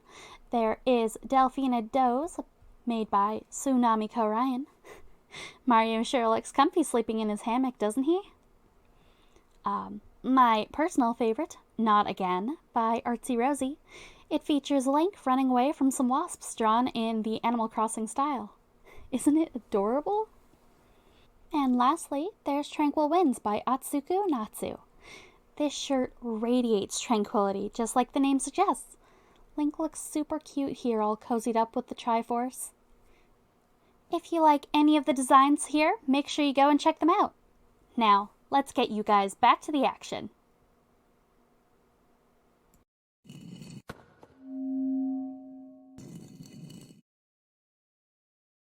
Speaker 3: There is Delphina Doze, made by Tsunami Ryan. Mario sure looks comfy sleeping in his hammock, doesn't he? My personal favorite, Not Again, by Artsy Rosie. It features Link running away from some wasps drawn in the Animal Crossing style. Isn't it adorable? And lastly, there's Tranquil Winds by Atsuku Natsu. This shirt radiates tranquility, just like the name suggests. Link looks super cute here, all cozied up with the Triforce. If you like any of the designs here, make sure you go and check them out. Now, let's get you guys back to the action.